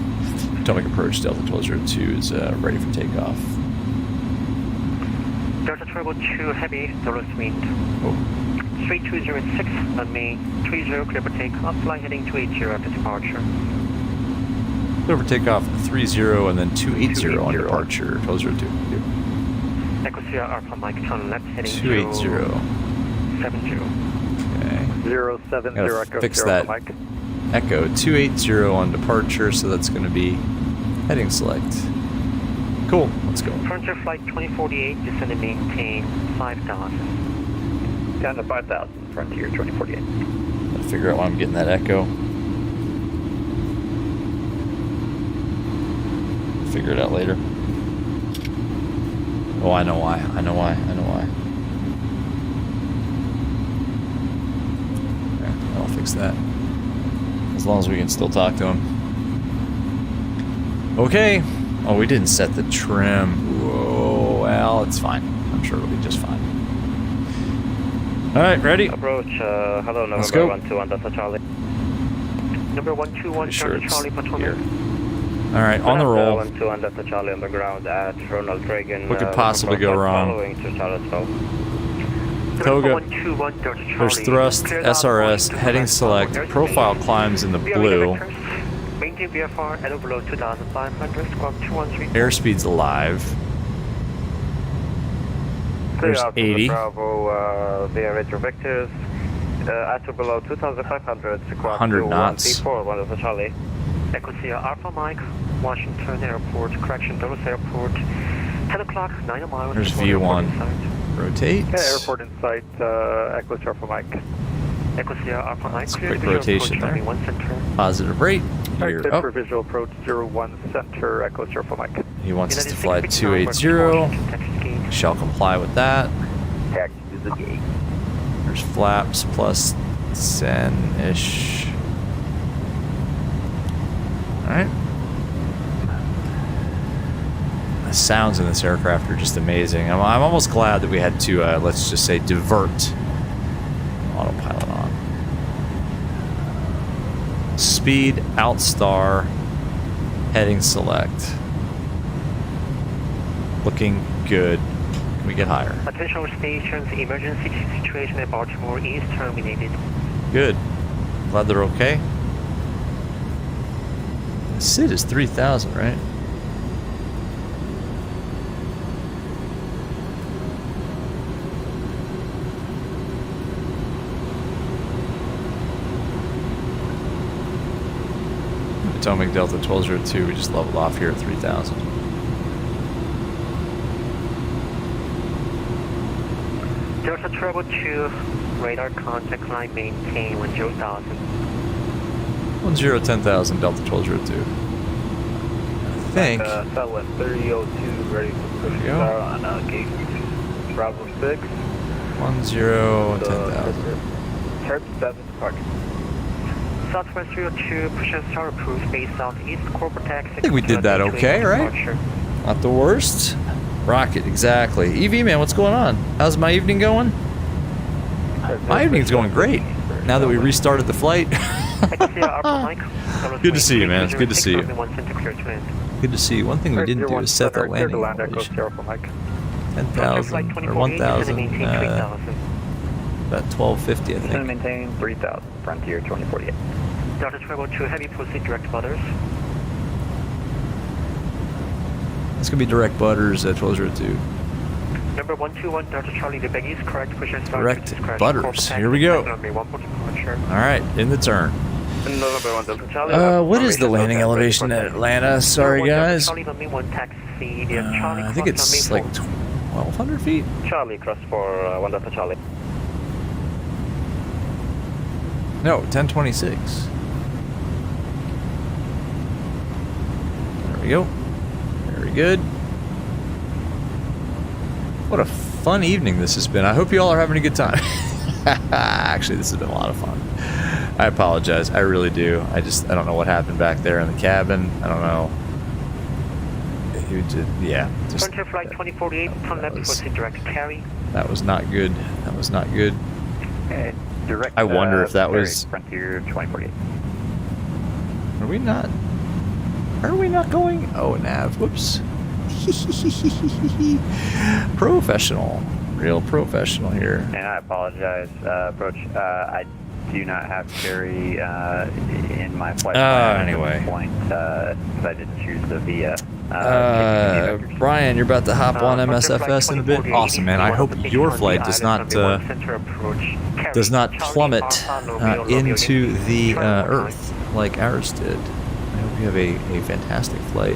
Atomic approach, Delta 1202 is ready for takeoff. Delta Turbo 2 heavy, Dolus wind. Oh. 3206 on May 30, clear for takeoff, fly heading 280 after departure. Clear for takeoff 30 and then 280 on departure, 1202. Echo Sierra Alpha Mike, turn left heading 280. 70. Okay. 070 Echo fix that. Mike. Echo 280 on departure, so that's going to be heading select. Cool, let's go. Frontier flight 2048, descend and maintain 5000. Down to 5000, Frontier 2048. Gotta figure out why I'm getting that echo. Figure it out later. Oh, I know why. I know why. I know why. There, I'll fix that. As long as we can still talk to him. Okay. Oh, we didn't set the trim. Whoa, well, it's fine. I'm sure it'll be just fine. All right, ready? Approach, hello, Let's November go. 121 Delta Charlie. Number 121, Sure Delta Charlie, here. Potomac. All right, on the roll. 121 Delta Charlie on the ground at Ronald Reagan. What could possibly go wrong? Following to Charlottesville. Toga. 121, Delta Charlie. There's thrust, SRS, heading select, profile climbs in the blue. Maintain VFR at or below 2,500, squawk 213. Airspeed's alive. There's 80. Bravo, via retro vectors. At or below 2,500, squawk 100 knots. 214, one of the Charlie. Echo Sierra Alpha Mike, Washington Airport, correction, Dulles Airport, 10 o'clock, 9 miles. There's V1. Rotate. Yeah, airport in sight, Echo Sierra Alpha Mike. Echo Sierra Alpha Mike. That's quick rotation there. Positive rate. Here. Good for visual approach 01 center, Echo Sierra Alpha Mike. He wants us to fly 280. Shall comply with that. Taxi to the gate. There's flaps plus 10-ish. Alright. The sounds in this aircraft are just amazing. I'm almost glad that we had to, let's just say, divert autopilot on. Speed, outstar, heading select. Looking good. Can we get higher? Attention stations, emergency situation at Baltimore is terminated. Good. Glad they're okay. The SID is 3,000, right? Potomac Delta 1202, we just leveled off here at 3,000. Delta Travel 2, radar contact line maintain 10,000. 10,000 Delta 1202. I think. Southwest 3002, ready to push power on gate Bravo 6. 10,000. Turp 7 departure. Southwest 302, push and start approved based southeast corporate taxi. I think we did that okay, right? Not the worst. Rocket, exactly. EV man, what's going on? How's my evening going? My evening's going great. Now that we restarted the flight. Good to see you, man. It's good to see you. Good to see you. One thing we didn't do is set that landing elevation. 10,000 or 1,000. About 1,250, I think. Maintain 3,000. Frontier 2048. Delta Travel 2, heavy proceed direct butters. It's gonna be direct butters at 1202. Number 121, Delta Charlie, the bag is correct. Push and start. Direct butters. Here we go. Alright, in the turn. What is the landing elevation at Atlanta? Sorry, guys. I think it's like 1,200 feet. Charlie, cross for 1 Delta Charlie. No, 1026. There we go. Very good. What a fun evening this has been. I hope you all are having a good time. Actually, this has been a lot of fun. I apologize. I really do. I don't know what happened back there in the cabin. I don't know. Yeah. Frontier flight 2048, turn left for direct carry. That was not good. That was not good. Okay. Direct, I wonder if that was Frontier 2048. Are we not going? Oh, nav. Whoops. Professional. Real professional here. And I apologize, approach. I do not have carry in my flight plan anyway. At this point, because I didn't choose the VIA. Brian, you're about to hop on MSFS in a bit. Awesome, man. I hope your flight does not plummet into the earth like ours did. I hope you have a fantastic flight.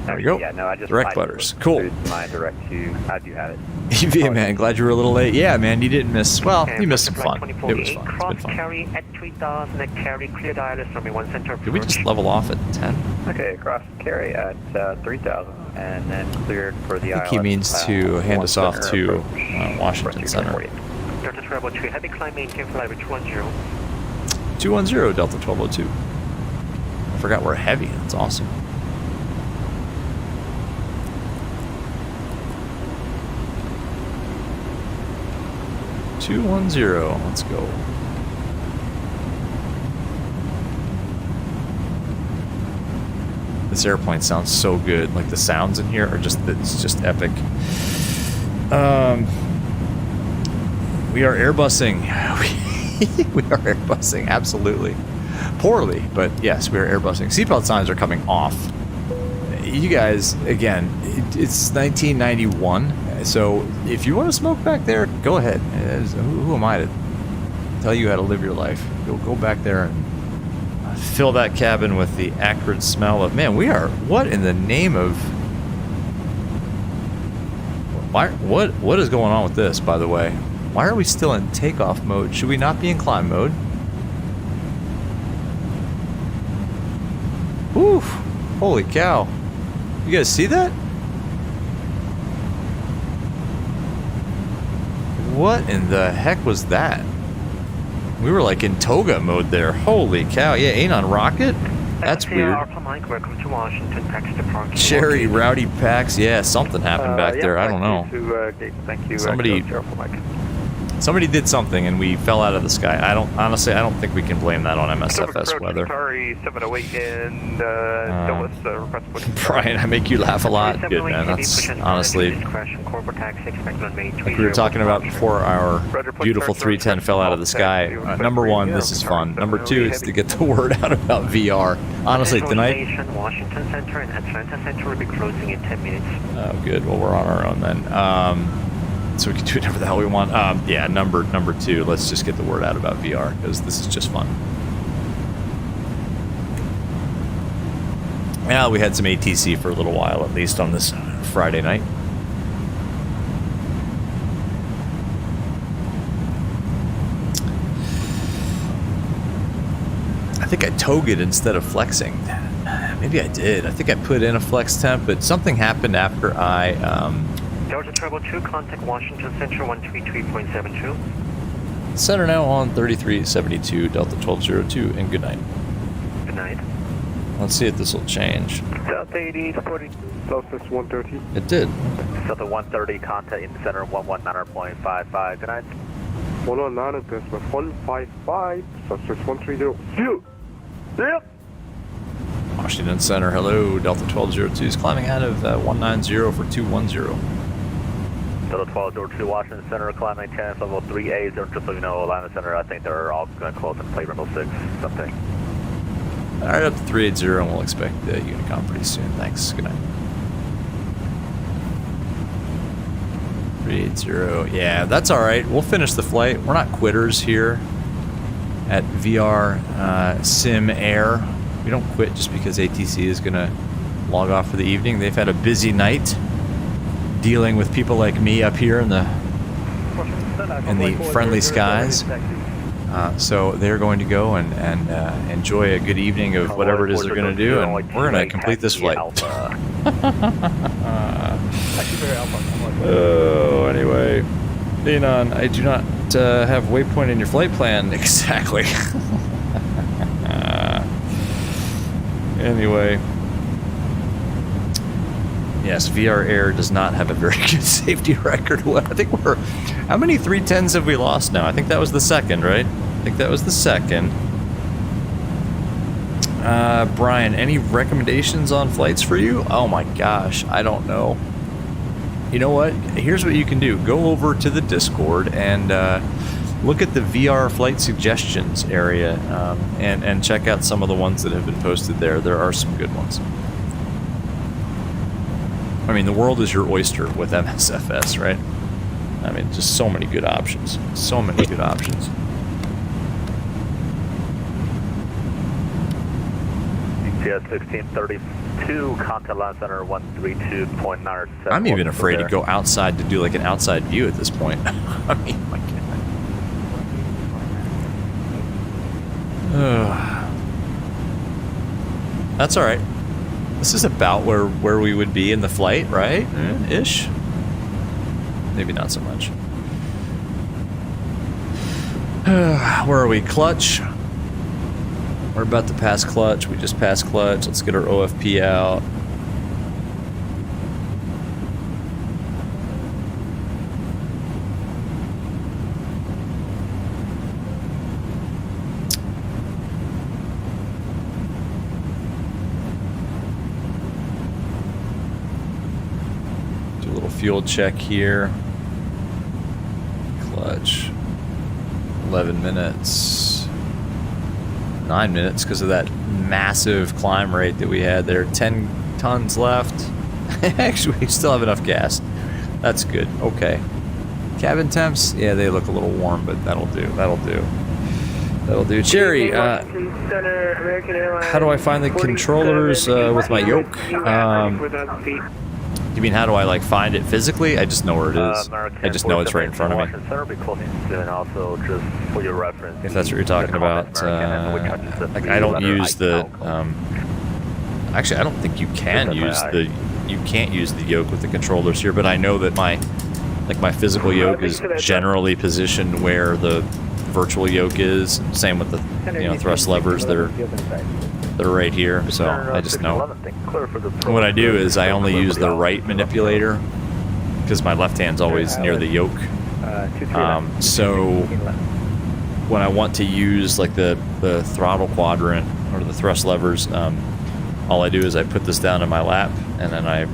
There we go. Yeah, no, I just direct butters. Cool. My direct to. I do have it. EVA man, glad you were a little late. Yeah, man, you didn't miss. Well, you missed some fun. It was fun. It's been fun. Carry at 3,000 at carry clear dialis from 1 center. Did we just level off at 10? Okay, cross carry at 3,000 and then cleared for the I think he means to hand us off to Washington Center. Delta Travel 2, heavy climb maintain flight 210. 210 Delta 1202. I forgot we're heavy. That's awesome. Let's go. This airplane sounds so good. Like the sounds in here are it's just epic. We are airbusing. We are airbusing, absolutely. Poorly, but yes, we are airbusing. Seatbelt signs are coming off. You guys, again, it's 1991. So if you want to smoke back there, go ahead. Who am I to tell you how to live your life? Go back there and fill that cabin with the acrid smell of, man, we are, what in the name of, what is going on with this, by the way? Why are we still in takeoff mode? Should we not be in climb mode? Oof, holy cow. You guys see that? What in the heck was that? We were like in toga mode there. Holy cow. Yeah, ain't on rocket? That's weird. Welcome to Washington, Paxton Park. Cherry, rowdy packs. Yeah, something happened back there. I don't know. Thank you. Somebody did something and we fell out of the sky. Honestly, I don't think we can blame that on MSFS weather. Sorry, 708 and Brian, I make you laugh a lot. Good, man. That's honestly, like we were talking about before our beautiful 310 fell out of the sky. Number one, this is fun. Number two, it's to get the word out about VR. Honestly, tonight. Washington Center and Atlanta Center will be closing in 10 minutes. Oh, good. Well, we're on our own then. So we can do whatever the hell we want. Yeah, number two, let's just get the word out about VR, because this is just fun. Yeah, we had some ATC for a little while, at least on this Friday night. I think I togged instead of flexing. Maybe I did. I think I put in a flex temp, but something happened after I... Delta Travel 2, contact Washington Center 133.72. Center now on 3372, Delta 1202, and good night. Good night. Let's see if this will change. Delta 80, 40, Southwest 130. It did. Delta 130, contact in center 119.55. Good night. 119 and Desmond 155, Southwest 130. Shoot! Yep! Washington Center, hello. Delta 1202 is climbing out of 190 for 210. Delta 1202, Washington Center, climbing 10, level 3A, just so you know, Atlanta Center, I think they're all going to close in plate rental 6, something. Alright, up to 380, and we'll expect the Unicom pretty soon. Thanks, good night. 380, yeah, that's alright. We'll finish the flight. We're not quitters here at VR Sim Air. We don't quit just because ATC is going to log off for the evening. They've had a busy night dealing with people like me up here in the friendly skies. So they're going to go and enjoy a good evening of whatever it is they're going to do, and we're going to complete this flight. Oh, anyway. Leon, I do not have waypoint in your flight plan. Exactly. Anyway, yes, VR Air does not have a very good safety record. I think we're... How many 310s have we lost now? I think that was the second, right? I think that was the second. Brian, any recommendations on flights for you? Oh my gosh, I don't know. You know what? Here's what you can do. Go over to the Discord and look at the VR flight suggestions area and check out some of the ones that have been posted there. There are some good ones. I mean, the world is your oyster with MSFS, right? I mean, just so many good options. So many good options. ETS 1632, contact line center 132.97. I'm even afraid to go outside to do like an outside view at this point. I mean, my God. That's all right. This is about where we would be in the flight, right? Ish. Maybe not so much. Where are we? Clutch. We're about to pass clutch. We just passed clutch. Let's get our OFP out. Fuel check here. Clutch. 11 minutes. 9 minutes because of that massive climb rate that we had there. 10 tons left. Actually, we still have enough gas. That's good. Okay. Cabin temps? Yeah, they look a little warm, but that'll do. That'll do. That'll do. Cherry, Center, American Airlines. How do I find the controllers with my yoke? You mean how do I like find it physically? I just know where it is. I just know it's right in front of me. Also, just for your reference, if that's what you're talking about. Like I don't use the. Actually, I don't think you can use the. You can't use the yoke with the controllers here, but I know that my physical yoke is generally positioned where the virtual yoke is. Same with the thrust levers. They're right here, so I just know. What I do is I only use the right manipulator because my left hand's always near the yoke. So when I want to use like the throttle quadrant or the thrust levers, all I do is I put this down in my lap and then I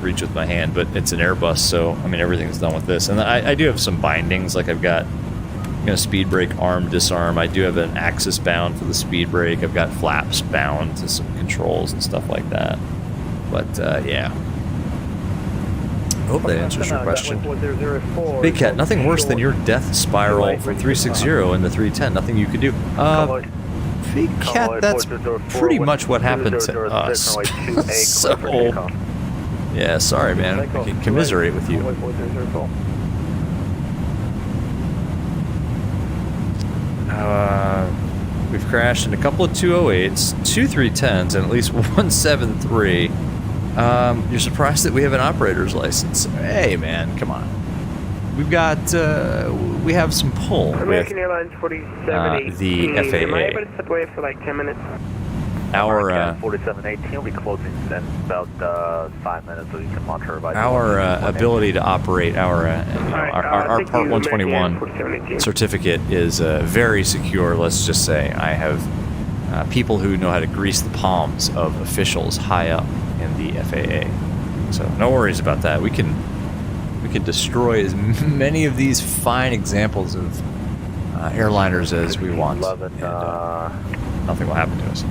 reach with my hand. But it's an Airbus, so I mean everything's done with this. And I do have some bindings, like I've got speed brake arm disarm. I do have an axis bound for the speed brake. I've got flaps bound to some controls and stuff like that. But yeah. I hope that answers your question. Big Cat, nothing worse than your death spiral from 360 in the 310. Nothing you could do. Big Cat, that's pretty much what happened to us. So, yeah, sorry, man. I can commiserate with you. We've crashed in a couple of 208s, 2 310s, and at least 173. You're surprised that we have an operator's license. Hey, man, come on. We've got, we have some pull American with Airlines 4718. the FAA. Am I able to step away for like 10 minutes? Our 4718 will be closing in about 5 minutes, so you can monitor by our ability to operate our Part 121 certificate is very secure. Let's just say I have people who know how to grease the palms of officials high up in the FAA, so no worries about that. We can destroy as many of these fine examples of airliners as we want, and nothing will happen to us.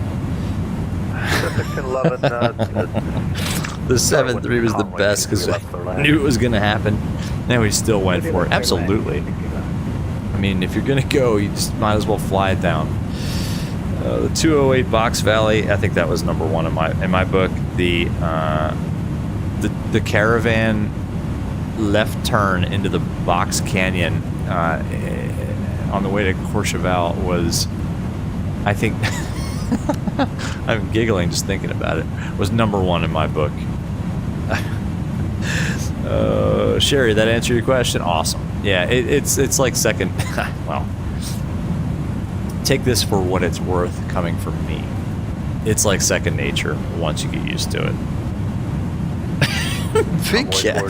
The 7-3 was the best because I knew it was going to happen. Then we still went for it. Absolutely. I mean, if you're going to go, you just might as well fly it down. The 208 Box Valley, I think that was number one in my book. The caravan left turn into the Box Canyon on the way to Courchevel was, I think. I'm giggling just thinking about it. Was number one in my book. Sherry, that answer your question? Awesome. Yeah, it's like second. Well, take this for what it's worth coming from me. It's like second nature once you get used to it. Big Cat.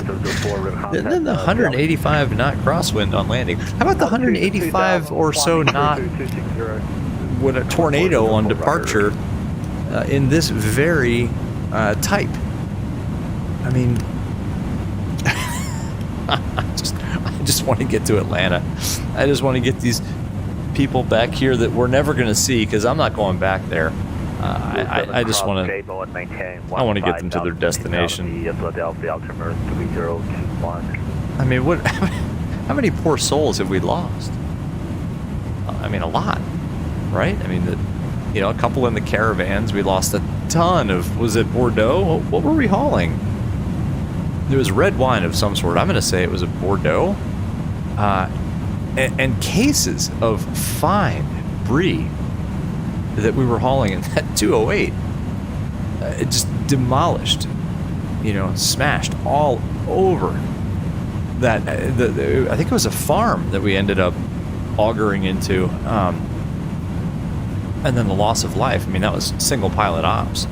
And then the 185 knot crosswind on landing. How about the 185 or so knot with a tornado on departure in this very type? I mean, I just want to get to Atlanta. I just want to get these people back here that we're never going to see because I'm not going back there. I just want to. I want to get them to their destination. I mean, what? How many poor souls have we lost? I mean, a lot, right? I mean, a couple in the caravans. We lost a ton of. Was it Bordeaux? What were we hauling? There was red wine of some sort. I'm going to say it was a Bordeaux, and cases of fine brie that we were hauling in that 208. It just demolished, smashed all over that. I think it was a farm that we ended up augering into, and then the loss of life. I mean, that was single pilot ops,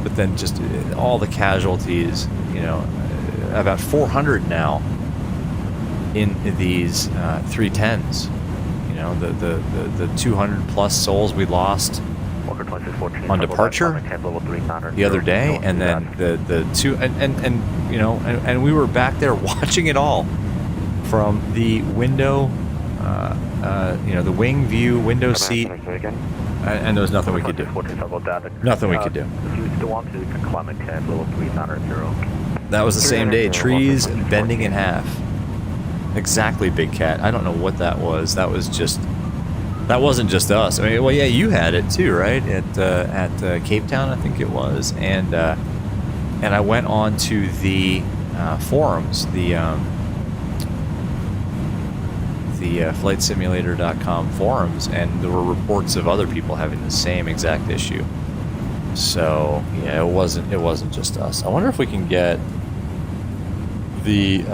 but then just all the casualties, about 400 now in these 310s. The 200 plus souls we lost on departure the other day, and then the two and we were back there watching it all from the window, the wing view window seat, and there was nothing we could do. Nothing we could do. That was the same day. Trees bending in half. Exactly, Big Cat. I don't know what that was. That was just That wasn't just us. I mean, well, yeah, you had it too, right? At Cape Town, I think it was, and I went on to the forums, the flightsimulator.com forums, and there were reports of other people having the same exact issue. So yeah, it wasn't just us. I wonder if we can get the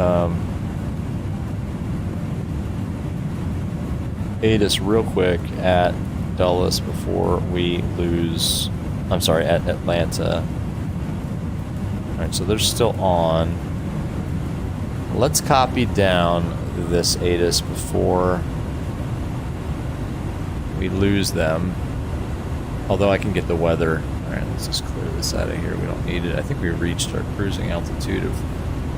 ATIS real quick at Dulles before we lose. I'm sorry, at Atlanta. All right, so they're still on. Let's copy down this ATIS before we lose them. Although I can get the weather. All right, let's just clear this out of here. We don't need it. I think we reached our cruising altitude of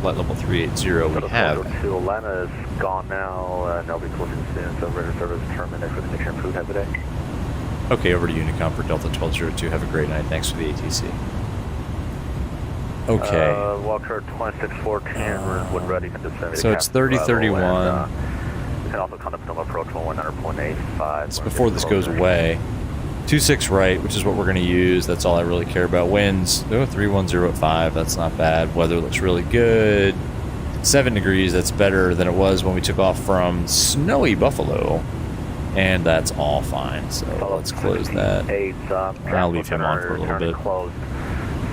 flight level 380. We have. Atlanta is gone now, and they'll be closing soon, so radar service terminated for the mission improved. Have a good day. Okay, over to Unicom for Delta 1202. Have a great night. Thanks for the ATC. Okay. Walker 2614, we're ready to descend. So it's 3031. We can also conduct an approach 100.85. It's before this goes away. 26 right, which is what we're going to use. That's all I really care about. Winds, 310 at 5. That's not bad. Weather looks really good. 7 degrees. That's better than it was when we took off from snowy Buffalo. And that's all fine. So let's close that. I'll leave him on for a little bit. Closed.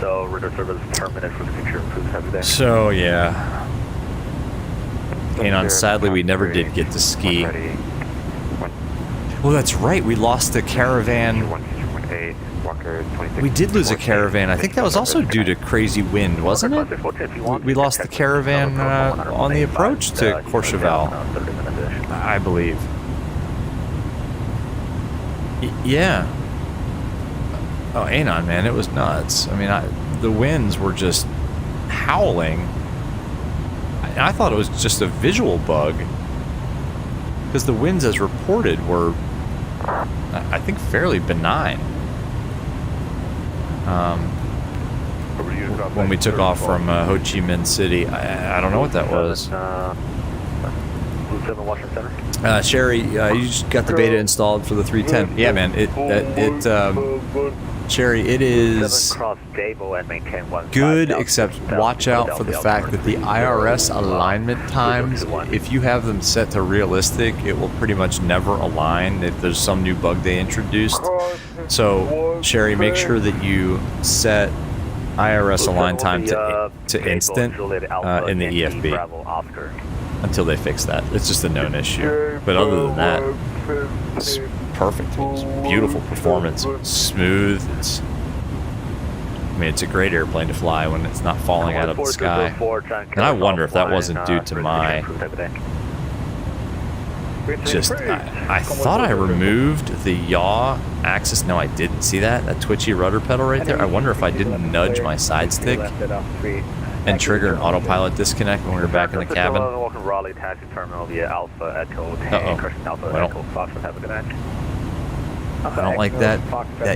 So radar service terminated for the future improved. Have a good day. So yeah. And sadly, we never did get to ski. Well, that's right. We lost the caravan. We did lose a caravan. I think that was also due to crazy wind, wasn't it? We lost the caravan on the approach to Courchevel, I believe. Yeah. Oh, Anon, man, it was nuts. I mean, the winds were just howling. I thought it was just a visual bug, because the winds as reported were, I think, fairly benign. When we took off from Ho Chi Minh City, I don't know what that was. Sherry, you just got the beta installed for the 310. Yeah, man, Sherry, it is good, except watch out for the fact that the IRS alignment times, if you have them set to realistic, it will pretty much never align if there's some new bug they introduced. So, Sherry, make sure that you set IRS align time to instant in the EFB until they fix that. It's just a known issue. But other than that, it's perfect. It's beautiful performance. It's smooth. I mean, it's a great airplane to fly when it's not falling out of the sky. And I wonder if that wasn't due to my... I thought I removed the yaw axis. No, I didn't. See that twitchy rudder pedal right there? I wonder if I didn't nudge my side stick and trigger an autopilot disconnect when we were back in the cabin. Raleigh taxi terminal via Alpha Echo. I don't like that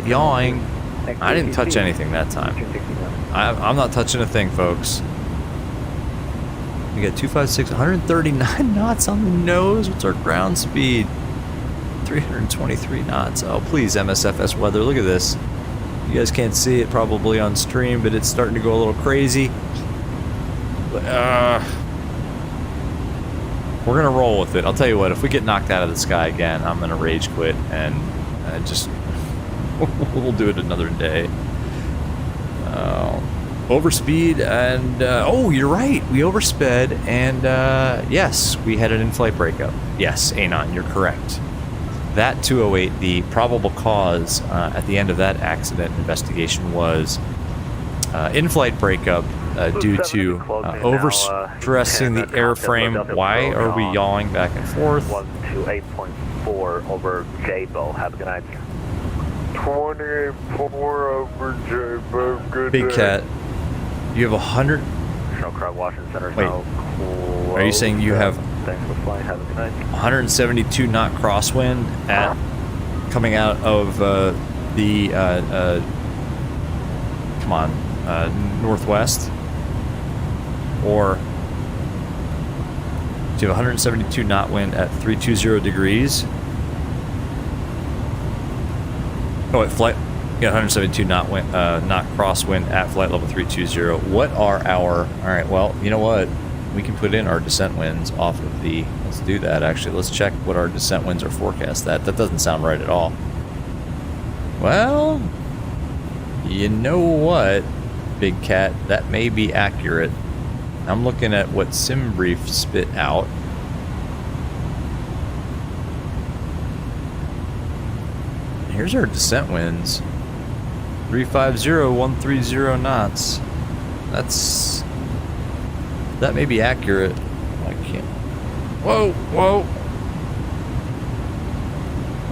yawing. I didn't touch anything that time. I'm not touching a thing, folks. We got 256, 139 knots on the nose. What's our ground speed? 323 knots. Oh, please, MSFS weather. Look at this. You guys can't see it probably on stream, but it's starting to go a little crazy. We're going to roll with it. I'll tell you what, if we get knocked out of the sky again, I'm going to rage quit and just... we'll do it another day. Overspeed and... oh, you're right. We oversped and yes, we had an in-flight breakup. Yes, Anon, you're correct. That 208, the probable cause at the end of that accident investigation was in-flight breakup due to overstressing the airframe. Why are we yawing back and forth? 128.4 over J-Bow. Have a good night. 28.4 over J-Bow. Good Big day. Cat, you have 100... Washington Center. Wait, are you saying you have 172 knot crosswind at coming out of the come on, northwest? Or do you have 172 knot wind at 320 degrees? Oh, at flight, yeah, 172 knot wind, knot crosswind at flight level 320. What are our? All right, well, you know what? We can put in our descent winds off of the. Let's do that. Actually, let's check what our descent winds are forecast. That doesn't sound right at all. Well, you know what, Big Cat? That may be accurate. I'm looking at what SimBrief spit out. Here's our descent winds. 350, 130 knots. That may be accurate. I can't. Whoa, whoa.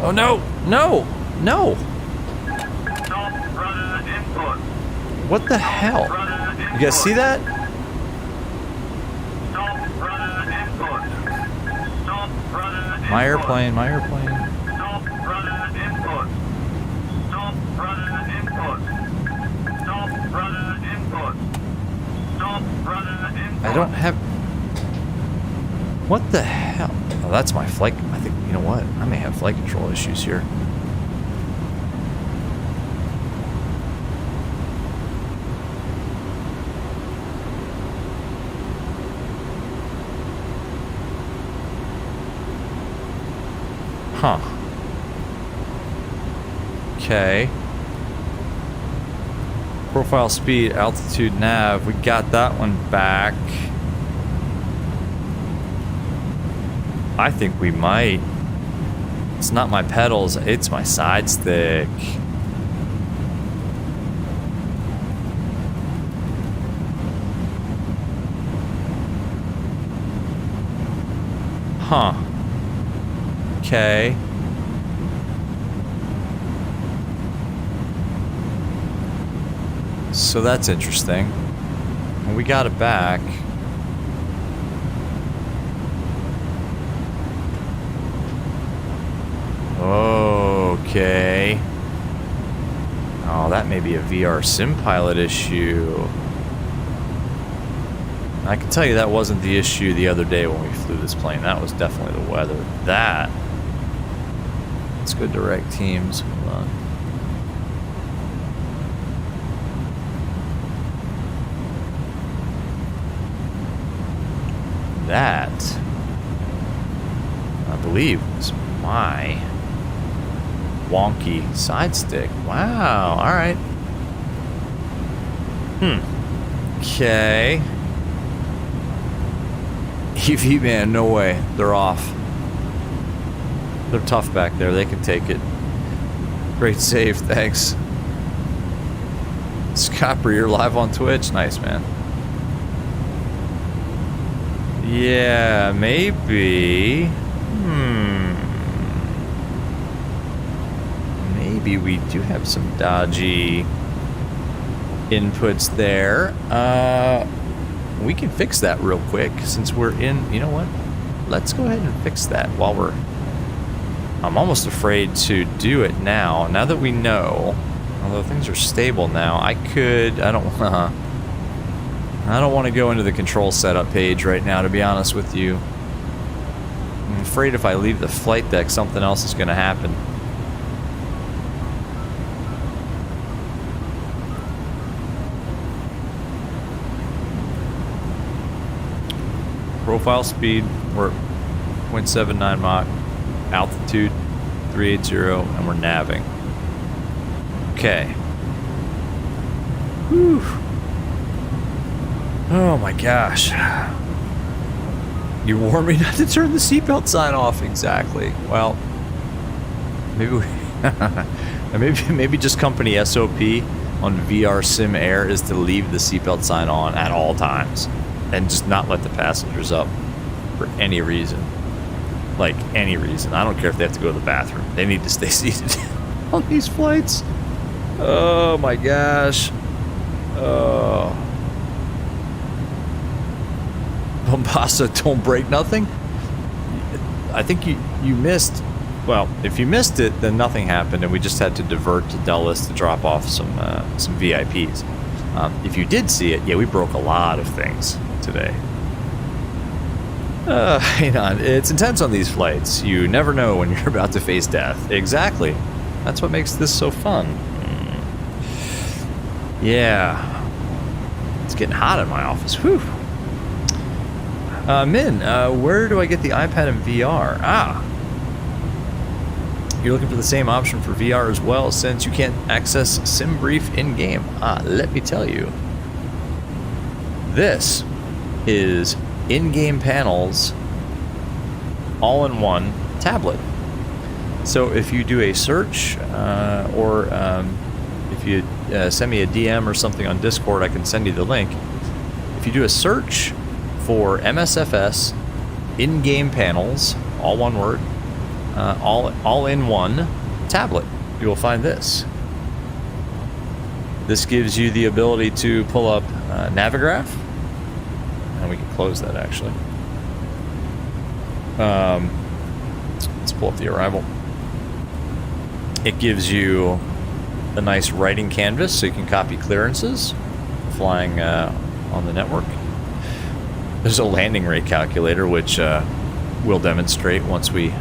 Oh no, no, no. What the hell? You guys see that? My airplane, my airplane. I don't have. What the hell? Oh, that's my flight. I think, you know what? I may have flight control issues here. Huh. Okay. Profile speed, altitude, nav. We got that one back. I think we might. It's not my pedals, it's my side stick. Huh. Okay. So that's interesting. And we got it back. Okay. Oh, that may be a VR sim pilot issue. I can tell you that wasn't the issue the other day when we flew this plane. That was definitely the weather. That. Let's go direct teams. Hold on. That, I believe, was my wonky side stick. Wow, alright. Okay. EV man, no way. They're off. They're tough back there. They can take it. Great save, thanks. Scopper, you're live on Twitch? Nice, man. Yeah, maybe. Maybe we do have some dodgy inputs there. We can fix that real quick since we're in. You know what? Let's go ahead and fix that while we're. I'm almost afraid to do it now. Now that we know, although things are stable now, I could. I don't want to go into the control setup page right now, to be honest with you. I'm afraid if I leave the flight deck, something else is going to happen. Profile speed, we're 0.79 Mach. Altitude, 380, and we're navving. Okay. Whew. Oh my gosh. You warned me not to turn the seatbelt sign off. Exactly. Well, maybe we, maybe just company SOP on VR Sim Air is to leave the seatbelt sign on at all times and just not let the passengers up for any reason. Like any reason. I don't care if they have to go to the bathroom. They need to stay seated on these flights. Oh my gosh. Oh. Bombasa, don't break nothing. I think you missed. Well, if you missed it, then nothing happened, and we just had to divert to Dulles to drop off some VIPs. If you did see it, yeah, we broke a lot of things today. Hang on, it's intense on these flights. You never know when you're about to face death. Exactly. That's what makes this so fun. Yeah. It's getting hot in my office. Whew. Min, where do I get the iPad in VR? Ah. You're looking for the same option for VR as well, since you can't access SimBrief in-game. Ah, let me tell you. This is in-game panels all-in-one tablet. So if you do a search or if you send me a DM or something on Discord, I can send you the link. If you do a search for MSFS in-game panels, all one word, all-in-one tablet, you will find this. This gives you the ability to pull up Navigraph, and we can close that actually. Let's pull up the arrival. It gives you a nice writing canvas so you can copy clearances flying on the network. There's a landing rate calculator, which we'll demonstrate once we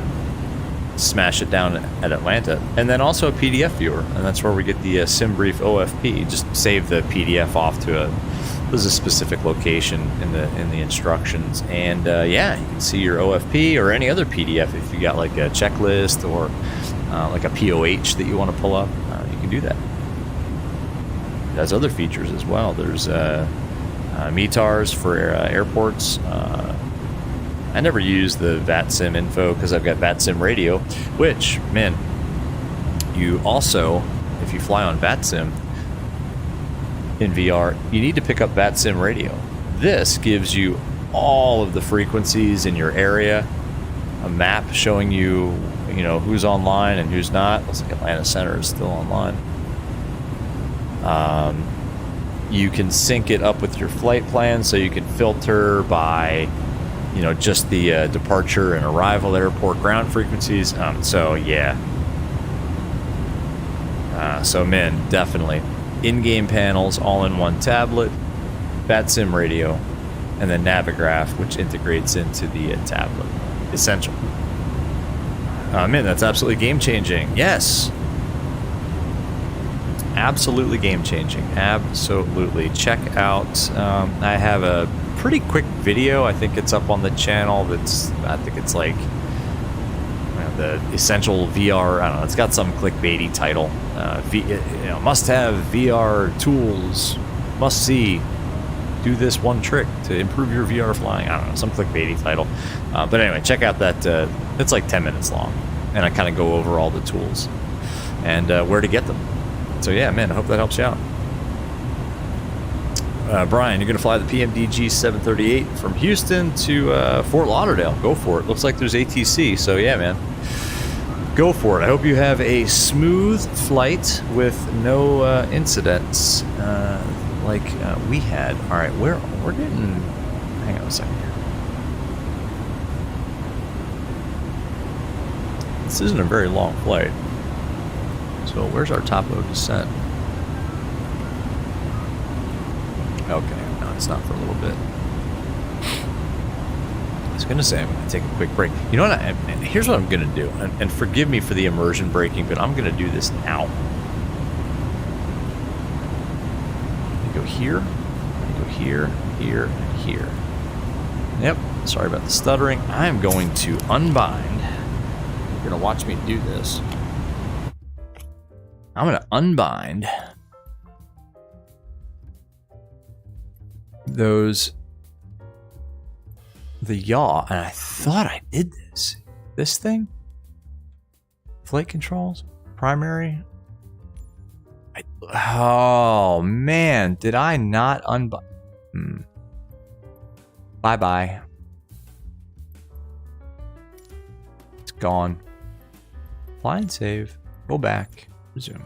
smash it down at Atlanta. And then also a PDF viewer, and that's where we get the SimBrief OFP. Just save the PDF off to there's a specific location in the instructions, and yeah, you can see your OFP or any other PDF if you got like a checklist or like a POH that you want to pull up. You can do that. It has other features as well. There's METARs for airports. I never use the VATSIM info because I've got VATSIM radio, which, man, you also, if you fly on VATSIM in VR, you need to pick up VATSIM radio. This gives you all of the frequencies in your area, a map showing you, you know, who's online and who's not. Looks like Atlanta Center is still online. You can sync it up with your flight plan, so you can filter by, you know, just the departure and arrival airport ground frequencies. So yeah. So man, definitely. In-game panels, all-in-one tablet, VATSIM radio, and then Navigraph, which integrates into the tablet. Essential. Man, that's absolutely game-changing. Yes. Absolutely game-changing. Absolutely. Check out. I have a pretty quick video. I think it's up on the channel. I think it's like the essential VR. I don't know. It's got some clickbaity title. Must have VR tools. Must see. Do this one trick to improve your VR flying. I don't know. Some clickbaity title. But anyway, check out that. It's like 10 minutes long, and I kind of go over all the tools and where to get them. So yeah, man, I hope that helps you out. Brian, you're going to fly the PMDG 738 from Houston to Fort Lauderdale. Go for it. Looks like there's ATC, so yeah, man. Go for it. I hope you have a smooth flight with no incidents like we had. All right, we're getting... Hang on a second here. This isn't a very long flight. So where's our top load descent? Okay, no, it's not for a little bit. I was going to say I'm going to take a quick break. You know what? Here's what I'm going to do. And forgive me for the immersion braking, but I'm going to do this now. I go here. I go here, here, and here. Yep. Sorry about the stuttering. I'm going to unbind. You're going to watch me do this. I'm going to unbind the yaw, and I thought I did this thing, flight controls, primary. Oh man, did I not unbind? Bye. It's gone. Fly and save, go back, resume.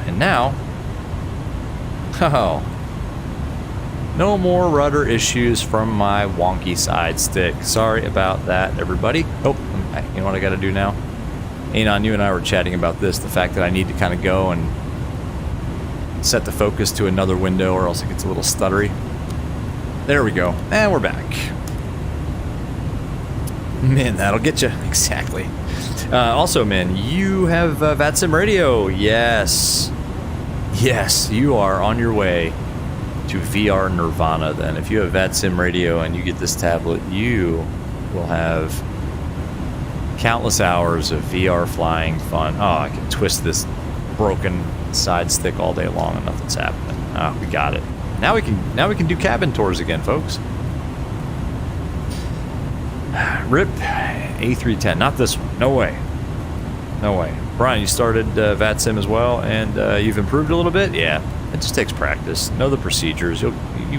And now, no more rudder issues from my wonky side stick. Sorry about that, everybody. Oh, you know what I got to do now? Anon, you and I were chatting about this, the fact that I need to kind of go and set the focus to another window or else it gets a little stuttery. There we go. And we're back. Man, that'll get you. Exactly. Also, man, you have VATSIM radio. Yes. Yes, you are on your way to VR Nirvana then. If you have VATSIM radio and you get this tablet, you will have countless hours of VR flying fun. Oh, I can twist this broken side stick all day long and nothing's happening. Ah, we got it. Now we can do cabin tours again, folks. RIP A310. Not this one. No way. No way. Brian, you started VATSIM as well, and you've improved a little bit? Yeah. It just takes practice. Know the procedures. You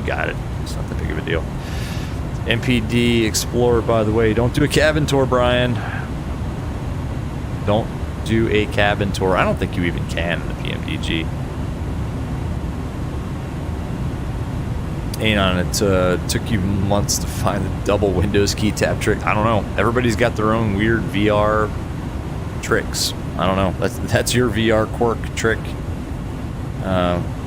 got it. It's not that big of a deal. MPD Explorer, by the way. Don't do a cabin tour, Brian. Don't do a cabin tour. I don't think you even can in the PMDG. Anon, it took you months to find the double Windows key tap trick. I don't know. Everybody's got their own weird VR tricks. I don't know. That's your VR quirk trick.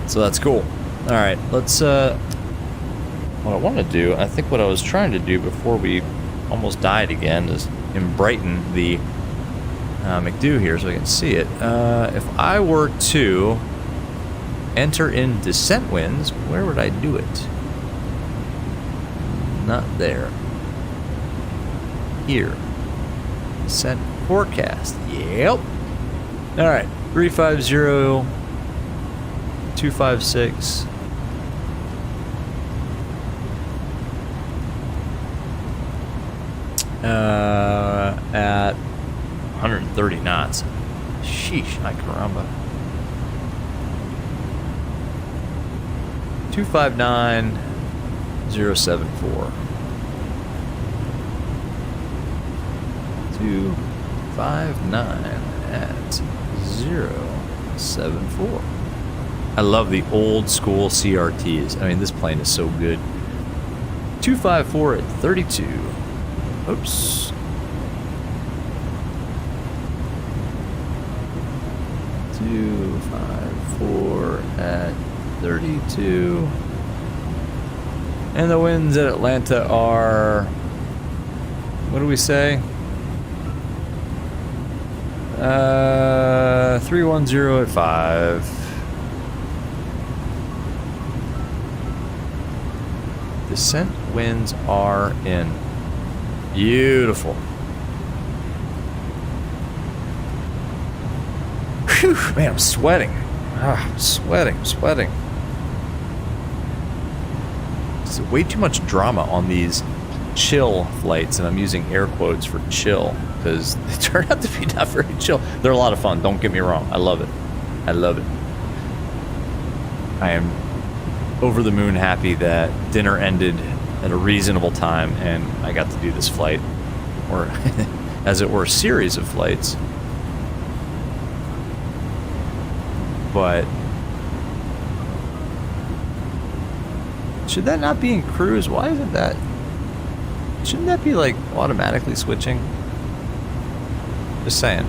So that's cool. All right, let's. What I want to do, I think what I was trying to do before we almost died again, is brighten the McDo here so I can see it. If I were to enter in descent winds, where would I do it? Not there. Here. Descent forecast. Yep. All right. 350, 256. At 130 knots. Sheesh, ay caramba. 259074. 259 at 074. I love the old school CRTs. I mean, this plane is so good. 254 at 32. Oops. 254 at 32. And the winds at Atlanta are, what do we say? 310 at 5. Descent winds are in. Beautiful. Whew, man, I'm sweating. I'm sweating. There's way too much drama on these chill flights, and I'm using air quotes for chill because they turn out to be not very chill. They're a lot of fun, don't get me wrong. I love it. I am over the moon happy that dinner ended at a reasonable time and I got to do this flight, or as it were, a series of flights. But should that not be in cruise? Why isn't that? Shouldn't that be like automatically switching? Just saying.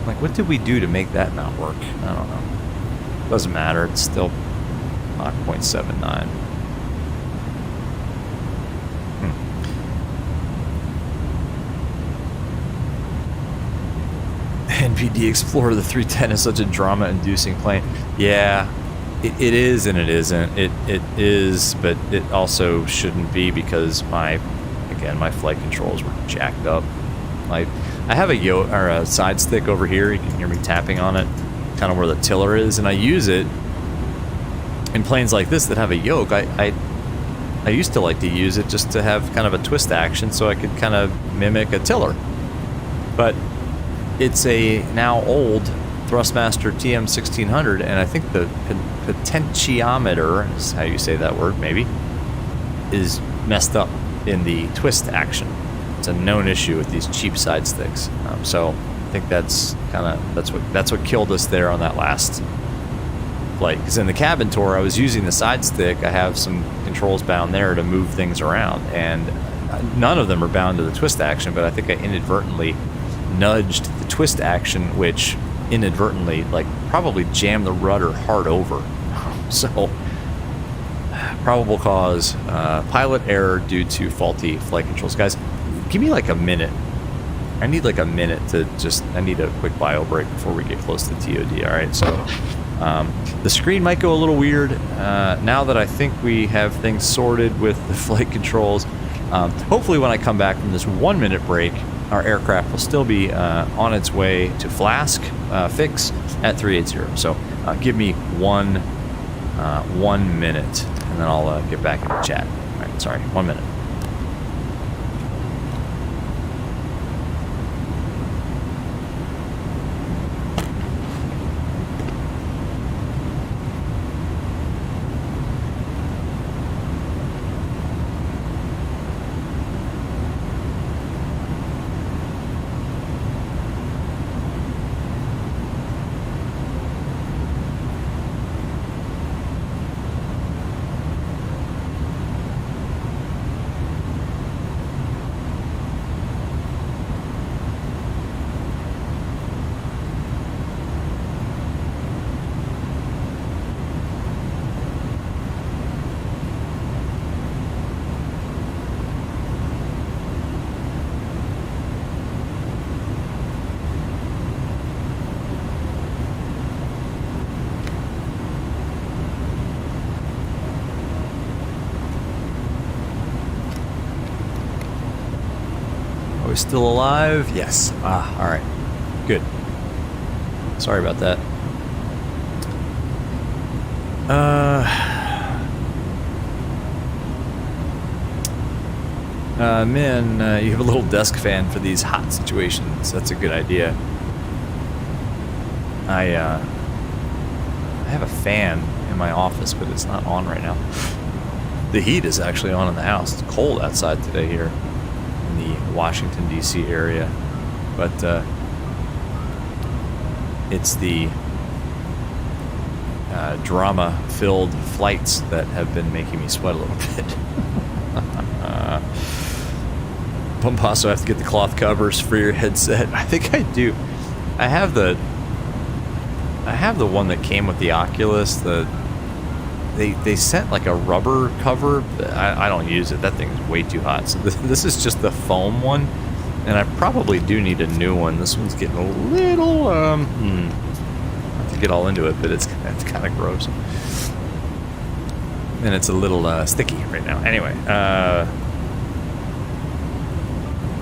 Like, what did we do to make that not work? I don't know. Doesn't matter. It's still Mach 0.79. NPD Explorer, the 310 is such a drama-inducing plane. Yeah, it is and it isn't. It is, but it also shouldn't be because my flight controls were jacked up. I have a yoke or a side stick over here. You can hear me tapping on it, kind of where the tiller is, and I use it in planes like this that have a yoke. I used to like to use it just to have kind of a twist action so I could kind of mimic a tiller. But it's a now old Thrustmaster TM1600, and I think the potentiometer, is how you say that word, maybe, is messed up in the twist action. It's a known issue with these cheap side sticks. So I think that's what killed us there on that last flight. Because in the cabin tour, I was using the side stick. I have some controls bound there to move things around, and none of them are bound to the twist action. But I think I inadvertently nudged the twist action, which inadvertently probably jammed the rudder hard over. So probable cause, pilot error due to faulty flight controls. Guys, give me like a minute. I need like a minute to just, I need a quick bio break before we get close to TOD, alright? So, the screen might go a little weird now that I think we have things sorted with the flight controls. Hopefully when I come back from this 1 minute break, our aircraft will still be on its way to Flask fix at 380. So give me one minute, and then I'll get back in the chat. All right, sorry, 1 minute. we still alive? Yes. Ah, all right. Good. Sorry about that. Min, you have a little desk fan for these hot situations. That's a good idea. I have a fan in my office, but it's not on right now. The heat is actually on in the house. It's cold outside today here in the Washington, D.C. area. But it's the drama-filled flights that have been making me sweat a little bit. Pompasso, I have to get the cloth covers for your headset. I think I do. I have the one that came with the Oculus. They sent like a rubber cover. I don't use it. That thing is way too hot. So this is just the foam one, and I probably do need a new one. This one's getting a little I have to get all into it, but it's kind of gross, and it's a little sticky right now. Anyway,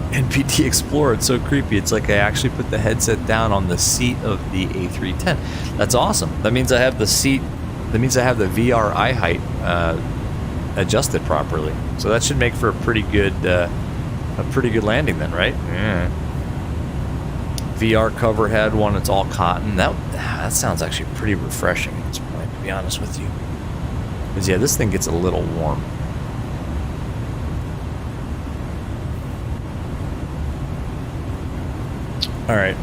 NPT Explorer, it's so creepy. It's like I actually put the headset down on the seat of the A310. That's awesome. That means I have the seat. That means I have the VR eye height adjusted properly. So that should make for a pretty good landing then, right? Yeah. VR cover head one. It's all cotton. That sounds actually pretty refreshing at this point, to be honest with you. Because yeah, this thing gets a little warm. All right.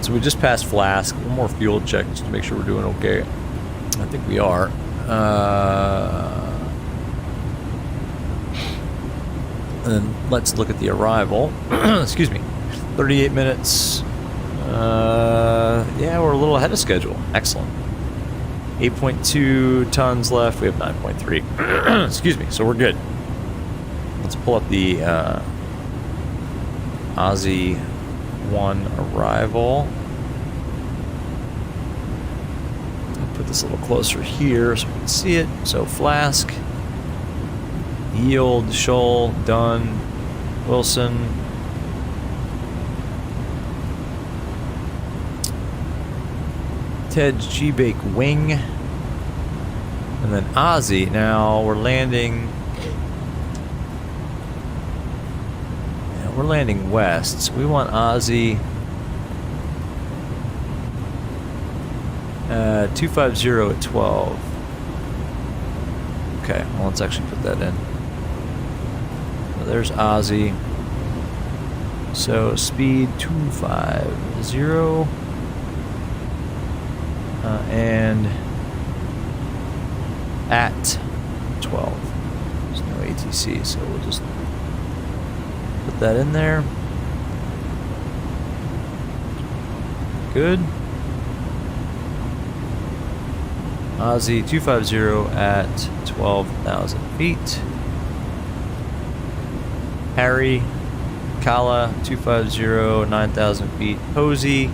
So we just passed Flask. One more fuel check just to make sure we're doing okay. I think we are. And then let's look at the arrival. Excuse me. 38 minutes. Yeah, we're a little ahead of schedule. Excellent. 8.2 tons left. We have 9.3. Excuse me. So we're good. Let's pull up the Aussie 1 arrival. I'll put this a little closer here so we can see it. So Flask, Yield, Shoal, Dunn, Wilson. Ted's G-Bake Wing. And then Aussie. Now we're landing. We're landing west, so we want Aussie 250 at 12. Okay, well, let's actually put that in. So there's Aussie. So speed 250 and at 12. There's no ATC, so we'll just put that in there. Good. Aussie 250 at 12,000 feet. Harry, Kala, 250, 9,000 feet, Posey.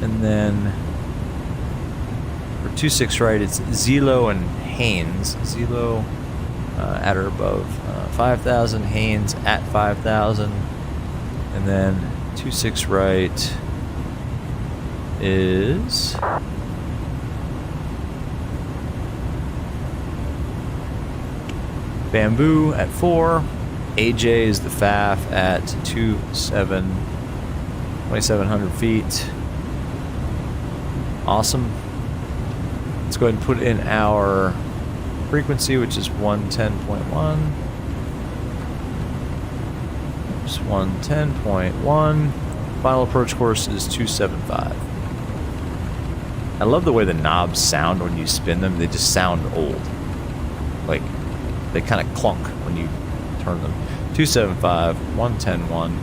And then for 26 right, it's Zelo and Haynes. Zelo at or above 5,000, Haynes at 5,000. And then 26 right is Bamboo at 4. AJ is the FAF at 2,700 feet. Awesome. Let's go ahead and put in our frequency, which is 110.1. Just 110.1. Final approach course is 275. I love the way the knobs sound when you spin them. They just sound old. Like, they kind of clunk when you turn them. 275, 110.1.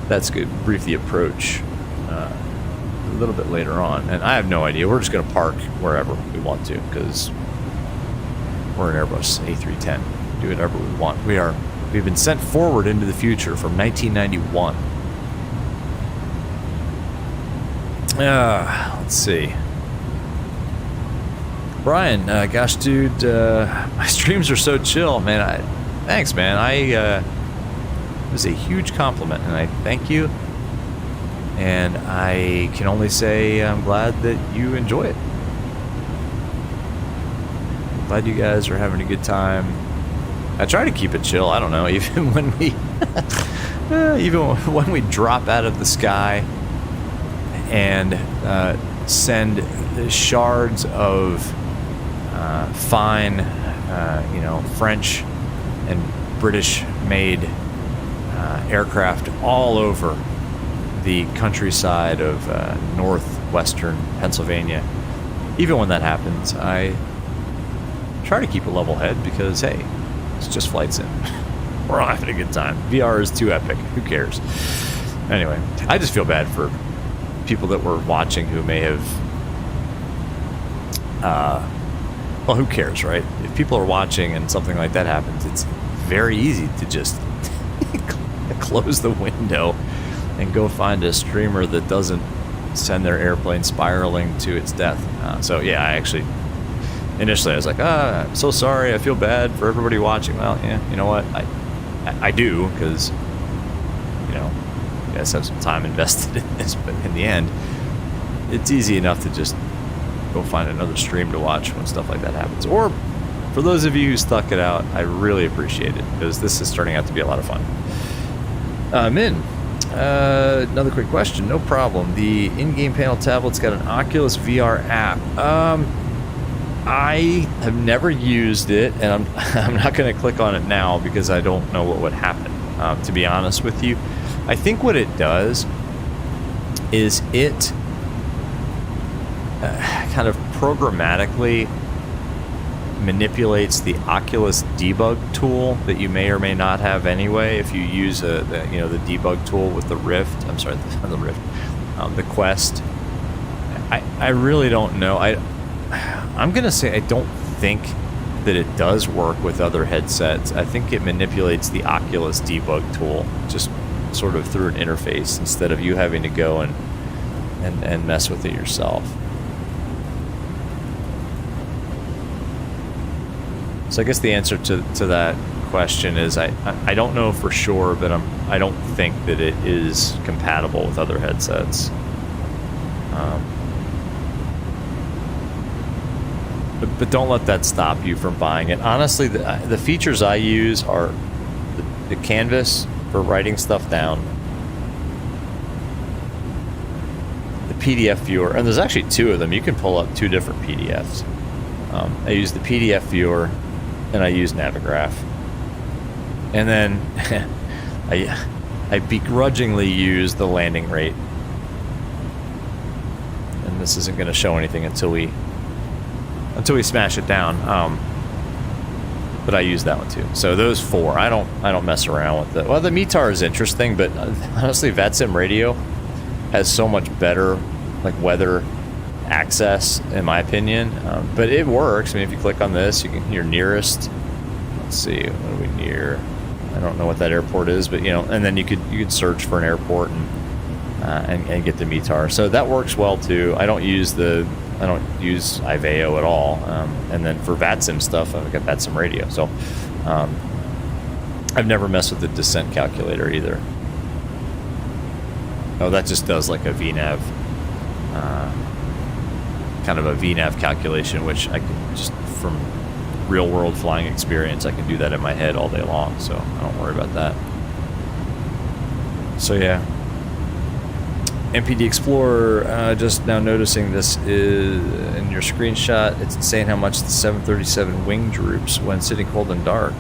That's good. Brief the approach a little bit later on. And I have no idea. We're just going to park wherever we want to because we're an Airbus A310. Do whatever we want. We've been sent forward into the future from 1991. Let's see. Brian, gosh, dude, my streams are so chill, man. Thanks, man. It was a huge compliment, and I thank you. And I can only say I'm glad that you enjoy it. I'm glad you guys are having a good time. I try to keep it chill. I don't know, even when we drop out of the sky and send shards of fine, French and British-made aircraft all over the countryside of northwestern Pennsylvania. Even when that happens, I try to keep a level head because, hey, it's just flight sim. We're all having a good time. VR is too epic. Who cares? Anyway, I just feel bad for people that were watching who may have... well, who cares, right? If people are watching and something like that happens, it's very easy to just close the window and go find a streamer that doesn't send their airplane spiraling to its death. So yeah, initially I was like, I'm so sorry, I feel bad for everybody watching. Well, yeah, you know what, I do, because, you guys have some time invested in this, but in the end, it's easy enough to just go find another stream to watch when stuff like that happens. Or for those of you who stuck it out, I really appreciate it, because this is turning out to be a lot of fun. Min, another quick question. No problem. The in-game panel tablet's got an Oculus VR app. I have never used it, and I'm not going to click on it now because I don't know what would happen, to be honest with you. I think what it does is it kind of programmatically manipulates the Oculus debug tool that you may or may not have anyway if you use the debug tool with the Rift. I'm sorry, the Rift, the Quest. I really don't know. I'm gonna say I don't think that it does work with other headsets. I think it manipulates the Oculus debug tool just sort of through an interface instead of you having to go and mess with it yourself. So I guess the answer to that question is I don't know for sure, but I don't think that it is compatible with other headsets. But don't let that stop you from buying it. Honestly, the features I use are the canvas for writing stuff down, the PDF viewer, and there's actually two of them. You can pull up two different PDFs. I use the PDF viewer, and I use Navigraph. And then I begrudgingly use the landing rate. And this isn't going to show anything until we smash it down. But I use that one too. So those four, I don't mess around with it. Well, the METAR is interesting, but honestly, VATSIM radio has so much better weather access, in my opinion. But it works. I mean, if you click on this, you can hear nearest. Let's see, what are we near? I don't know what that airport is, but you know, and then you could search for an airport and get the METAR. So that works well too. I don't use IVAO at all. And then for VATSIM stuff, I've got VATSIM radio. So I've never messed with the descent calculator either. Oh, that just does like a VNAV, kind of a VNAV calculation, which I can just, from real world flying experience, I can do that in my head all day long, so I don't worry about that. So yeah. MPD Explorer, just now noticing this is in your screenshot. It's insane how much the 737 wing droops when sitting cold and dark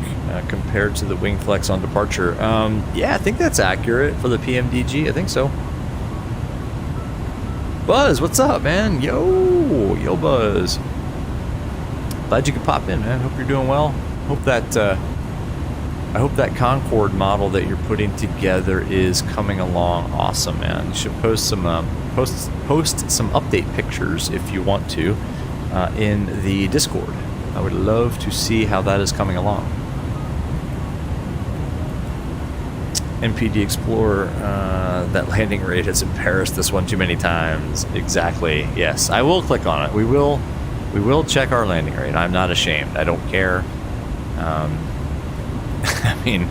compared to the wing flex on departure. Yeah, I think that's accurate for the PMDG. I think so. Buzz, what's up, man? Yo, Buzz. Glad you could pop in, man. Hope you're doing well. I hope that Concorde model that you're putting together is coming along awesome, man. You should post some post some update pictures if you want to in the Discord. I would love to see how that is coming along. MPD Explorer, that landing rate has embarrassed this one too many times. Exactly. Yes, I will click on it. We will check our landing rate. I'm not ashamed. I don't care. I mean,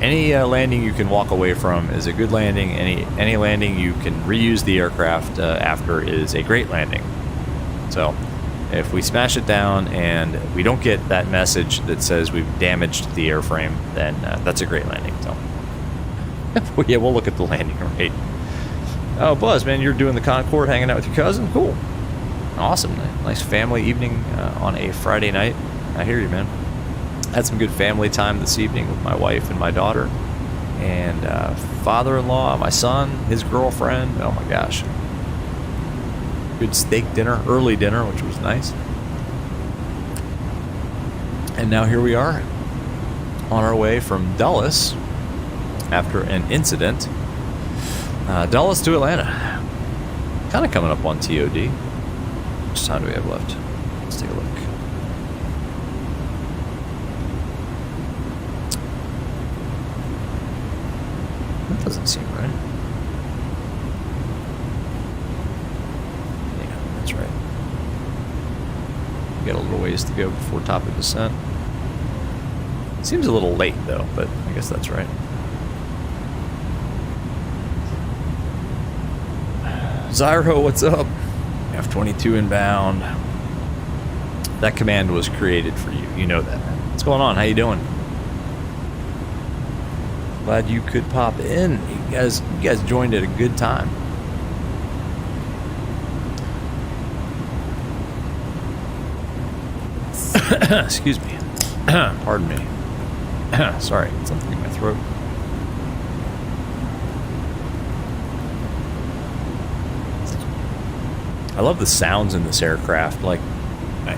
any landing you can walk away from is a good landing. Any landing you can reuse the aircraft after is a great landing. So if we smash it down and we don't get that message that says we've damaged the airframe, then that's a great landing. So yeah, we'll look at the landing rate. Oh, Buzz, man, you're doing the Concorde, hanging out with your cousin? Cool. Awesome. Nice family evening on a Friday night. I hear you, man. Had some good family time this evening with my wife and my daughter and father-in-law, my son, his girlfriend. Oh my gosh. Good steak dinner, early dinner, which was nice. And now here we are on our way from Dulles after an incident. Dulles to Atlanta. Kind of coming up on TOD. How much time do we have left? Let's take a look. That doesn't seem right. Yeah, that's right. We got a little ways to go before top of descent. Seems a little late though, but I guess that's right. Zyro, what's up? F-22 inbound. That command was created for you. You know that. What's going on? How you doing? Glad you could pop in. You guys joined at a good time. Excuse me. Pardon me. Sorry, something in my throat. I love the sounds in this aircraft. Like, I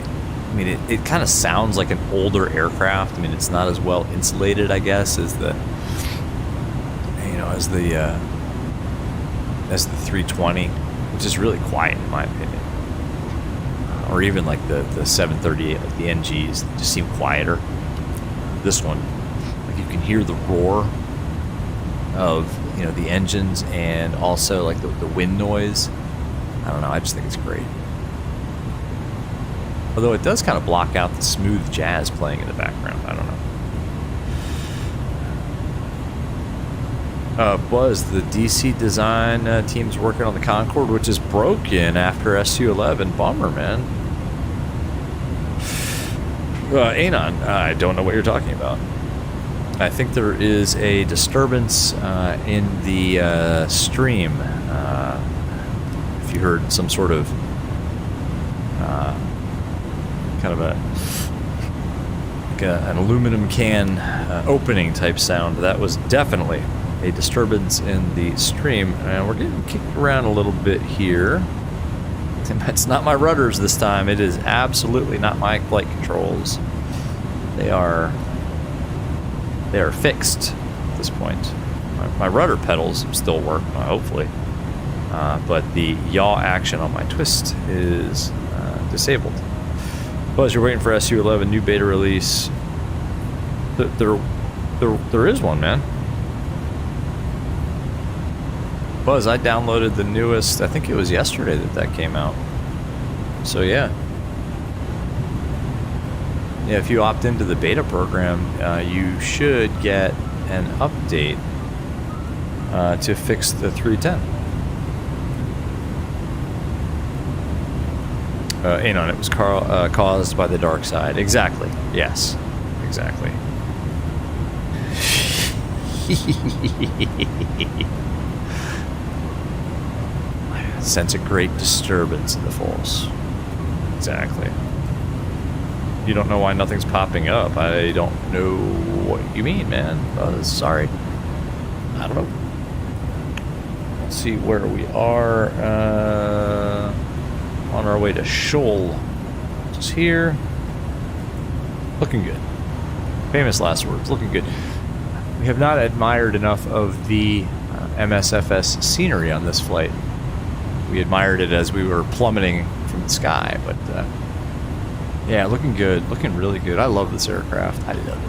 mean, it kind of sounds like an older aircraft. I mean, it's not as well insulated, I guess, as the, you know, as the 320, which is really quiet in my opinion. Or even like the 738, like the NGs, just seem quieter. This one, like you can hear the roar of, you know, the engines and also like the wind noise. I don't know, I just think it's great. Although it does kind of block out the smooth jazz playing in the background. I don't know. Buzz, the DC design team's working on the Concorde, which is broken after SU-11. Bummer, man. Anon, I don't know what you're talking about. I think there is a disturbance in the stream. If you heard some sort of kind of an aluminum can opening type sound, that was definitely a disturbance in the stream, and we're getting kicked around a little bit here. And that's not my rudders this time. It is absolutely not my flight controls. They are fixed at this point. My rudder pedals still work, hopefully, but the yaw action on my twist is disabled. Buzz, you're waiting for SU-11 new beta release. They're There is one, man. Buzz, I downloaded the newest, I think it was yesterday that came out. So yeah. Yeah, if you opt into the beta program, you should get an update to fix the 310. Anon, it was caused by the dark side. Exactly. Yes. Exactly. I sense a great disturbance in the force. Exactly. You don't know why nothing's popping up. I don't know what you mean, man. Sorry. I don't know. Let's see where we are. On our way to Shoal. Just here. Looking good. Famous last words. Looking good. We have not admired enough of the MSFS scenery on this flight. We admired it as we were plummeting from the sky, but yeah, looking good. Looking really good. I love this aircraft. I love it.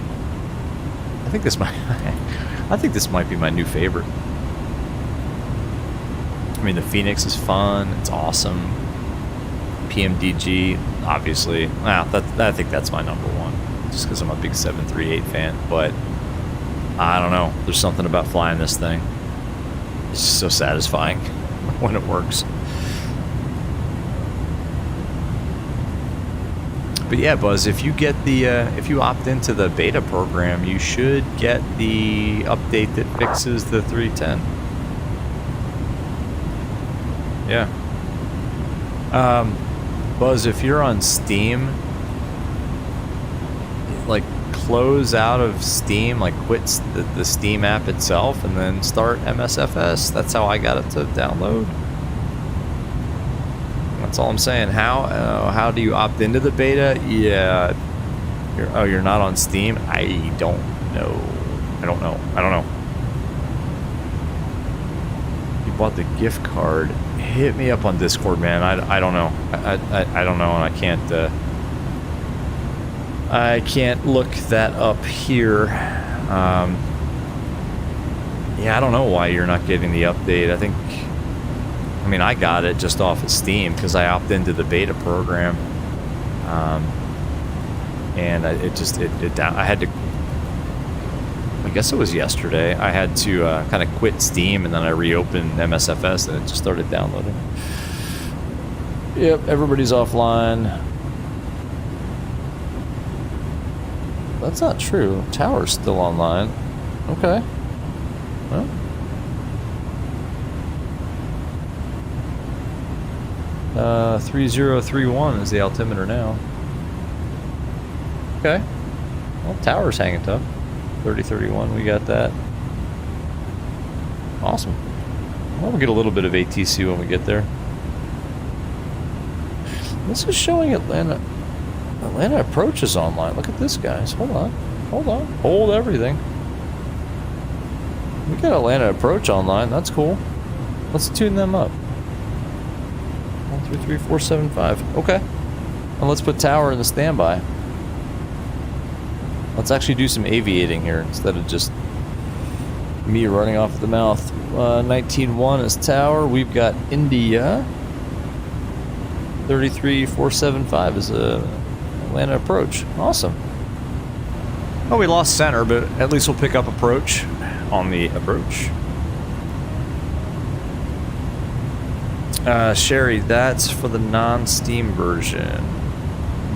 I think this might be my new favorite. I mean, the Phoenix is fun. It's awesome. PMDG, obviously. I think that's my number one, just because I'm a big 738 fan. But I don't know. There's something about flying this thing. It's just so satisfying when it works. But yeah, Buzz, if you get the if you opt into the beta program, you should get the update that fixes the 310. Yeah. Buzz, if you're on Steam, like close out of Steam, like quit the Steam app itself, and then start MSFS. That's how I got it to download. That's all I'm saying. How do you opt into the beta? Yeah. You're not on Steam? I don't know. I don't know. You bought the gift card. Hit me up on Discord, man. I don't know. I don't know, and I can't look that up here. Yeah, I don't know why you're not getting the update. I mean, I got it just off of Steam because I opted into the beta program, and I had to. I guess it was yesterday. I had to kind of quit Steam, and then I reopened MSFS, and it just started downloading. Yep, everybody's offline. That's not true. Tower's still online. Okay. Well. Uh, 3031 is the altimeter now. Okay. Well, tower's hanging tough. 3031, we got that. Awesome. Well, we'll get a little bit of ATC when we get there. This is showing Atlanta approach is online. Look at this, guys. Hold on. Hold everything. We got Atlanta approach online. That's cool. Let's tune them up. 133475. Okay. And let's put tower in the standby. Let's actually do some aviating here instead of just me running off the mouth. 19.1 is tower. We've got India. 33475 is a Atlanta approach. Awesome. Oh, we lost center, but at least we'll pick up approach on the approach. Sherry, that's for the non-Steam version.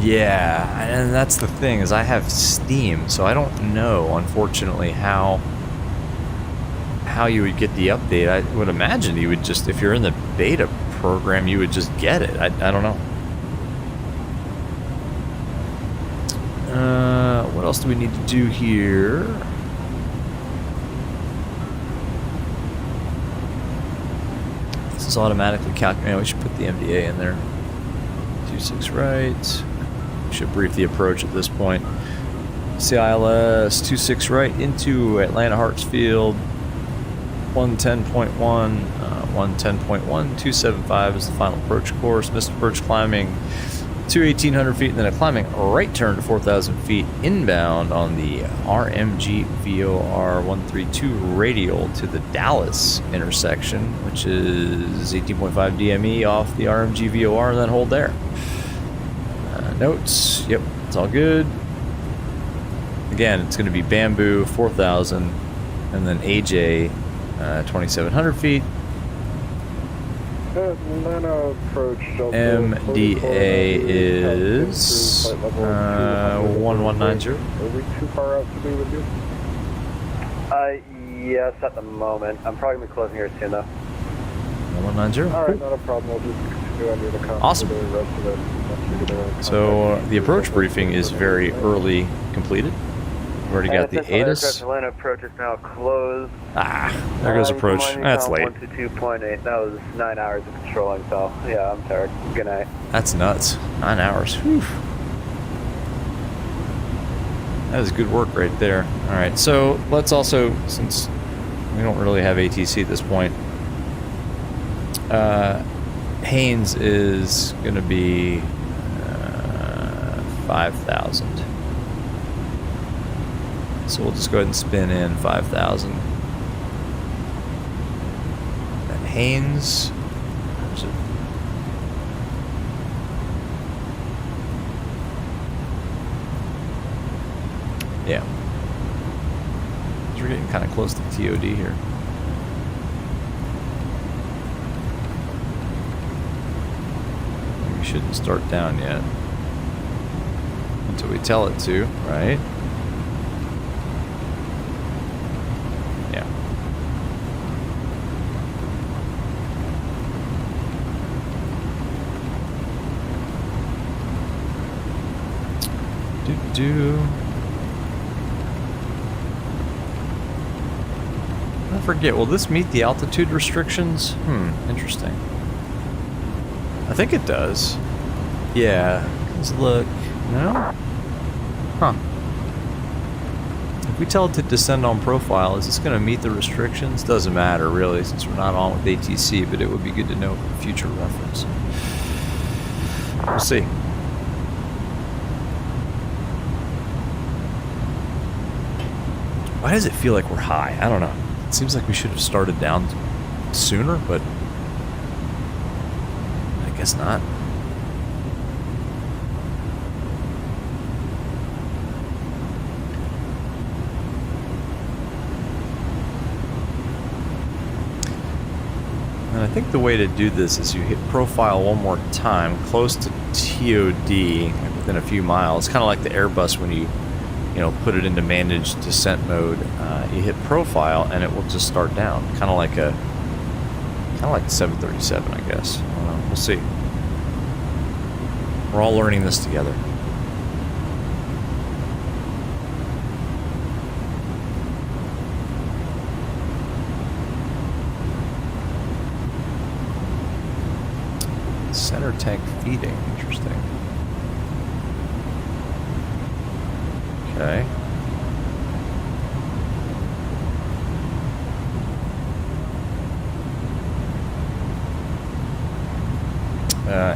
Yeah, and that's the thing, is I have Steam, so I don't know, unfortunately, how you would get the update. I would imagine you would just, if you're in the beta program, you would just get it. I don't know. What else do we need to do here? This is automatically calculated. We should put the MDA in there. 26 right. We should brief the approach at this point. CILS 26 right into Atlanta Hartsfield. 110.1, 110.1, 275 is the final approach course. Missed approach climbing to 1,800 feet, and then a climbing right turn to 4,000 feet inbound on the RMG VOR 132 radial to the Dallas intersection, which is 18.5 DME off the RMG VOR, and then hold there. Notes, yep, it's all good. Again, it's going to be Bamboo 4,000, and then AJ 2,700 feet. Atlanta approach. MDA is 1190. Are we too far out to be with you? Yes, at the moment. I'm probably going to be closing here soon, though. 1190. Alright, not a problem. We'll just continue under the contact. Awesome. The rest of it. So the approach briefing is very early completed. We've already got the ATIS. Atlanta approach is now closed. Ah, there goes approach. That's late. 122.8. That was 9 hours of controlling, so yeah, I'm tired. Good night. That's nuts. 9 hours. Whew. That is good work right there. All right, so let's also, since we don't really have ATC at this point, Haynes is going to be 5,000. So we'll just go ahead and spin in 5,000. And Haynes, where's it? Yeah. So we're getting kind of close to TOD here. We shouldn't start down yet. Until we tell it to, right? Yeah. I forget, will this meet the altitude restrictions? Interesting. I think it does. Yeah, let's look. No? Huh. If we tell it to descend on profile, is this going to meet the restrictions? Doesn't matter, really, since we're not on with ATC, but it would be good to know for future reference. We'll see. Why does it feel like we're high? I don't know. It seems like we should have started down sooner, but I guess not. And I think the way to do this is you hit profile one more time, close to TOD, within a few miles. Kind of like the Airbus when you put it into managed descent mode. You hit profile and it will just start down, kind of like the 737, I guess. We'll see. We're all learning this together. Center tank feeding, interesting. Okay.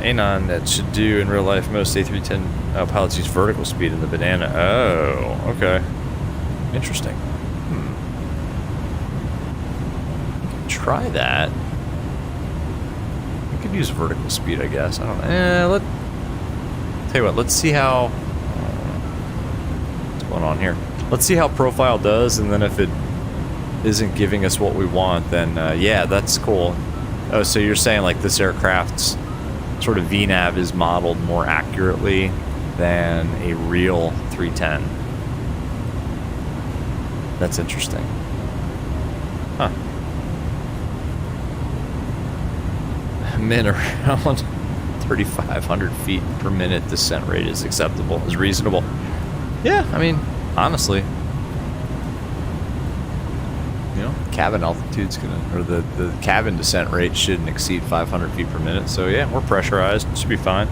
Anon, that should do in real life. Most A310 pilots use vertical speed in the banana. Oh, okay. Interesting. Try that. We could use vertical speed, I guess. I don't know. Tell you what, let's see how... what's going on here? Let's see how profile does, and then if it isn't giving us what we want, then yeah, that's cool. Oh, so you're saying like this aircraft's sort of VNAV is modeled more accurately than a real 310. That's interesting. Huh. Min around 3,500 feet per minute descent rate is acceptable, is reasonable. Yeah, I mean, honestly, cabin altitude's or the cabin descent rate shouldn't exceed 500 feet per minute. So yeah, we're pressurized. Should be fine.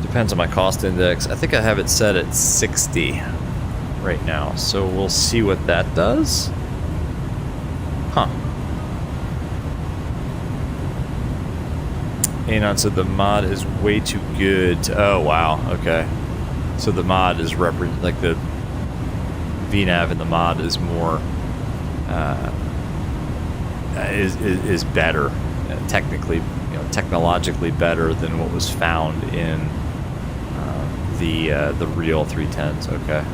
Depends on my cost index. I think I have it set at 60 right now. So we'll see what that does. Huh. Anon said the mod is way too good. Oh, wow. Okay. So the mod is like the VNav in the mod is more is better, technically, technologically better than what was found in the real 310s. Okay.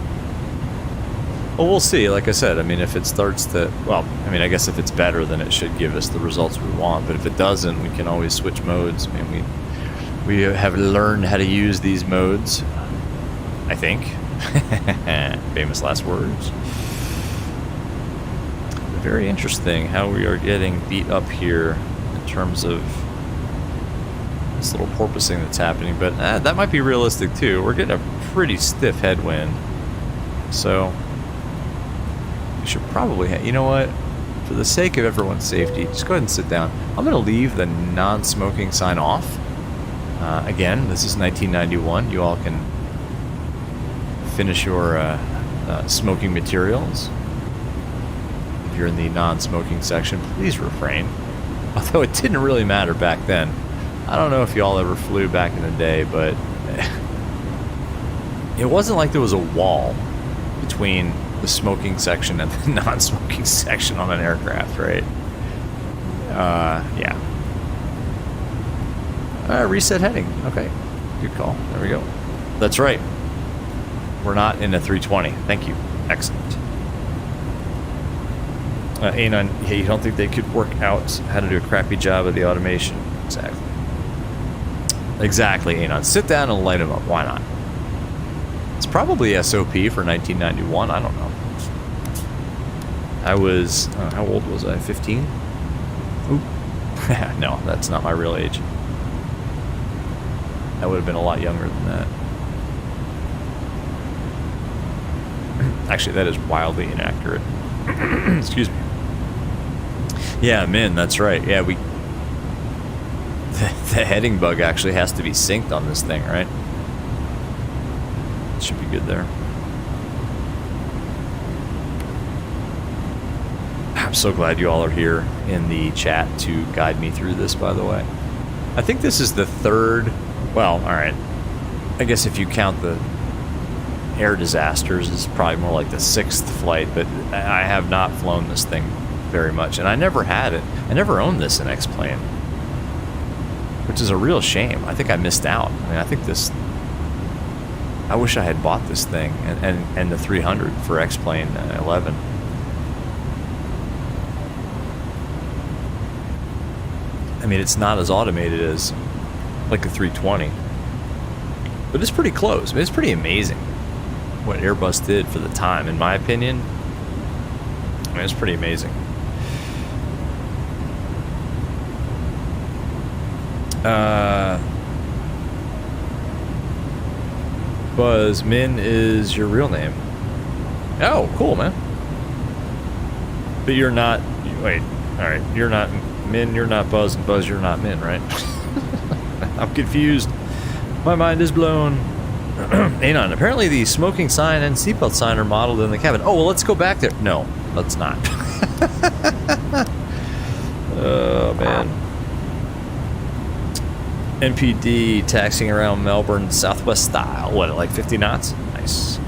Well, we'll see. Like I said, I mean, if it starts to, well, I mean, I guess if it's better, then it should give us the results we want. But if it doesn't, we can always switch modes. I mean, we have learned how to use these modes, I think. Famous last words. Very interesting how we are getting beat up here in terms of this little porpoising that's happening. But that might be realistic too. We're getting a pretty stiff headwind. So we should probably, you know what? For the sake of everyone's safety, just go ahead and sit down. I'm going to leave the non-smoking sign off. Again, this is 1991. You all can finish your smoking materials. If you're in the non-smoking section, please refrain. Although it didn't really matter back then. I don't know if y'all ever flew back in the day, but it wasn't like there was a wall between the smoking section and the non-smoking section on an aircraft, right? Yeah. Reset heading. Okay. Good call. There we go. That's right. We're not in a 320. Thank you. Excellent. Anon, yeah, you don't think they could work out how to do a crappy job of the automation? Exactly. Exactly, Anon. Sit down and light them up. Why not? It's probably SOP for 1991. I don't know. I was, how old was I? 15? Oop. No, that's not my real age. I would have been a lot younger than that. Actually, that is wildly inaccurate. Excuse me. Yeah, Min, that's right. Yeah, we... The heading bug actually has to be synced on this thing, right? Should be good there. I'm so glad you all are here in the chat to guide me through this, by the way. I think this is the third... Well, alright. I guess if you count the air disasters, it's probably more like the 6th flight, but I have not flown this thing very much, and I never had it. I never owned this in X-Plane, which is a real shame. I think I missed out. I mean, I think this... I wish I had bought this thing and the 300 for X-Plane 11. I mean, it's not as automated as like a 320, but it's pretty close. I mean, it's pretty amazing what Airbus did for the time, in my opinion. I mean, it's pretty amazing. Buzz, Min is your real name. Oh, cool, man. But you're not... Wait, alright. You're not Min, you're not Buzz, and Buzz, you're not Min, right? I'm confused. My mind is blown. Anon, apparently the smoking sign and seatbelt sign are modeled in the cabin. Oh, well, let's go back there. No, let's not. Oh, man. NPD taxiing around Melbourne Southwest style. What, like 50 knots? Nice.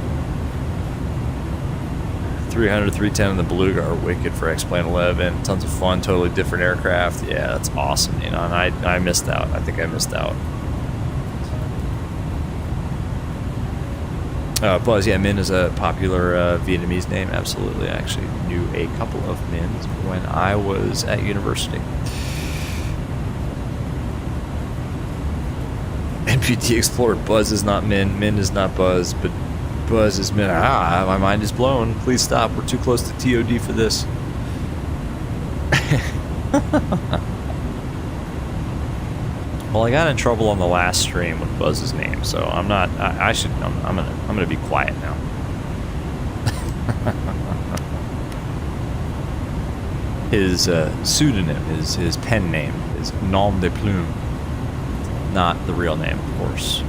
300, 310 in the Beluga are wicked for X-Plane 11. Tons of fun, totally different aircraft. Yeah, that's awesome. You know, and I missed out. I think I missed out. Buzz, yeah, Min is a popular Vietnamese name. Absolutely. I actually knew a couple of Mins when I was at university. NPT Explorer, Buzz is not Min, Min is not Buzz, but Buzz is Min. Ah, my mind is blown. Please stop. We're too close to TOD for this. Well, I got in trouble on the last stream with Buzz's name, so I'm not. I'm gonna be quiet now. His pseudonym, his pen name, is Nom de Plume, not the real name, of course.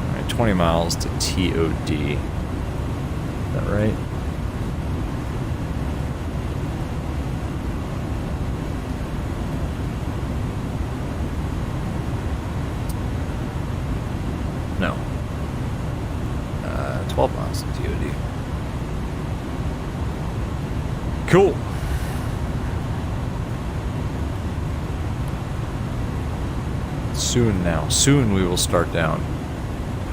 All right, 20 miles to TOD. Is that right? 12 miles to DOD. Cool. Soon now. Soon we will start down.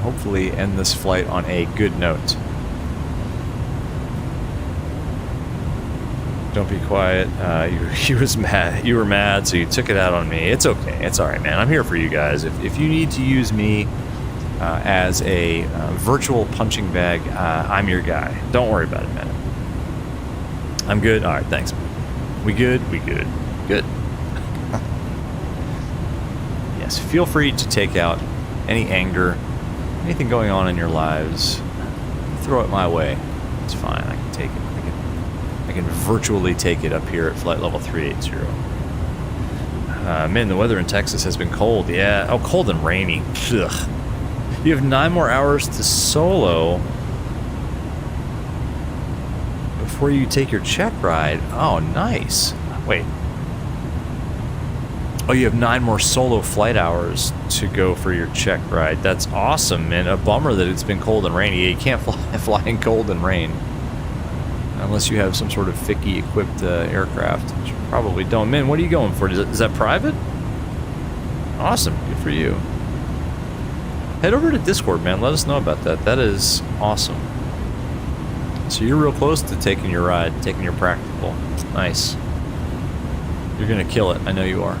Hopefully end this flight on a good note. Don't be quiet. You were mad, so you took it out on me. It's okay. It's all right, man. I'm here for you guys. If you need to use me as a virtual punching bag, I'm your guy. Don't worry about it, man. I'm good. All right, thanks. We good? We good. Good. Yes, feel free to take out any anger, anything going on in your lives. Throw it my way. It's fine. I can take it. I can virtually take it up here at flight level 380. Man, the weather in Texas has been cold. Yeah. Oh, cold and rainy. Ugh. You have 9 more hours to solo before you take your check ride. Oh, nice. Wait. Oh, you have 9 more solo flight hours to go for your check ride. That's awesome, man. A bummer that it's been cold and rainy. You can't fly in cold and rain. Unless you have some sort of FICI equipped aircraft, which you probably don't. Man, what are you going for? Is that private? Awesome, good for you. Head over to Discord, man. Let us know about that. That is awesome. So you're real close to taking your ride, taking your practical. Nice. You're gonna kill it. I know you are.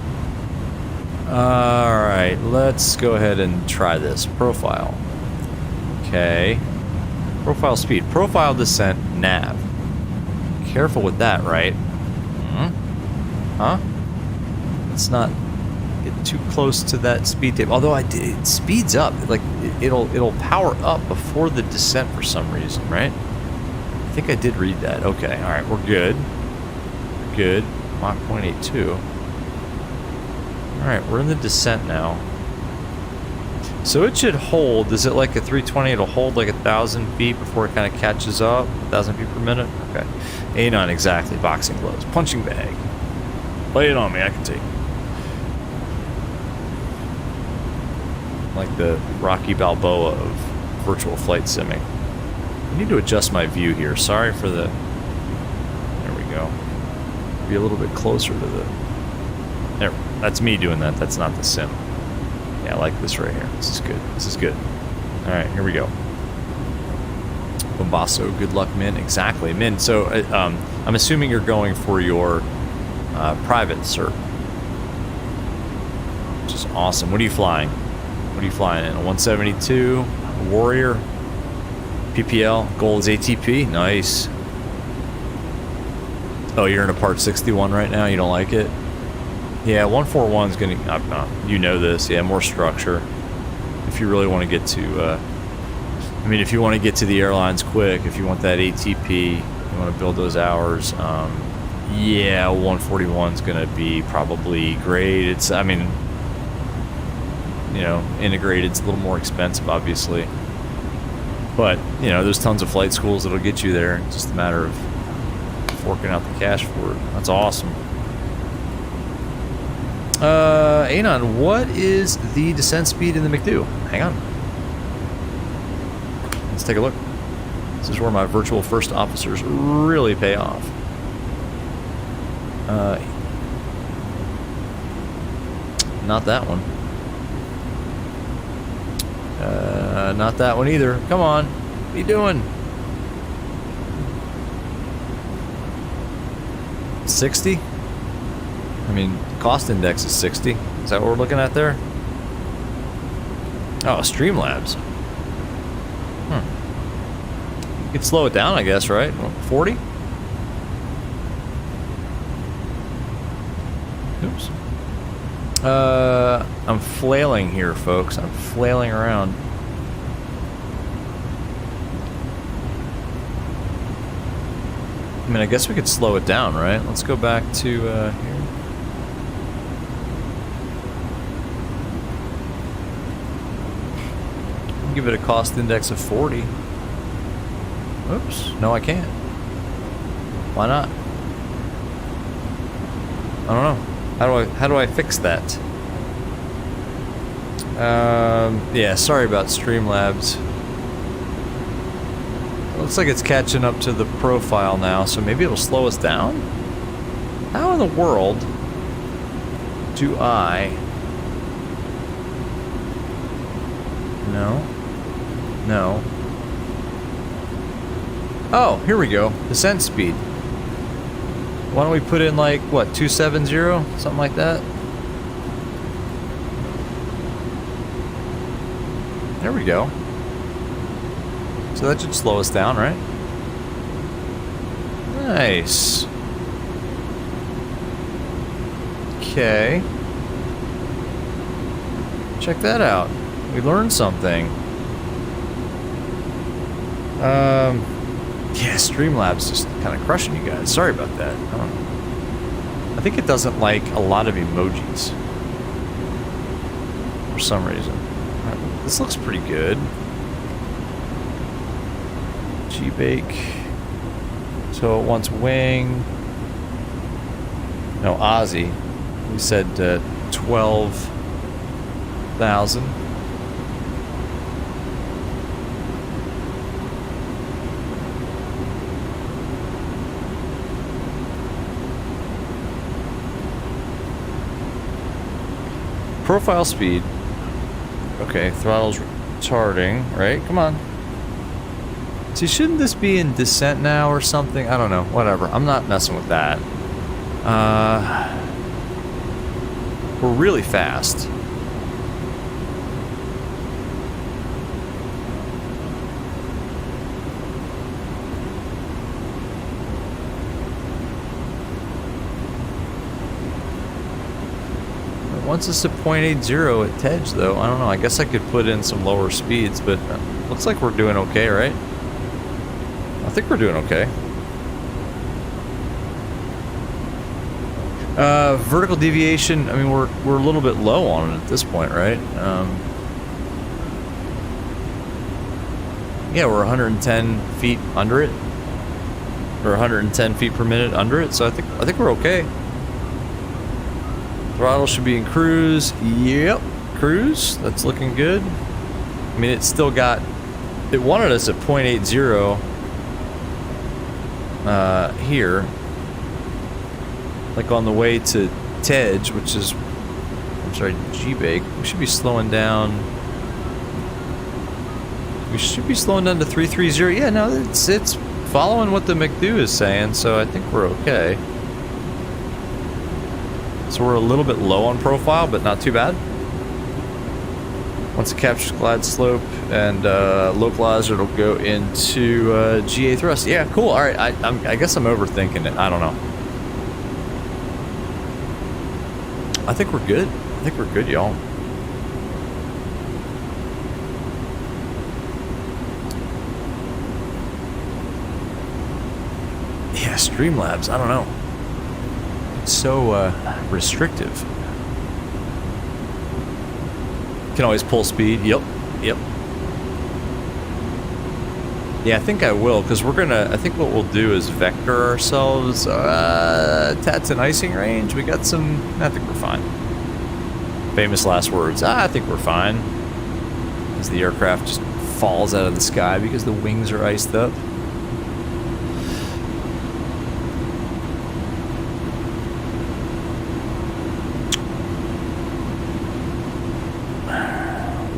All right, let's go ahead and try this. Profile. Okay. Profile speed. Profile descent. Nav. Careful with that, right? Huh? Let's not get too close to that speed table. Although it speeds up, like it'll power up before the descent for some reason, right? I think I did read that. Okay, all right, we're good. We're good. Mach 0.82. All right, we're in the descent now. So it should hold. Is it like a 320? It'll hold like 1,000 feet before it kind of catches up. 1,000 feet per minute. Okay. A9 exactly. Boxing gloves. Punching bag. Lay it on me. I can take it. Like the Rocky Balboa of virtual flight simming. I need to adjust my view here. Sorry for the... There we go. Be a little bit closer to the... There. That's me doing that. That's not the sim. Yeah, I like this right here. This is good. This is good. All right, here we go. Bombasso, good luck, Min. Exactly, Min. So I'm assuming you're going for your private cert, which is awesome. What are you flying? What are you flying in? A 172, a Warrior, PPL. Goal is ATP. Nice. Oh, you're in a Part 61 right now. You don't like it? Yeah, 141 is going to, you know this, yeah, more structure. If you really want to get to, I mean, if you want to get to the airlines quick, if you want that ATP, you want to build those hours, yeah, 141 is going to be probably great. It's, I mean, you know, integrated, it's a little more expensive, obviously. But, you know, there's tons of flight schools that'll get you there. It's just a matter of forking out the cash for it. That's awesome. Anon, what is the descent speed in the McDo? Hang on. Let's take a look. This is where my virtual first officers really pay off. Not that one. Not that one either. Come on. What are you doing? 60? I mean, cost index is 60. Is that what we're looking at there? Oh, Streamlabs. You could slow it down, I guess, right? 40? Oops. I'm flailing here, folks. I'm flailing around. I mean, I guess we could slow it down, right? Let's go back to here. Give it a cost index of 40. Oops. No, I can't. Why not? I don't know. How do I fix that? Yeah, sorry about Streamlabs. Looks like it's catching up to the profile now, so maybe it'll slow us down? How in the world do I... No. No. Oh, here we go. Descent speed. Why don't we put in like, what, 270? Something like that? There we go. So that should slow us down, right? Nice. Okay. Check that out. We learned something. Yeah, Streamlabs just kind of crushing you guys. Sorry about that. I don't know. I think it doesn't like a lot of emojis. For some reason. This looks pretty good. G-Bake. So it wants wing. No, Aussie. We said 12,000. Profile speed. Okay, throttle's retarding, right? Come on. See, shouldn't this be in descent now or something? I don't know. Whatever. I'm not messing with that. We're really fast. Once it's at 0.80 at Tej, though, I don't know. I guess I could put in some lower speeds, but looks like we're doing okay, right? I think we're doing okay. Vertical deviation, I mean, we're a little bit low on it at this point, right? Yeah, we're 110 feet under it. Or 110 feet per minute under it, so I think we're okay. Throttle should be in cruise. Yep, cruise. That's looking good. I mean, it's still got... It wanted us at 0.80 here. Like on the way to Tej, which is... I'm sorry, G-Bake. We should be slowing down... We should be slowing down to 330. Yeah, no, it's following what the McDo is saying, so I think we're okay. So we're a little bit low on profile, but not too bad. Once it captures glide slope and localizer, it'll go into GA thrust. Yeah, cool. All right, I guess I'm overthinking it. I don't know. I think we're good. I think we're good, y'all. Yeah, Streamlabs. I don't know. So restrictive. Can always pull speed. Yep. Yeah, I think I will, because we're gonna... I think what we'll do is vector ourselves. Tats and icing range. We got some... I think we're fine. Famous last words. I think we're fine. As the aircraft just falls out of the sky because the wings are iced up.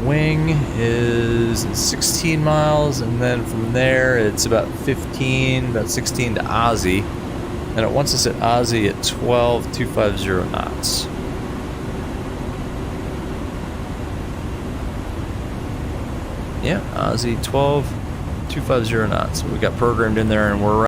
Wing is 16 miles, and then from there it's about 16 to Aussie, and it wants us at Aussie at 12,250 knots. Yeah, Aussie 12,250 knots. We got programmed in there, and we're